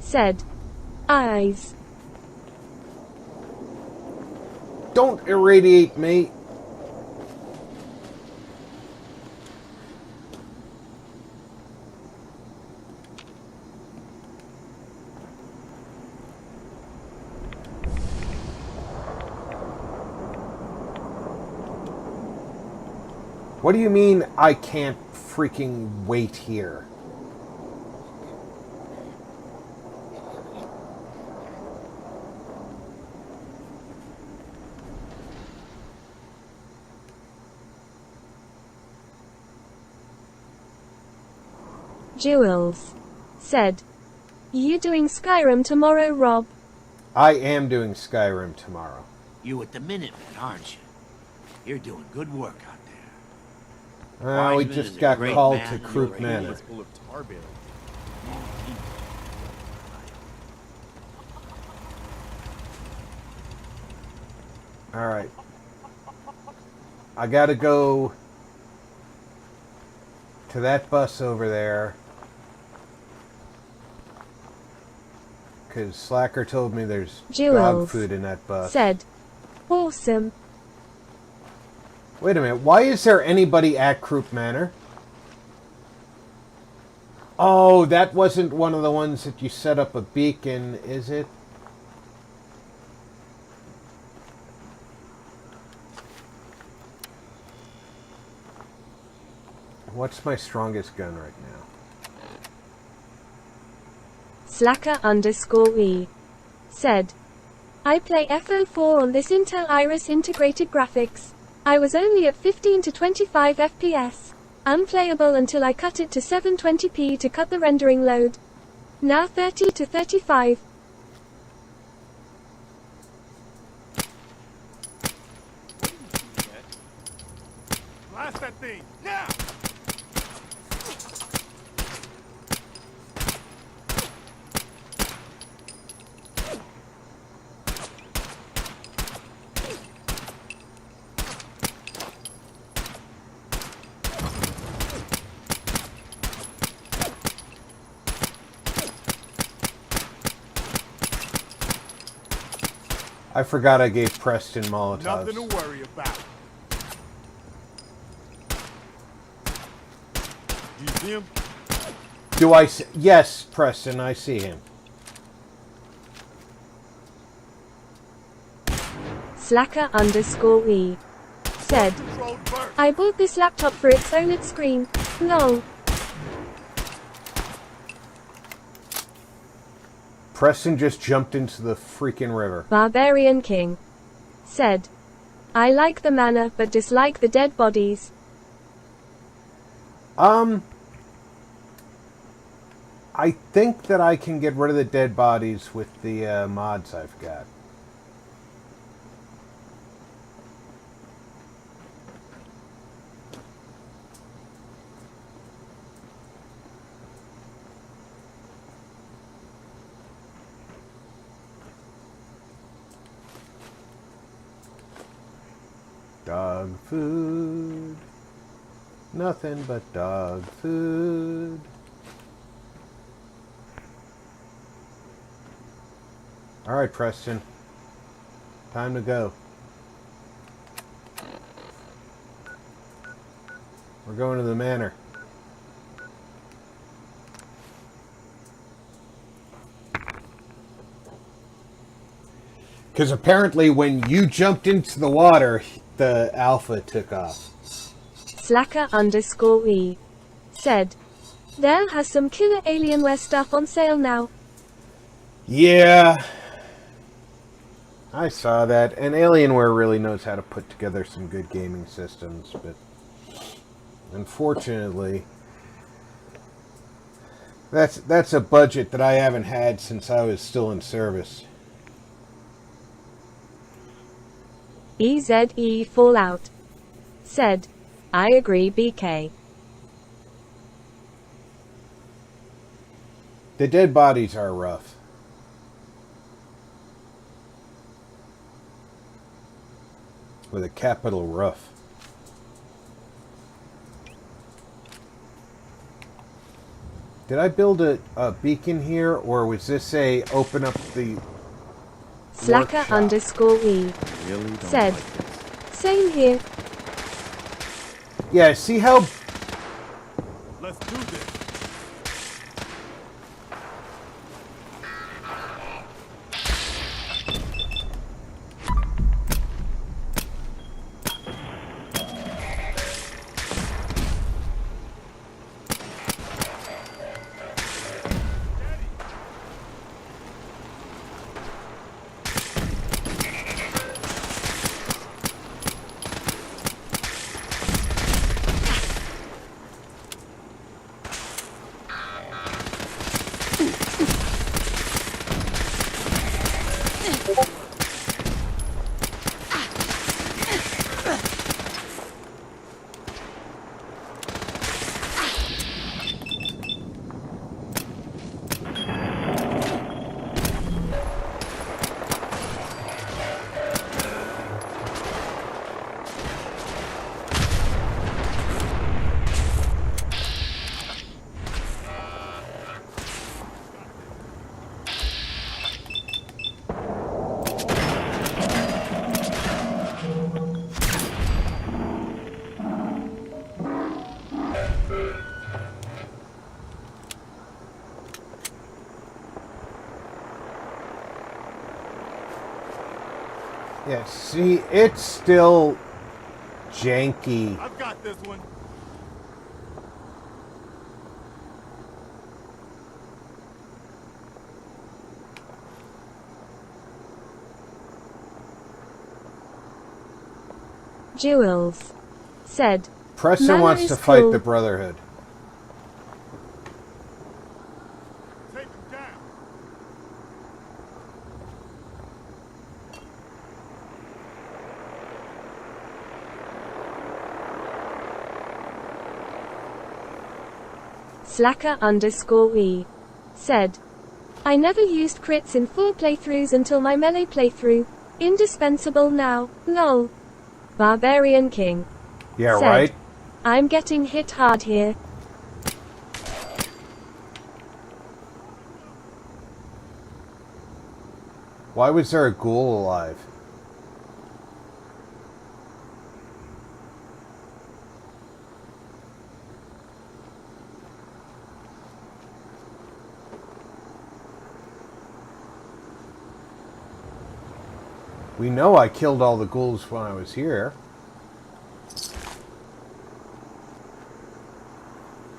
said, eyes. Don't irradiate me. What do you mean I can't freaking wait here? Jewels said, you doing Skyrim tomorrow, Rob? I am doing Skyrim tomorrow. You with the Minutemen, aren't you? You're doing good work out there. We Wiseman just is a got great called man, to and Croup you're Manor. It's full of tar bales. Alright. I gotta go to that bus over there. Because Slacker told me there's dog Jewels food in that bus. said, awesome. Wait a minute, why is there anybody at Croup Manor? Oh, that wasn't one of the ones that you set up a beacon, is it? What's my strongest gun right now? Slacker_E said, I play FO4 on this Intel Iris integrated graphics. I was only at 15 to 25 FPS. Unplayable until I cut it to 720p to cut the rendering load. Now 30 to 35. Blast that thing, now! I forgot I gave Preston Molotovs. Nothing to worry about. Do you see him? Do I see? Yes, Preston, I see him. Slacker_E said, I bought this laptop for its OLED screen. Lol. Preston just jumped into the freaking river. Barbarian King said, I like the manor but dislike the dead bodies. I think that I can get rid of the dead bodies with the mods I've got. dog food. Nothing but dog food. Alright, Preston. Time to go. We're going to the manor. Because apparently when you jumped into the water, the alpha took off. Slacker_E said, There has some killer Alienware stuff on sale now. Yeah. I saw that. And Alienware really knows how to put together some good gaming systems, but unfortunately, that's a budget that I haven't had since I was still in service. EZE Fallout said, I agree, BK. The dead bodies are rough. With a capital rough. Did I build a beacon here, or was this a open up the Slacker_E Really said, Same here. Yeah, see how... Let's do this. Yeah, see, it's still janky. I've got this one. Jewels said, Preston Manor wants is to fight cool. the Brotherhood. Take him down. Slacker_E said, I never used crits in full playthroughs until my melee playthrough. Indispensable now, lol. Barbarian King Yeah, said, right? I'm getting hit hard here. Why was there a ghoul alive? We know I killed all the ghouls when I was here.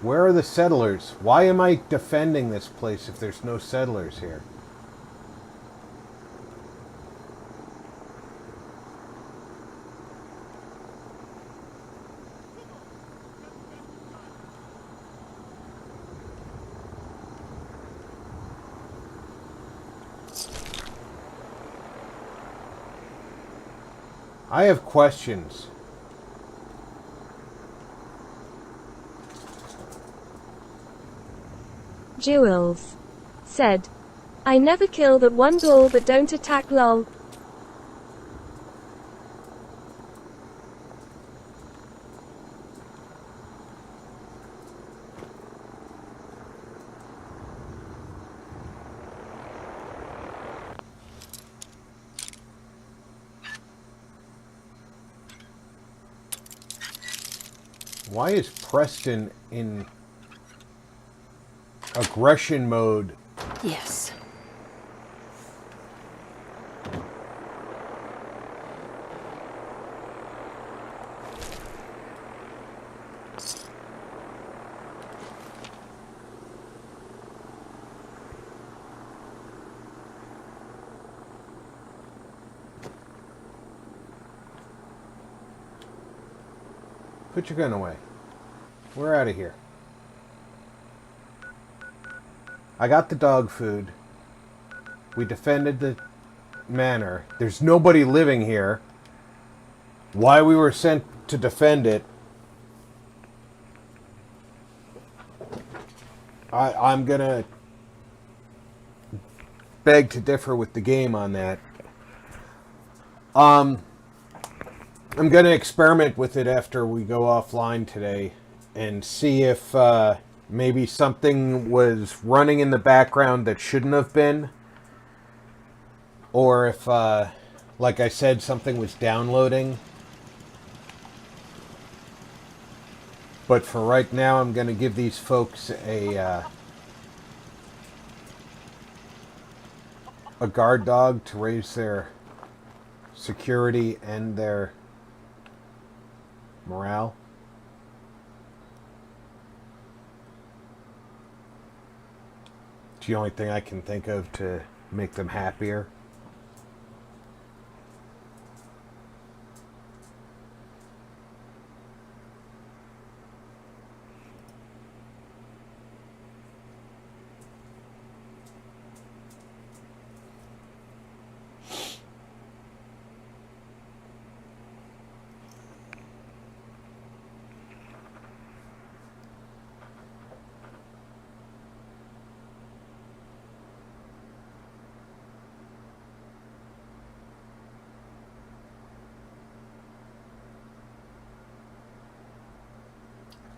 Where are the settlers? Why am I defending this place if there's no settlers here? I have questions. Jewels said, I never kill that one ghoul but don't attack lol. Why is Preston in aggression mode? Yes. Put your gun away. We're out of here. I got the dog food. We defended the manor. There's nobody living here. Why we were sent to defend it, I'm gonna beg to differ with the game on that. I'm going to experiment with it after we go offline today and see if maybe something was running in the background that shouldn't have been. Or if, like I said, something was downloading. But for right now, I'm going to give these folks a guard dog to raise their security and their morale. It's the only thing I can think of to make them happier.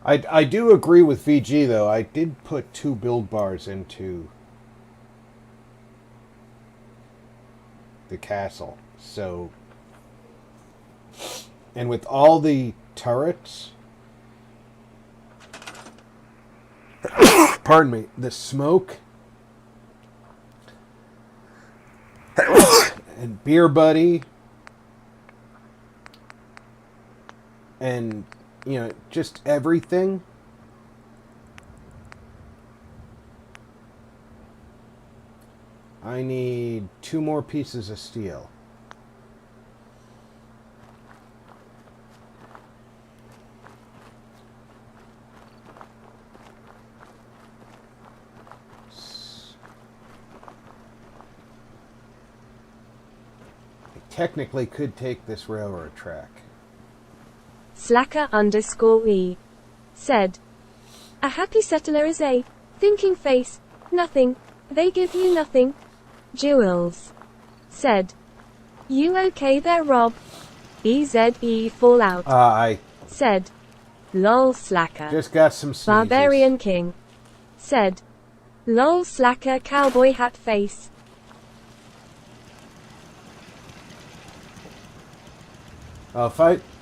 I do agree with VG, though. I did put 2 build bars into the castle. So, and with all the turrets, pardon me, the smoke and Beer Buddy and, you know, just everything. I need 2 more pieces of steel. I technically could take this railroad track. Slacker_E said, a happy settler is a thinking face, nothing, they give you nothing. Jewels said, you okay there, Rob? EZE Fallout I said, lol slacker. just got some sneezes. Barbarian King said, lol slacker cowboy hat face.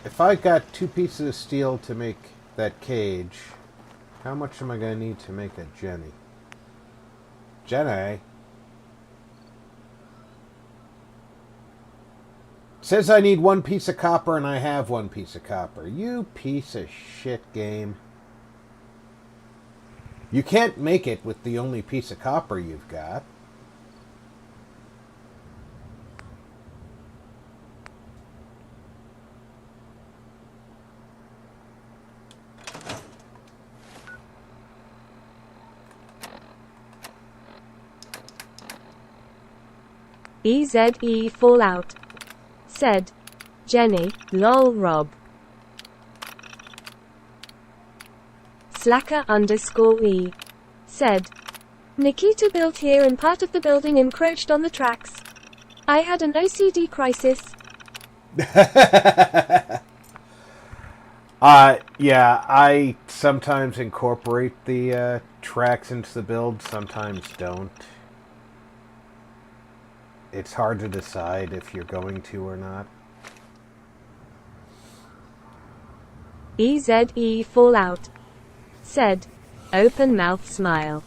If I got 2 pieces of steel to make that cage, how much am I going to need to make a Jenny? Jenny? Says I need 1 piece of copper and I have 1 piece of copper. You piece of shit game. You can't make it with the only piece of copper you've got. EZE Fallout said, Jenny, lol Rob. Slacker_E said, Nikita built here and part of the building encroached on the tracks. I had an OCD crisis. Yeah, I sometimes incorporate the tracks into the build, sometimes don't. It's hard to decide if you're going to or not. EZE Fallout. Said, open mouth smile.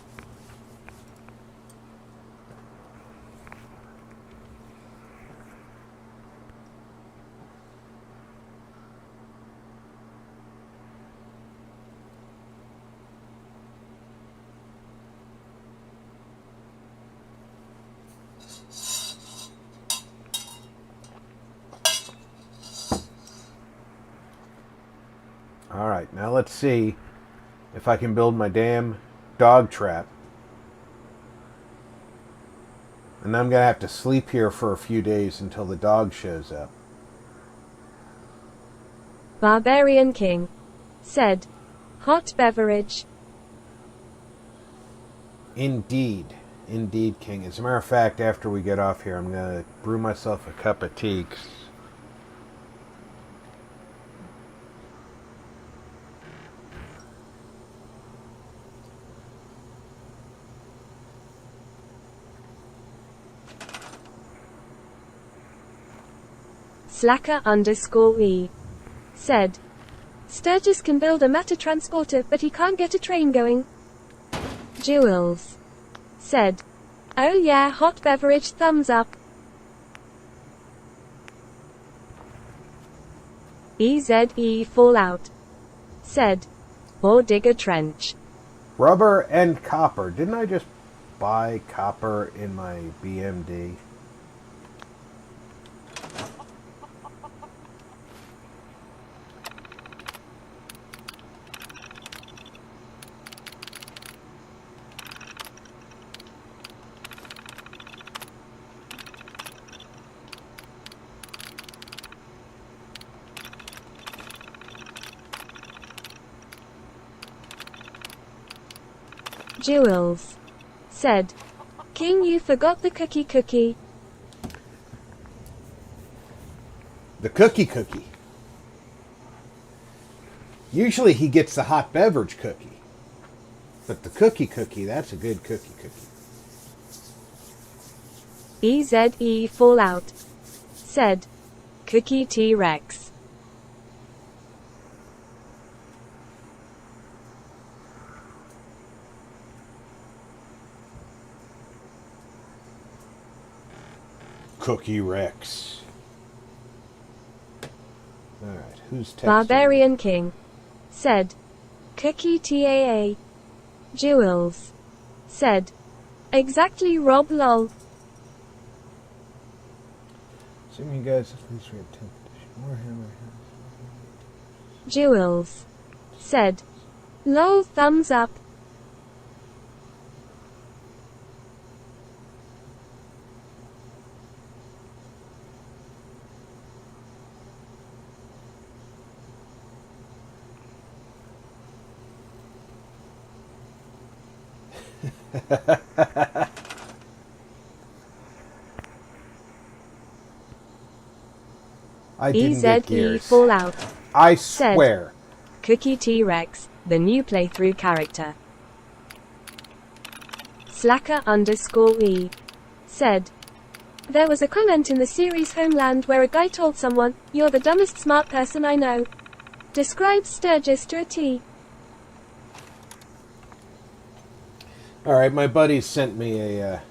Alright, now let's see if I can build my damn dog trap. And I'm going to have to sleep here for a few days until the dog shows up. Barbarian King. Said, hot beverage. Indeed. Indeed, King. As a matter of fact, after we get off here, I'm going to brew myself a cup of tea. 'Cause Slacker_E. Said, Sturgis can build a matter transporter, but he can't get a train going. Jewels. Said, oh yeah, hot beverage, thumbs up. EZE Fallout. Said, or dig a trench. rubber and copper. Didn't I just buy copper in my BMD? Jewels. Said, King, you forgot the cookie. The cookie. Usually he gets the hot beverage cookie. But the cookie, that's a good cookie. EZE Fallout. Said, cookie T-Rex. Cookie Rex. Alright, who's texting? Barbarian King. Said, cookie TAA. Jewels. Said, exactly Rob lol. Assuming you guys at least we have 10. Warhammer. Jewels. Said, lol thumbs up. I didn't get EZE gears. Fallout. I Said, swear. Cookie T-Rex, the new playthrough character. Slacker_E. Said, there was a comment in the series Homeland where a guy told someone, you're the dumbest smart person I know. Describes Sturgis to a T. Alright, my buddies sent me a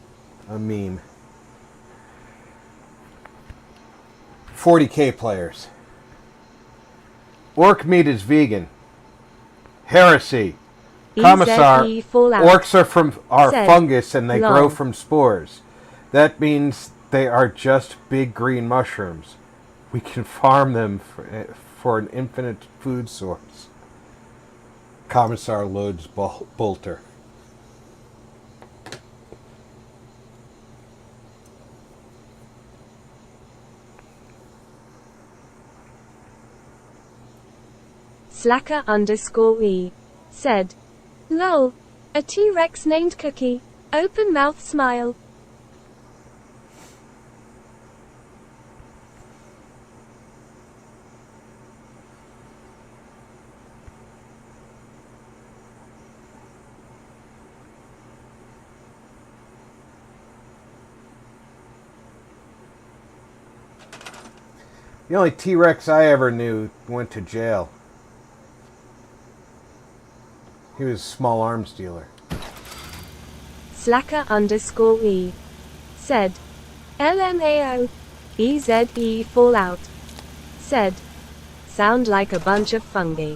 meme. 40k players. Orc meat is vegan. Heresy. Commissar. Orcs are Said, fungus and they grow lol. from spores. That means they are just big green mushrooms. We can farm them for an infinite food source. Commissar loads bolter. Slacker_E. Said, lol. A T-Rex named Cookie. Open mouth smile. The only T-Rex I ever knew went to jail. He was a small arms dealer. Slacker_E said, LMAO, EZE Fallout said, sound like a bunch of fungi.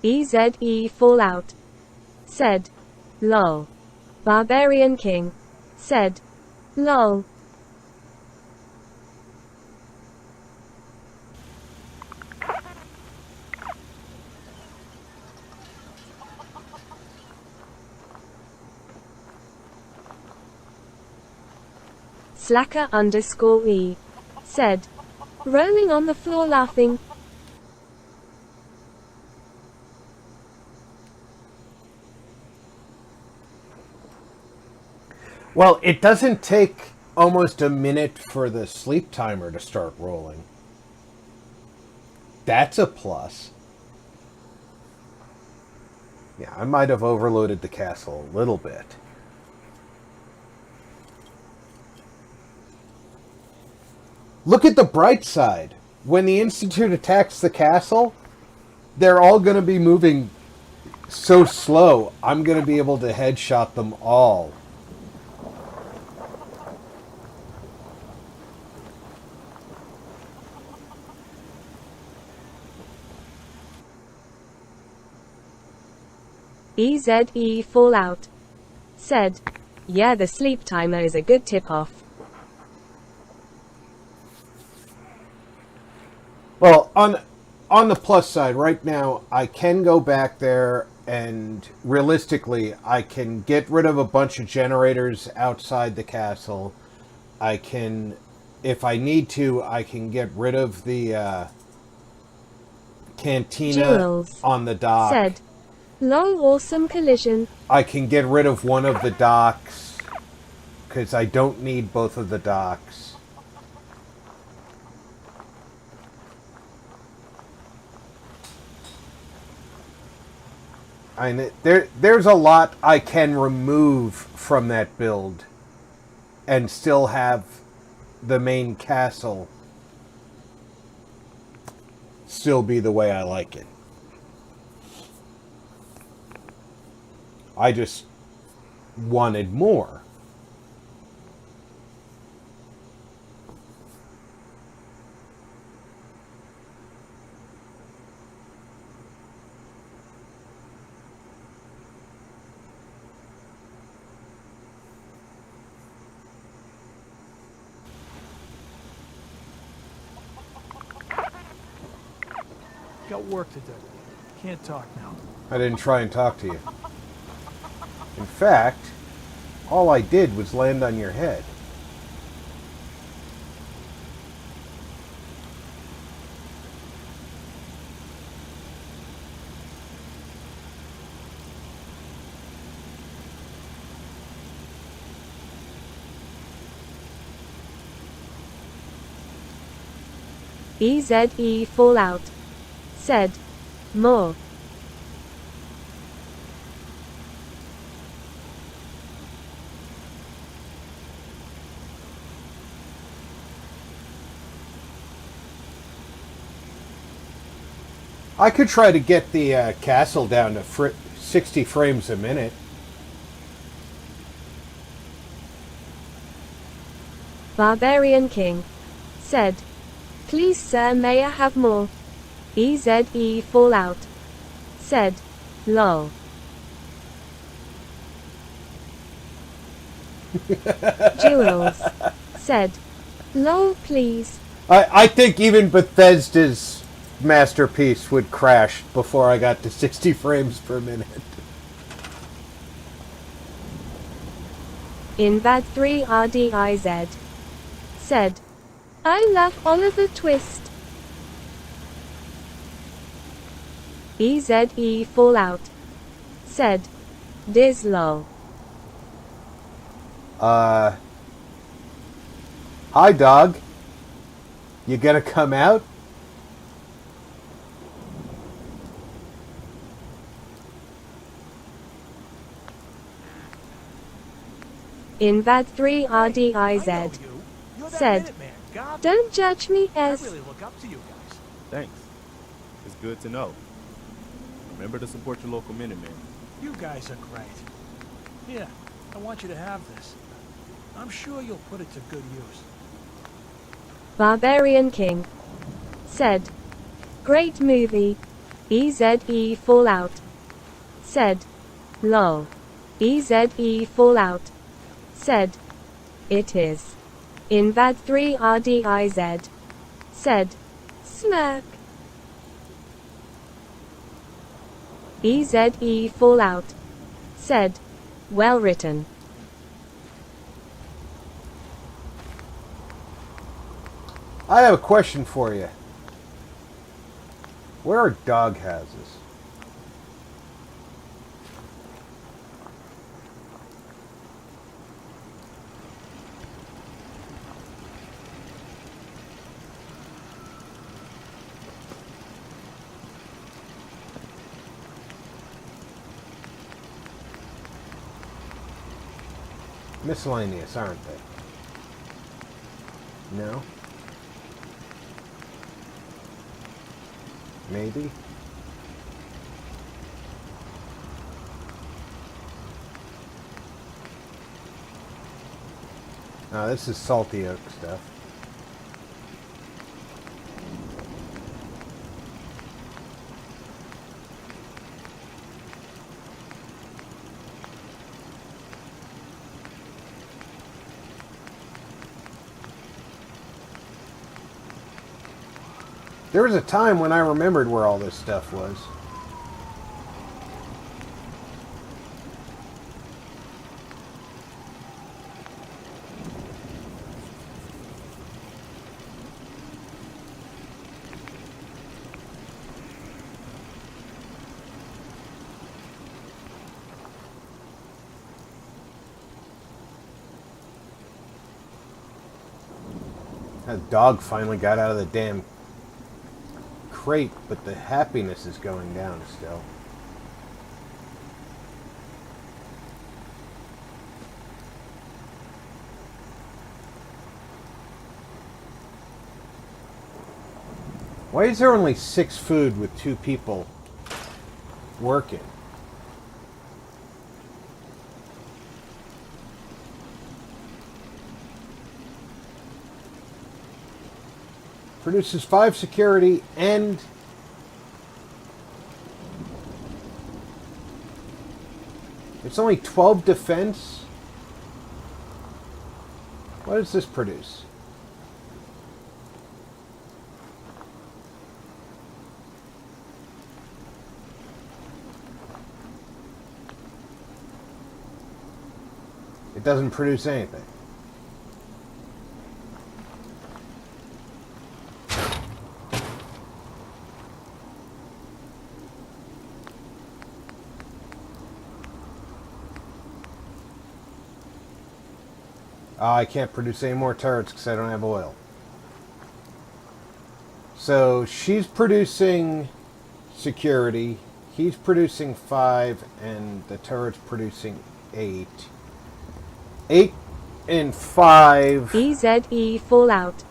EZE Fallout said, lol. Barbarian King said, lol. Slacker_E said, rolling on the floor laughing. Well, it doesn't take almost a minute for the sleep timer to start rolling. That's a plus. Yeah, I might have overloaded the castle a little bit. Look at the bright side. When the Institute attacks the castle, they're all going to be moving so slow, I'm going to be able to headshot them all. EZE Fallout said, yeah, the sleep timer is a good tip-off. Well, on the plus side, right now, I can go back there and realistically, I can get rid of a bunch of generators outside the castle. I can, if I need to, I can get rid of the cantina Jules on the dock. Said, lol, awesome collision. I can get rid of one of the docks because I don't need both of the docks. I mean, there's a lot I can remove from that build and still have the main castle still be the way I like it. I just wanted more. Got work to do. Can't talk now. I didn't try and talk to you. In fact, all I did was land on your head. EZE Fallout said, more. I could try to get the castle down to 60 frames a minute. Barbarian King said, please sir, may I have more? EZE Fallout said, lol. Jules said, lol please. I think even Bethesda's masterpiece would crash before I got to 60 frames per minute. Invad 3 RDIZ said, I love Oliver Twist. EZE Fallout said, Diz lol. Hi dog. You gonna come out? Invad 3 RDIZ that said, Minuteman, God. don't judge me, I as really look up to you guys. Thanks. It's good to know. Remember to support your local Minutemen. You guys are great. Here, I want you to have this. I'm sure you'll put it to good use. Barbarian King said, great movie. EZE Fallout said, lol. EZE Fallout said, it is. Invad 3 RDIZ said, smirk. EZE Fallout said, well written. I have a question for you. Where are dog houses? Miscellaneous, aren't they? No? Maybe? Oh, this is salty oak stuff. There was a time when I remembered where all this stuff was. That dog finally got out of the damn crate, but the happiness is going down still. Why is there only 6 food with 2 people working? Produces 5 security and it's only 12 defense. What does this produce? It doesn't produce anything. I can't produce any more turrets because I don't have oil. So she's producing security, he's producing 5, and the turret's producing 8. 8 and 5. EZE Fallout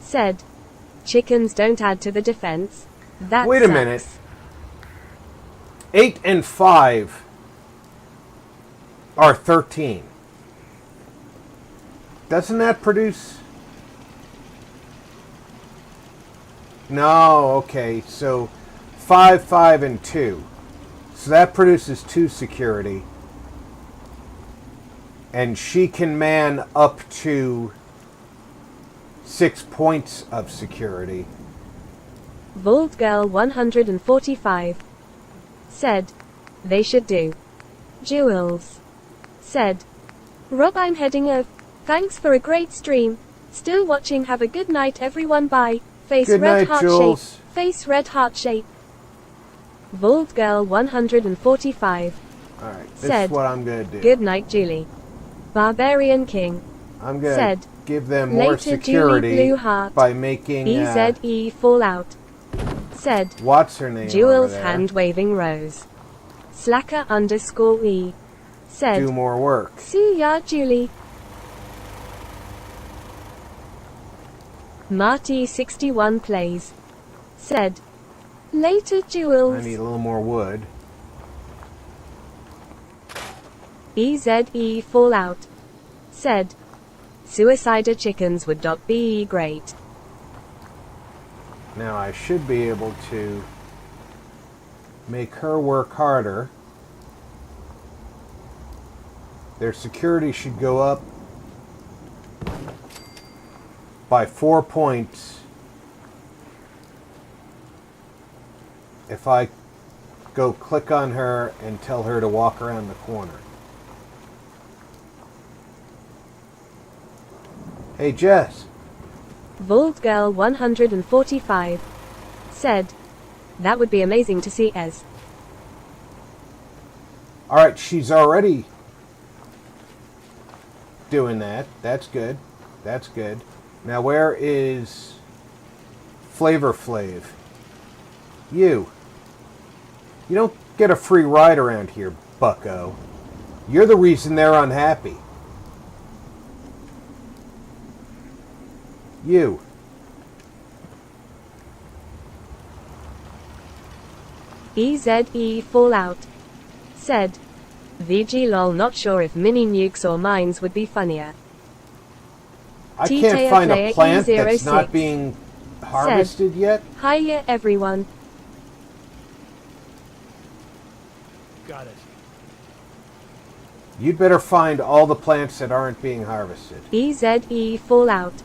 said, chickens don't add to the defense. That Wait a sucks. minute. 8 and 5 are 13. Doesn't that produce... No, okay, so 5, 5, and 2. So that produces 2 security. And she can man up to 6 points of security. Vault Girl 145 said, they should do. Jewels said, Rob, I'm heading off. Thanks for a great stream. Still watching. Have a good night, everyone. Bye. Face Good red night, heart Jules. shape. Face red heart shape. Vault Girl 145 Alright, this said, is what I'm going to do. good night, Julie. Barbarian King I'm going said, to give them more later, Julie security Blue Heart. by making... EZE Fallout said, what's her name over Jules there hand waving rose. Slacker underscore E said, do more work. see ya, Julie. Marty61 plays. Said, later Jules. I need a little more wood. EZE Fallout. Said, Suicider chickens would be great. Now I should be able to make her work harder. Their security should go up by 4 points if I go click on her and tell her to walk around the corner. Hey Jess. Voldgirl 145. Said, that would be amazing to see as. Alright, she's already doing that. That's good. That's good. Now where is Flavor Flav? You don't get a free ride around here, bucko. You're the reason they're unhappy. You. EZE Fallout. Said, VG lol, not sure if mini nukes or mines would be funnier. I can't find a plant that's not being harvested yet. Hiya everyone. Got it. You'd better find all the plants that aren't being harvested. EZE Fallout.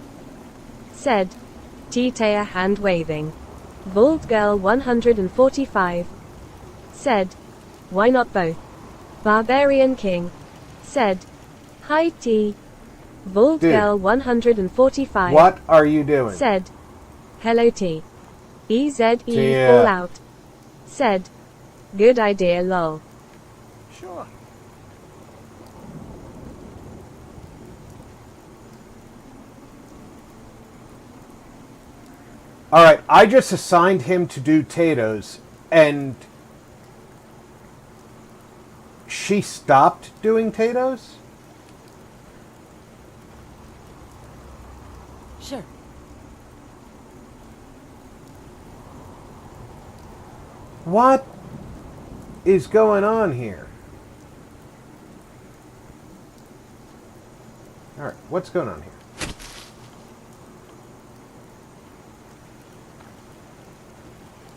Said, T-Taya hand waving. Voldgirl 145. Said, why not both? Barbarian King. Said, hi T. Voldgirl 145. What are you doing? Said, hello T. EZE Fallout. Said, good idea lol. Sure. Alright, I just assigned him to do Tatoes, and she stopped doing Tatoes? Sure. What is going on here? Alright, what's going on here?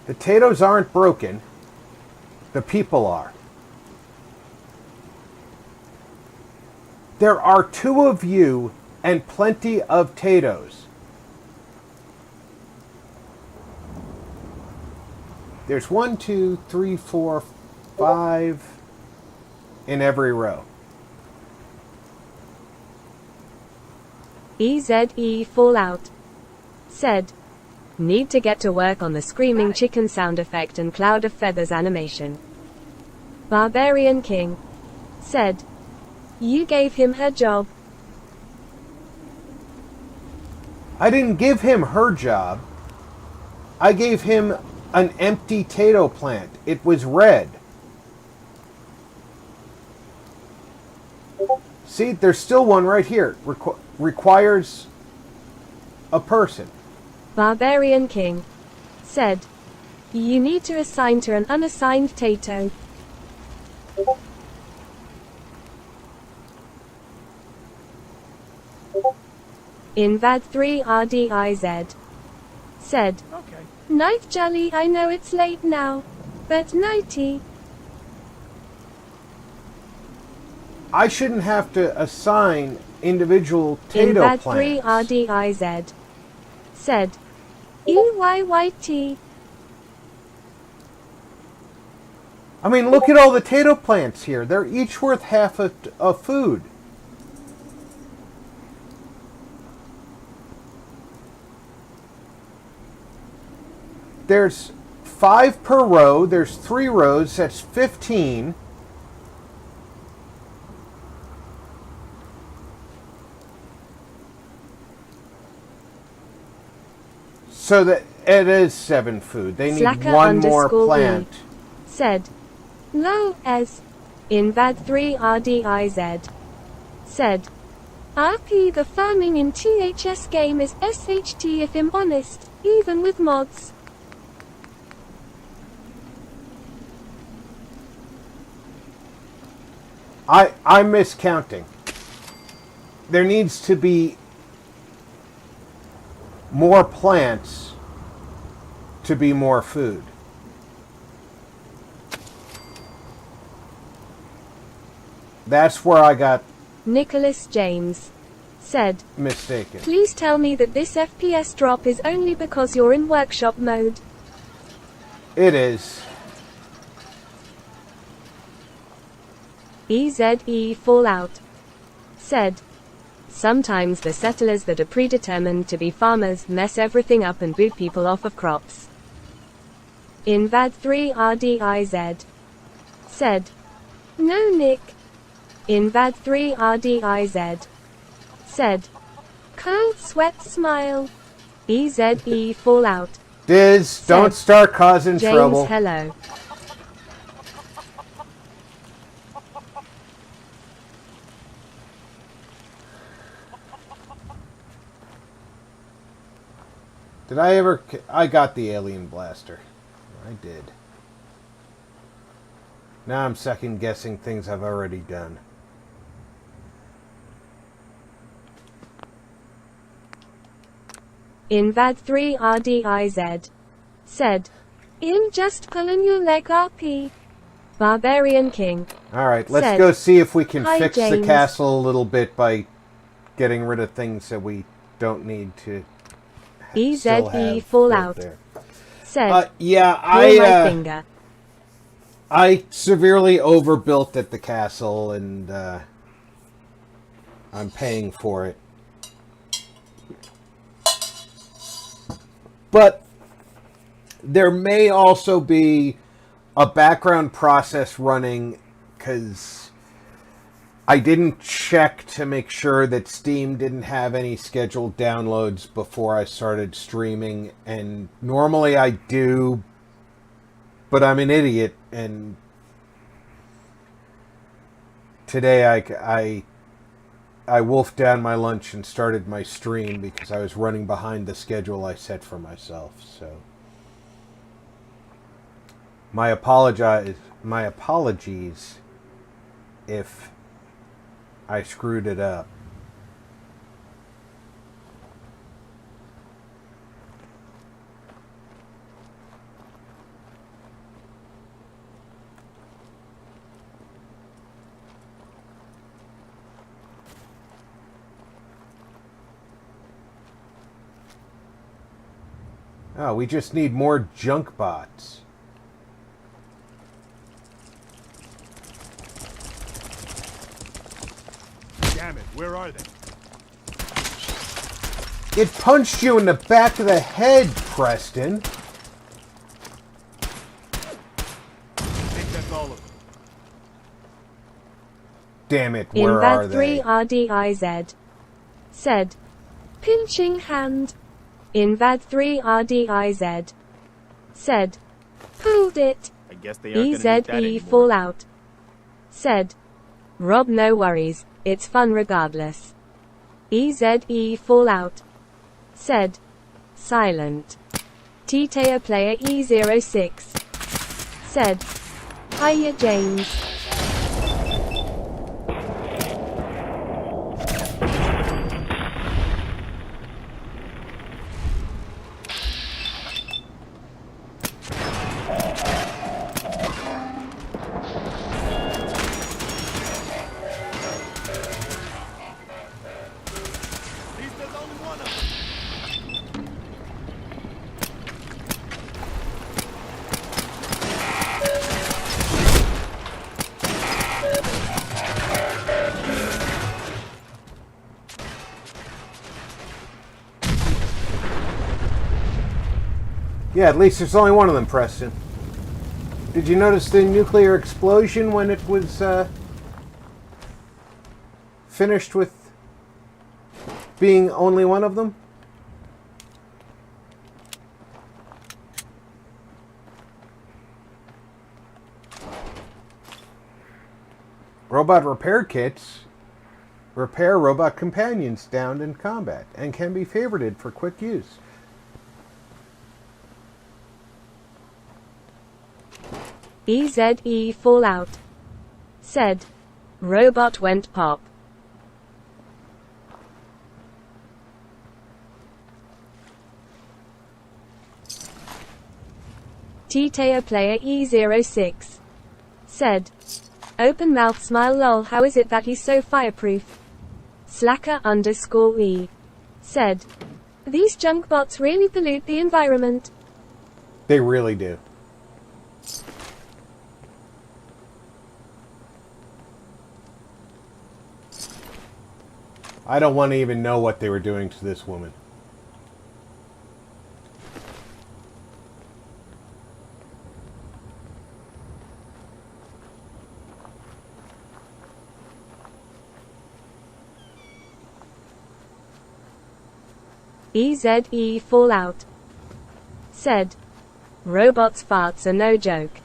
The Tatoes aren't broken. The people are. There are 2 of you and plenty of Tatoes. There's 1, 2, 3, 4, 5 in every row. EZE Fallout. Said, need to get to work on the screaming chicken sound effect and cloud of feathers animation. Barbarian King. Said, you gave him her job. I didn't give him her job. I gave him an empty Tato plant. It was red. See, there's still one right here. Requires a person. Barbarian King. Said, you need to assign to an unassigned Tato. Invad 3 RDIZ. Said, Okay. night Jolly, I know it's late now, but nighty. I shouldn't have to assign individual Tato Invad plants. 3 RDIZ. Said, EYYT. I mean, look at all the Tato plants here. They're each worth half a food. There's 5 per row. There's 3 rows. That's 15. So that it is 7 food. They need Slacker 1 more _ plant. Said, low as. Invad 3 RDIZ. Said, RP the farming in THS game is SHT if I'm honest, even with mods. I'm miscounting. There needs to be more plants to be more food. That's where I got Nicholas James said, mistaken. please tell me that this FPS drop is only because you're in workshop mode. It is. EZE Fallout said, sometimes the settlers that are predetermined to be farmers mess everything up and boot people off of crops. Invad 3 RDIZ said, no Nick. Invad 3 RDIZ said, cold sweat smile. EZE Fallout. Diz, said, don't start causing James trouble. Hello. Did I ever... I got the alien blaster. I did. Now I'm second guessing things I've already done. Invad 3 RDIZ said, I'm just pulling your leg RP. Barbarian King. Alright, let's said, go see if we can hi, fix the James. castle a little bit by getting rid of things that we don't need to still have EZE Fallout built there. said, Yeah, pull my finger. I severely overbuilt at the castle, and I'm paying for it. But there may also be a background process running, because I didn't check to make sure that Steam didn't have any scheduled downloads before I started streaming, and normally I do, but I'm an idiot, and today I wolfed down my lunch and started my stream because I was running behind the schedule I set for myself. So my apologies if I screwed it up. Oh, we just need more junk bots. Damn it, where are they? It punched you in the back of the head, Preston. I think that's all of them. Damn it, where are Invad 3 they? RDIZ said, pinching hand. Invad 3 RDIZ said, pulled it. I guess they aren't gonna need that EZE anymore. Fallout said, Rob, no worries, it's fun regardless. EZE Fallout said, silent. T-Tayer player E06 said, hiya James. There's only one of them. Yeah, at least there's only one of them, Preston. Did you notice the nuclear explosion when it was finished with being only one of them? Robot repair kits. Repair robot companions downed in combat and can be favorited for quick use. EZE Fallout. Said. Robot went pop. T-Tayer Player E06. Said. Open mouth smile lol, how is it that he's so fireproof? Slacker underscore E. Said. These junk bots really pollute the environment. They really do. I don't want to even know what they were doing to this woman. EZE Fallout. Said. Robots' farts are no joke.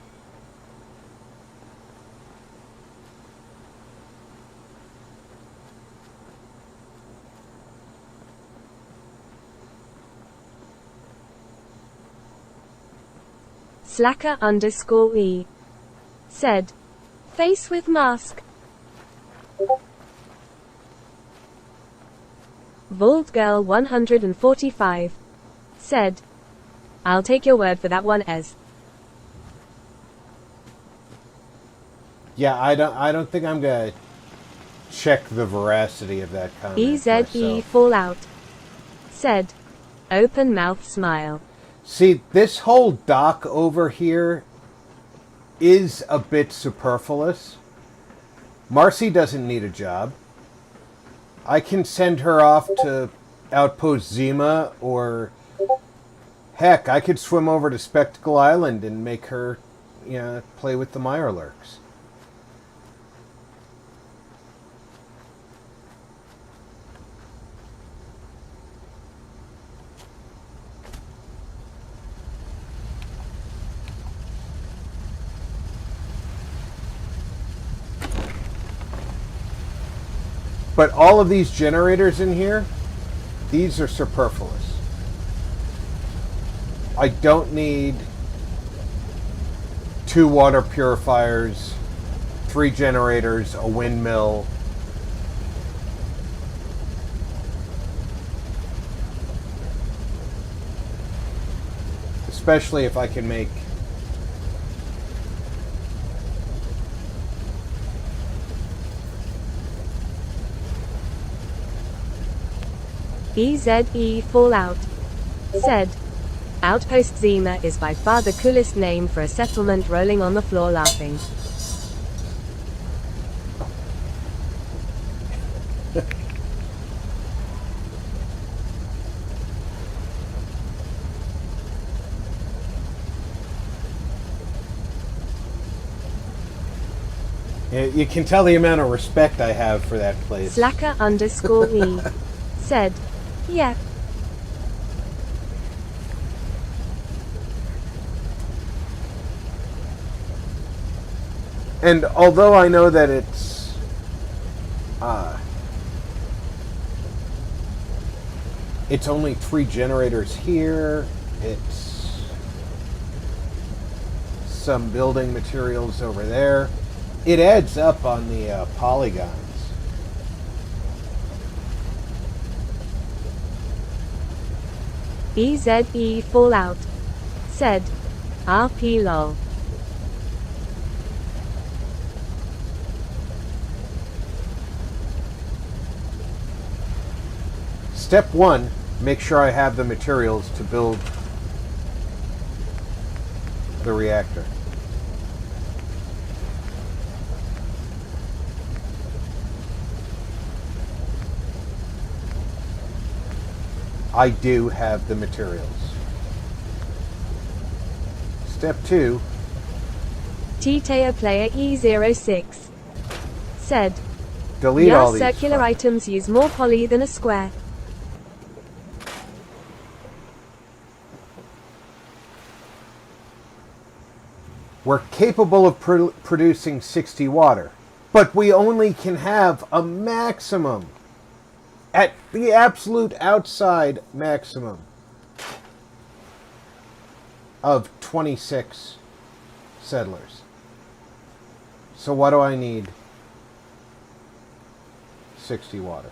Slacker underscore E. Said. Face with mask. Vault Girl 145. Said. I'll take your word for that one, Ez. Yeah, I don't think I'm gonna check the veracity of that comment. EZE myself. Fallout. Said. Open mouth smile. See, this whole dock over here is a bit superfluous. Marcy doesn't need a job. I can send her off to Outpost Zima, or heck, I could swim over to Spectacle Island and make her, play with the Mirelurks. But all of these generators in here, these are superfluous. I don't need 2 water purifiers, 3 generators, a windmill. Especially if I can make EZE Fallout. Said. Outpost Zima is by far the coolest name for a settlement, rolling on the floor laughing. You can tell the amount of respect I have for that place. Slacker underscore E. Said. Yeah. And although I know that it's only 3 generators here, it's some building materials over there, it adds up on the polygons. EZE Fallout. Said. RP lol. Step 1, make sure I have the materials to build the reactor. I do have the materials. Step 2. T-Tayer Player E06. Said. Delete all these. Circular items use more poly than a square. We're capable of producing 60 water. But we only can have a maximum, at the absolute outside maximum, of 26 settlers. So what do I need? 60 water.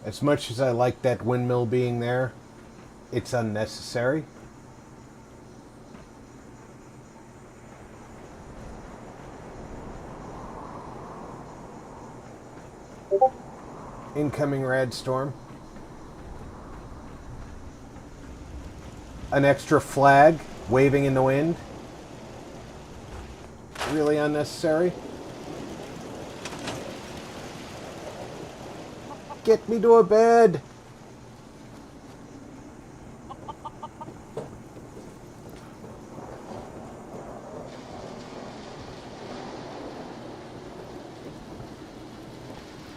As much as I like that windmill being there, it's unnecessary. Incoming rad storm. An extra flag waving in the wind. Really unnecessary. Get me to a bed.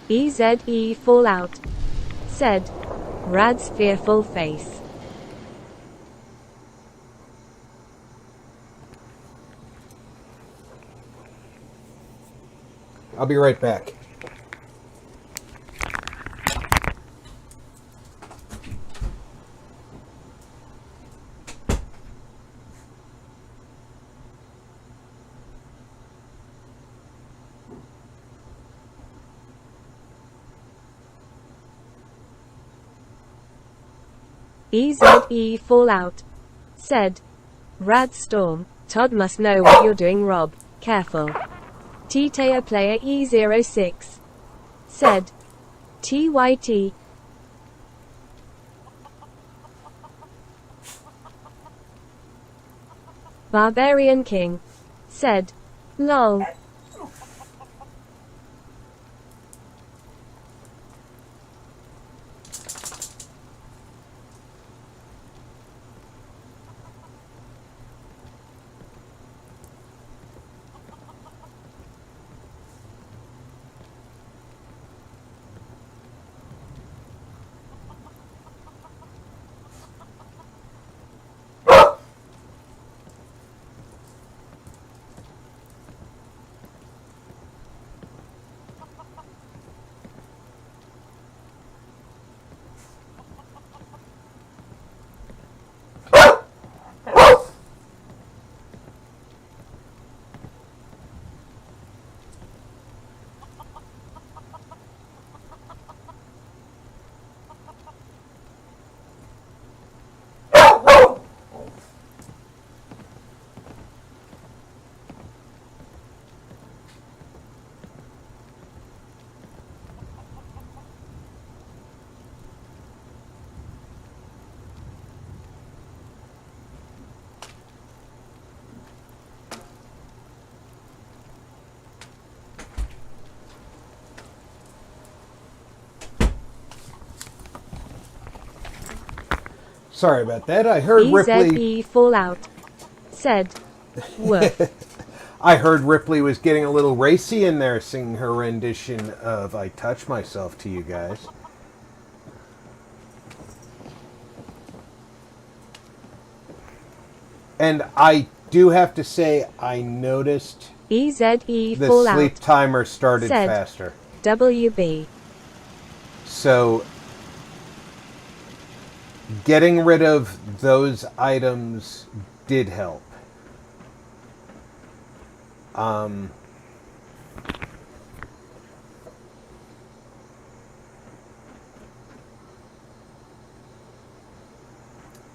EZE Fallout. Said. Rad's fearful face. I'll be right back. EZE Fallout. Said. Rad Storm. Todd must know what you're doing, Rob. Careful. T-Tayer player E06. Said. TYT. Barbarian King. Said. Lol. Sorry about that. I heard Ripley. EZE Fallout. Said. Woof. I heard Ripley was getting a little racy in there singing her rendition of I Touch Myself to you guys. And I do have to say, I noticed EZE the Fallout. sleep timer started Said. faster. WB. So, getting rid of those items did help.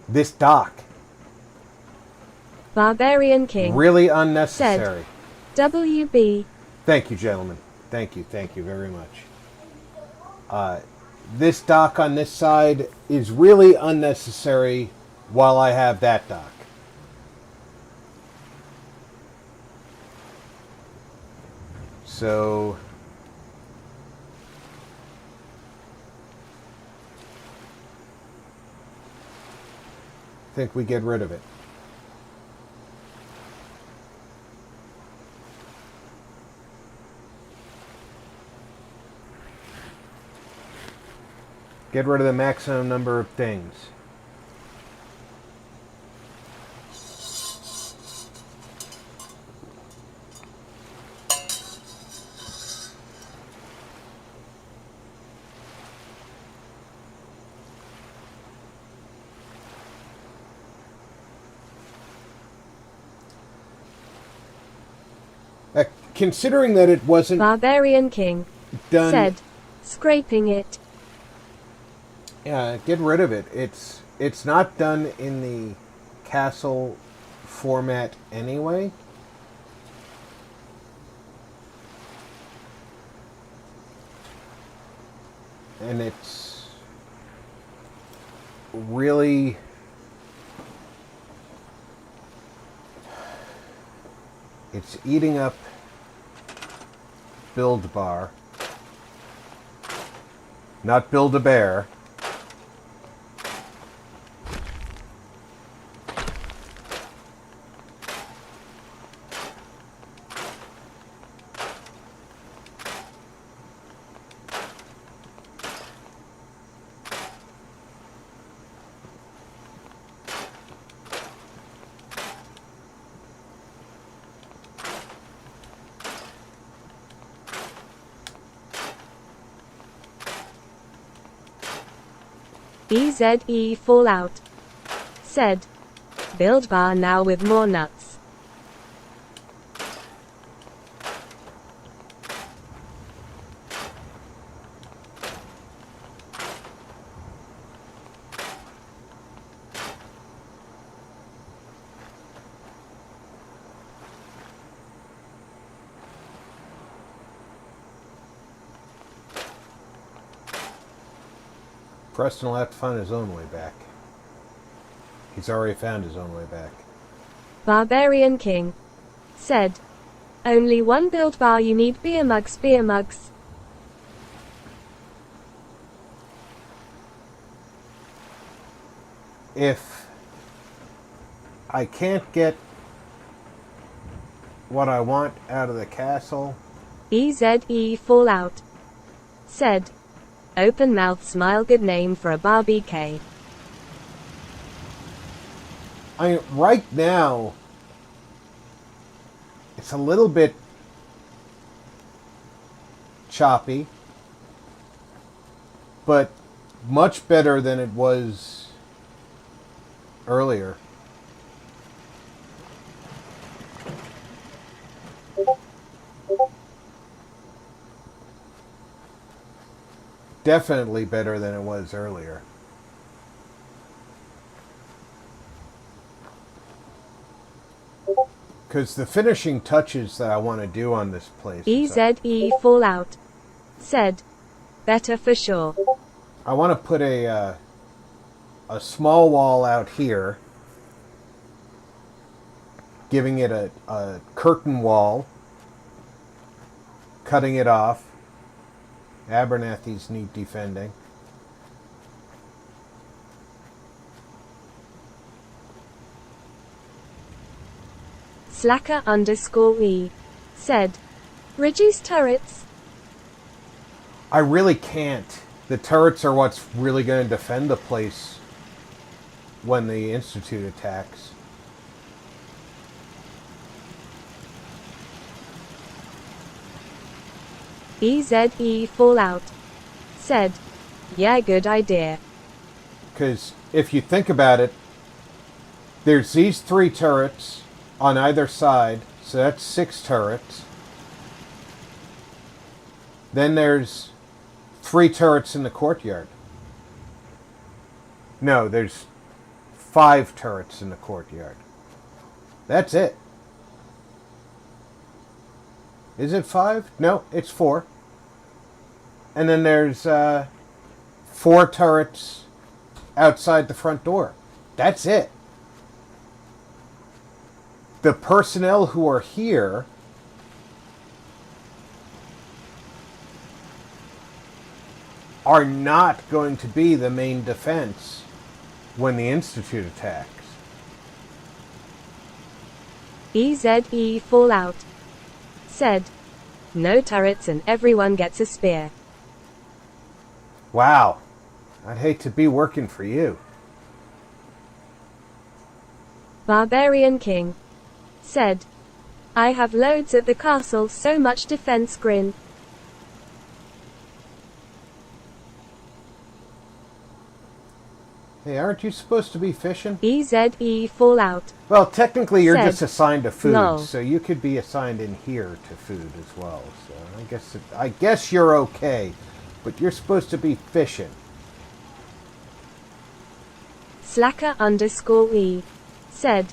This dock. Barbarian King. Really unnecessary. Said, WB. Thank you, gentlemen. Thank you very much. This dock on this side is really unnecessary while I have that dock. So I think we get rid of it. Get rid of the maximum number of things. Considering that it wasn't Barbarian King. done, Said, scraping it. Yeah, get rid of it. It's not done in the castle format anyway. And it's really it's eating up Build Bar. Not Build a Bear. EZE Fallout. Said, build bar now with more nuts. Preston will have to find his own way back. He's already found his own way back. Barbarian King. Said, only one build bar, you need beer mugs, beer mugs. If I can't get what I want out of the castle, EZE Fallout. Said, open mouth smile, good name for a barbecue. right now, it's a little bit choppy, but much better than it was earlier. Definitely better than it was earlier. Because the finishing touches that I want to do on this place, EZE Fallout. Said, better for sure. I want to put a small wall out here, giving it a curtain wall, cutting it off. Abernathy's need defending. Slacker _E. Said, reduce turrets. I really can't. The turrets are what's really going to defend the place when the Institute attacks. EZE Fallout. Said, yeah, good idea. Because if you think about it, there's these 3 turrets on either side, So that's 6 turrets. Then there's 3 turrets in the courtyard. No, there's 5 turrets in the courtyard. That's it. Is it 5? No, it's 4. And then there's 4 turrets outside the front door. That's it. The personnel who are here are not going to be the main defense when the Institute attacks. EZE Fallout said, no turrets and everyone gets a spear. Wow. I'd hate to be working for you. Barbarian King said, I have loads at the castle, so much defense grin. Hey, aren't you supposed to be fishing? EZE Fallout. Well, technically you're said, just assigned to food, no. so you could be assigned in here to food as well. So I guess you're okay, but you're supposed to be fishing. Slacker _ said,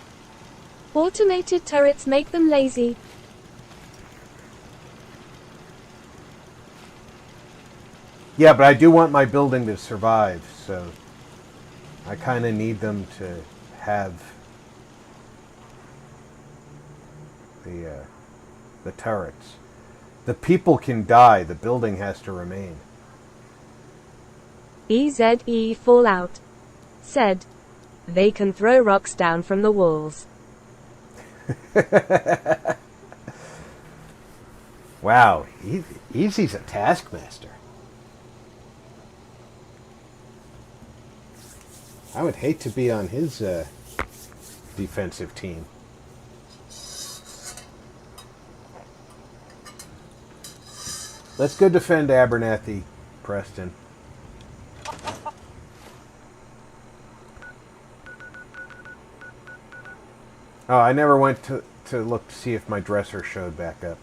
automated turrets make them lazy. Yeah, but I do want my building to survive, so I kind of need them to have the turrets. The people can die, the building has to remain. EZE Fallout said, they can throw rocks down from the walls. Wow, Easy's a taskmaster. I would hate to be on his defensive team. Let's go defend Abernathy, Preston. Oh, I never went to look to see if my dresser showed back up.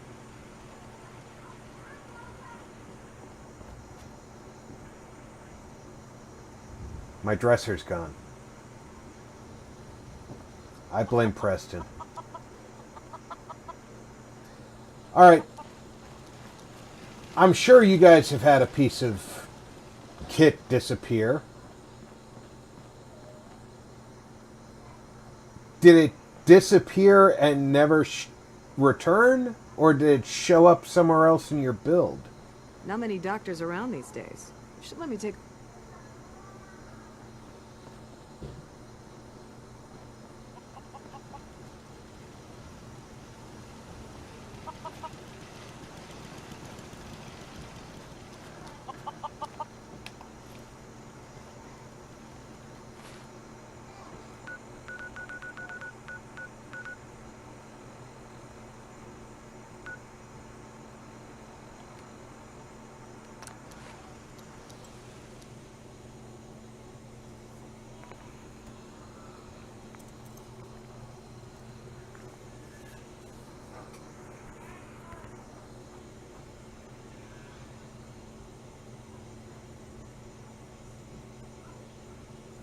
My dresser's gone. I blame Preston. Alright. I'm sure you guys have had a piece of kit disappear. Did it disappear and never return? Or did it show up somewhere else in your build? Not many doctors around these days. You should let me take...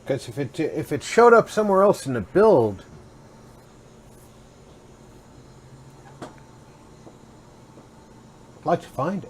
Because if it showed up somewhere else in the build, I'd like to find it.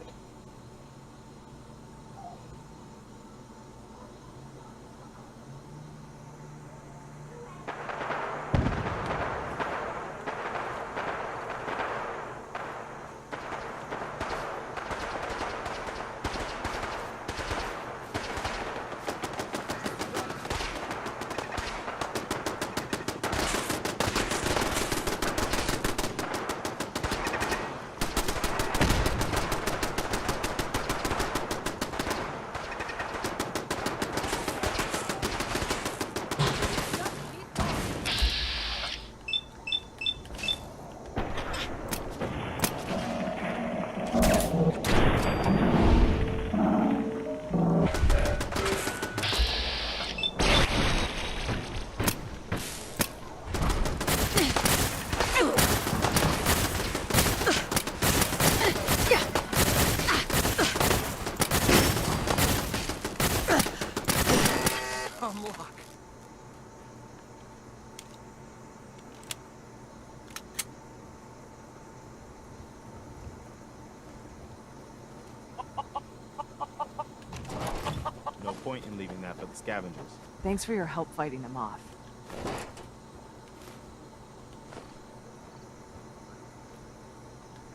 after the scavengers. Thanks for your help fighting them off.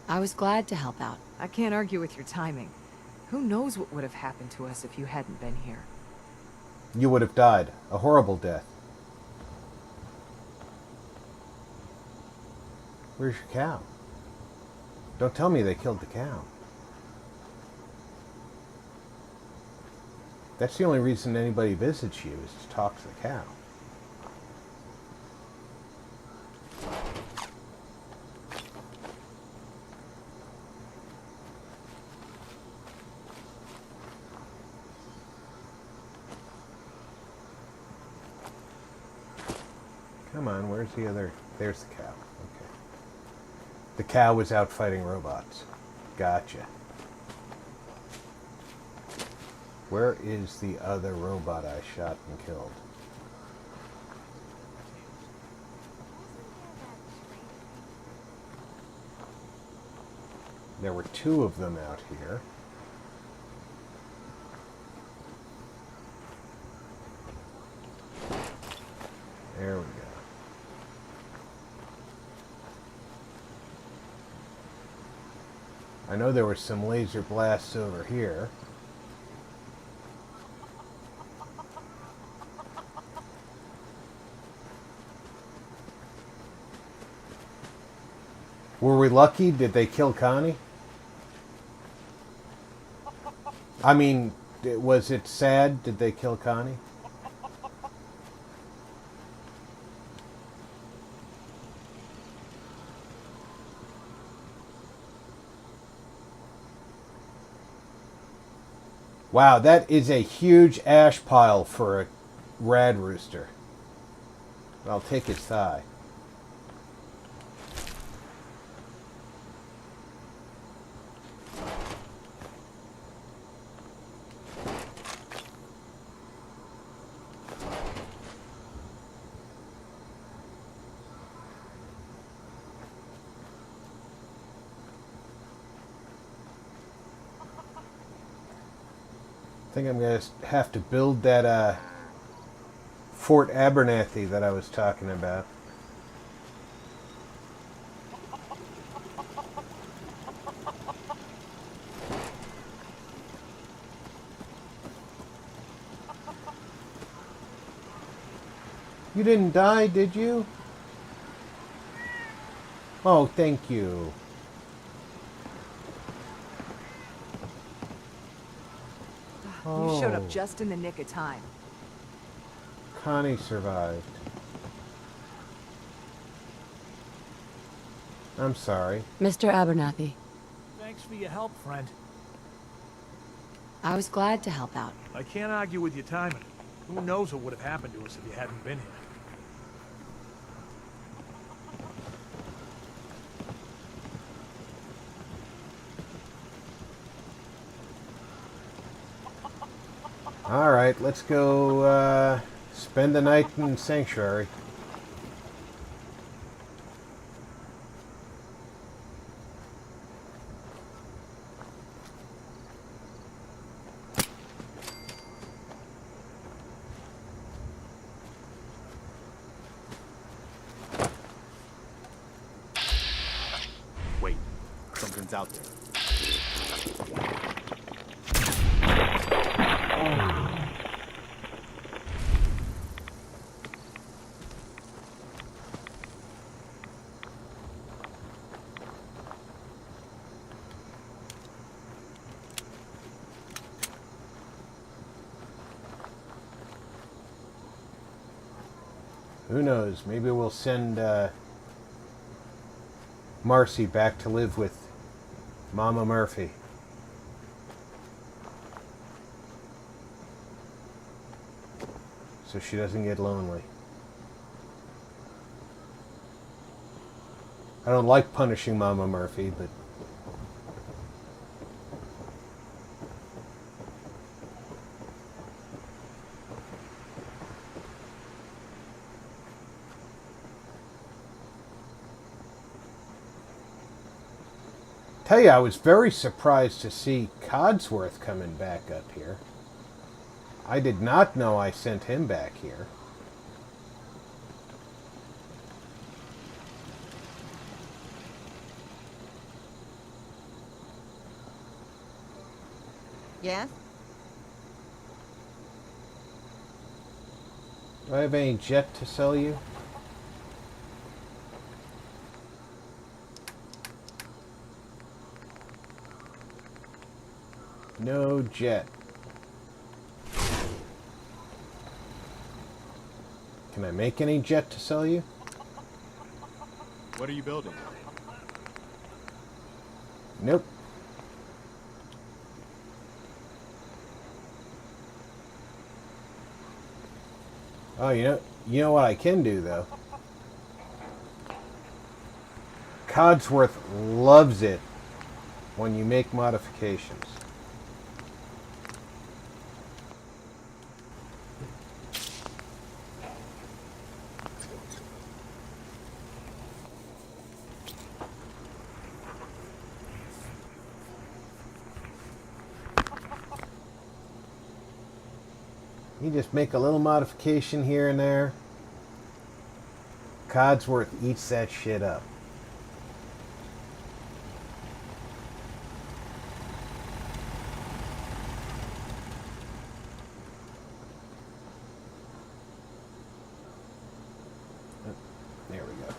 I was glad to help out. I can't argue with your timing. Who knows what would have happened to us if you hadn't been here? You would have died. A horrible death. Where's your cow? Don't tell me they killed the cow. That's the only reason anybody visits you, is to talk to the cow. Come on, where's the other? There's the cow. Okay. The cow was out fighting robots. Gotcha. Where is the other robot I shot and killed? There were two of them out here. There we go. I know there were some laser blasts over here. Were we lucky? Did they kill Connie? I mean, was it sad? Did they kill Connie? Wow, that is a huge ash pile for a rad rooster. I'll take his thigh. I think I'm going to have to build that Fort Abernathy that I was talking about. You didn't die, did you? Oh, thank you. You showed up just in the nick of time. Connie survived. I'm sorry. Mr. Abernathy, Thanks for your help, friend. I was glad to help out. I can't argue with your timing. Who knows what would have happened to us if you hadn't been here. All right, let's go spend the night in Sanctuary. Wait, something's out there. Who knows? Maybe we'll send Marcy back to live with Mama Murphy. So she doesn't get lonely. I don't like punishing Mama Murphy, but tell you, I was very surprised to see Codsworth coming back up here. I did not know I sent him back here. Yes? Do I have any jet to sell you? No jet. Can I make any jet to sell you? What are you building? Nope. Oh, you know what I can do though? Codsworth loves it when you make modifications. You just make a little modification here and there. Codsworth eats that shit up. There we go.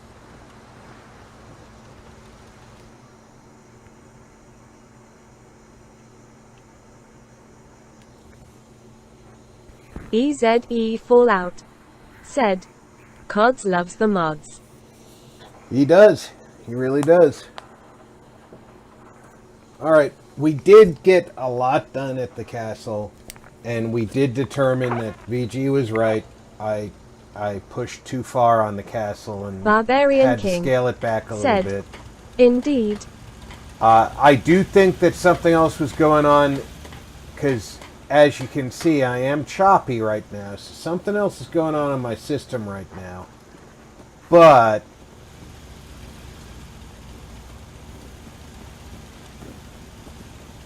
EZE Fallout said, Cods loves the mods. He does. He really does. Alright, we did get a lot done at the castle, and we did determine that VG was right. I pushed too far on the castle and Barbarian had King to scale it back a said, little bit. Indeed. I do think that something else was going on, because as you can see, I am choppy right now. So something else is going on in my system right now. But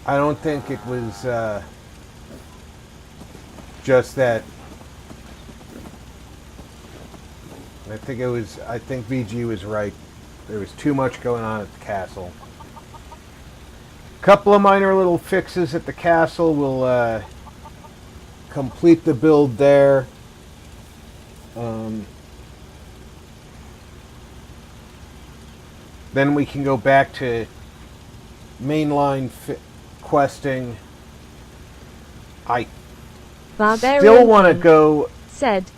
I don't think it was just that. I think VG was right. There was too much going on at the castle. Couple of minor little fixes at the castle will complete the build there. Then we can go back to mainline questing. I Barbarian still want to King go. said,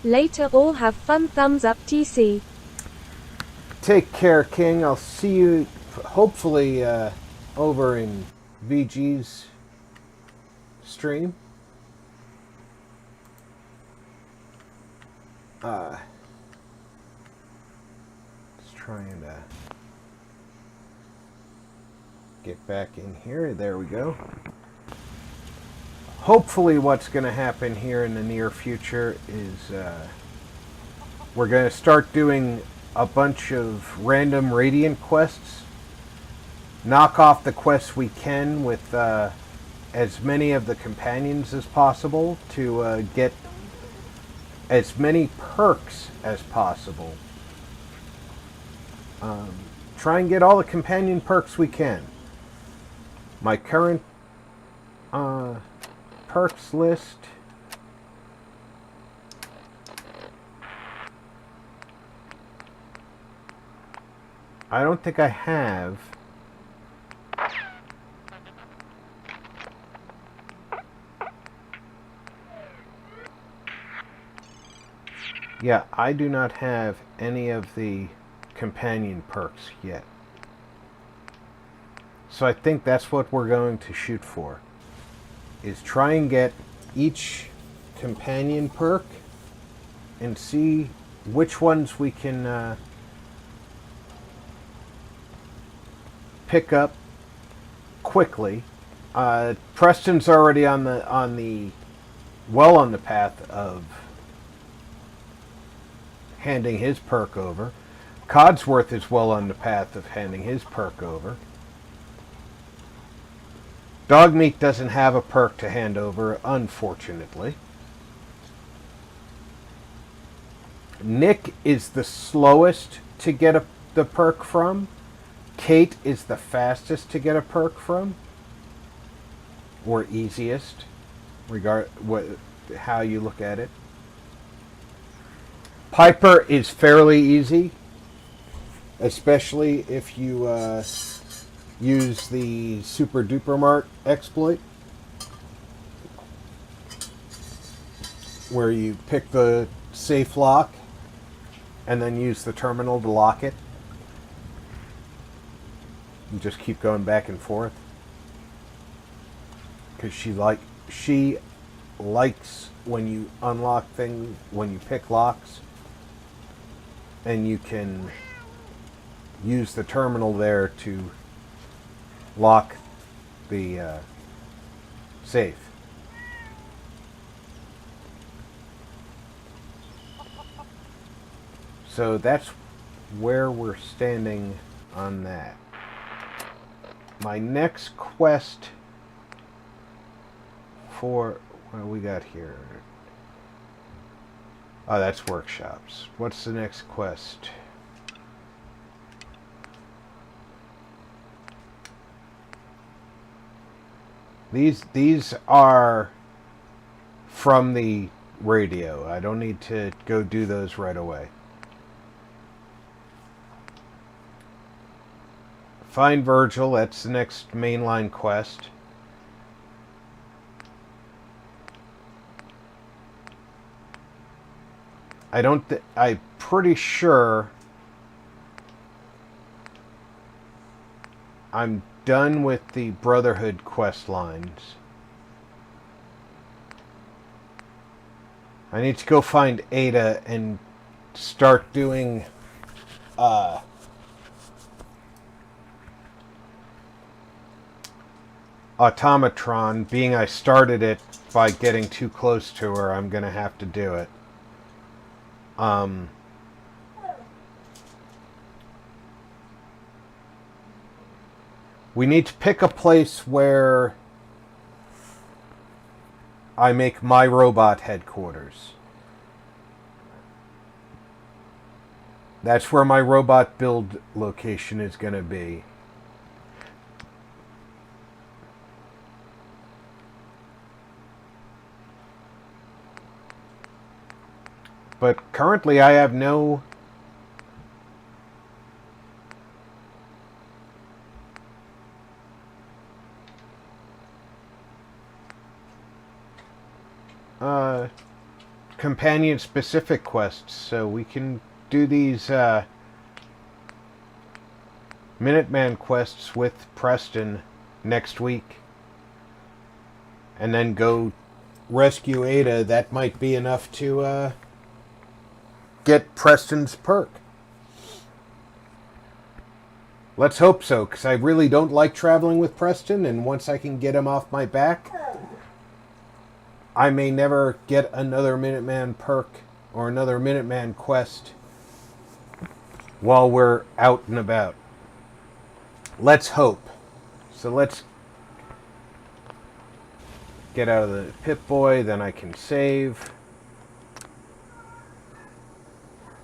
later all have fun, thumbs up TC. Take care, King. I'll see you hopefully over in VG's stream. Just trying to get back in here. There we go. Hopefully what's going to happen here in the near future is we're going to start doing a bunch of random Radiant quests. Knock off the quests we can with as many of the companions as possible to get as many perks as possible. Try and get all the companion perks we can. My current perks list. I don't think I have. Yeah, I do not have any of the companion perks yet. So I think that's what we're going to shoot for. Is try and get each companion perk and see which ones we can pick up quickly. Preston's already on the path of handing his perk over. Codsworth is well on the path of handing his perk over. Dog meat doesn't have a perk to hand over, unfortunately. Nick is the slowest to get the perk from. Kate is the fastest to get a perk from. Or easiest, how you look at it. Piper is fairly easy, especially if you use the Super Duper Mart exploit, where you pick the safe lock and then use the terminal to lock it. You just keep going back and forth. Because she likes when you unlock things, when you pick locks, and you can use the terminal there to lock the safe. So that's where we're standing on that. My next quest for what we got here? Oh, that's workshops. What's the next quest? These are from the radio. I don't need to go do those right away. Find Virgil, that's the next mainline quest. I'm pretty sure I'm done with the Brotherhood quest lines. I need to go find Ada and start doing Automatron. Being I started it by getting too close to her, I'm going to have to do it. We need to pick a place where I make my robot headquarters. That's where my robot build location is going to be. But currently I have no companion specific quests, so we can do these Minuteman quests with Preston next week and then go rescue Ada. That might be enough to get Preston's perk. Let's hope so, because I really don't like traveling with Preston, and once I can get him off my back, I may never get another Minuteman perk or another Minuteman quest while we're out and about. Let's hope. So let's get out of the Pip-Boy, then I can save.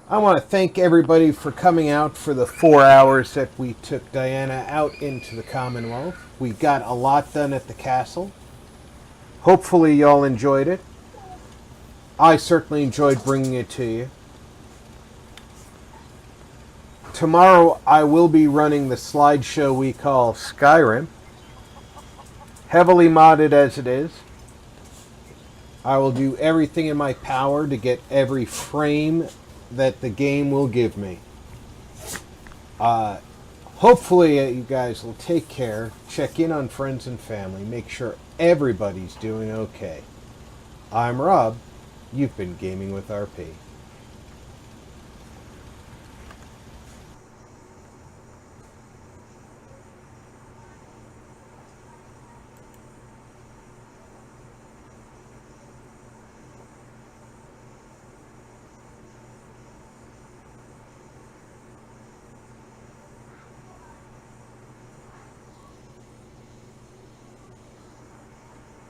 I want to thank everybody for coming out for the 4 hours that we took Diana out into the Commonwealth. We got a lot done at the castle. Hopefully y'all enjoyed it. I certainly enjoyed bringing it to you. Tomorrow I will be running the slideshow we call Skyrim. Heavily modded as it is. I will do everything in my power to get every frame that the game will give me. Hopefully you guys will take care, check in on friends and family, make sure everybody's doing okay. I'm Rob. You've been Gaming with RP.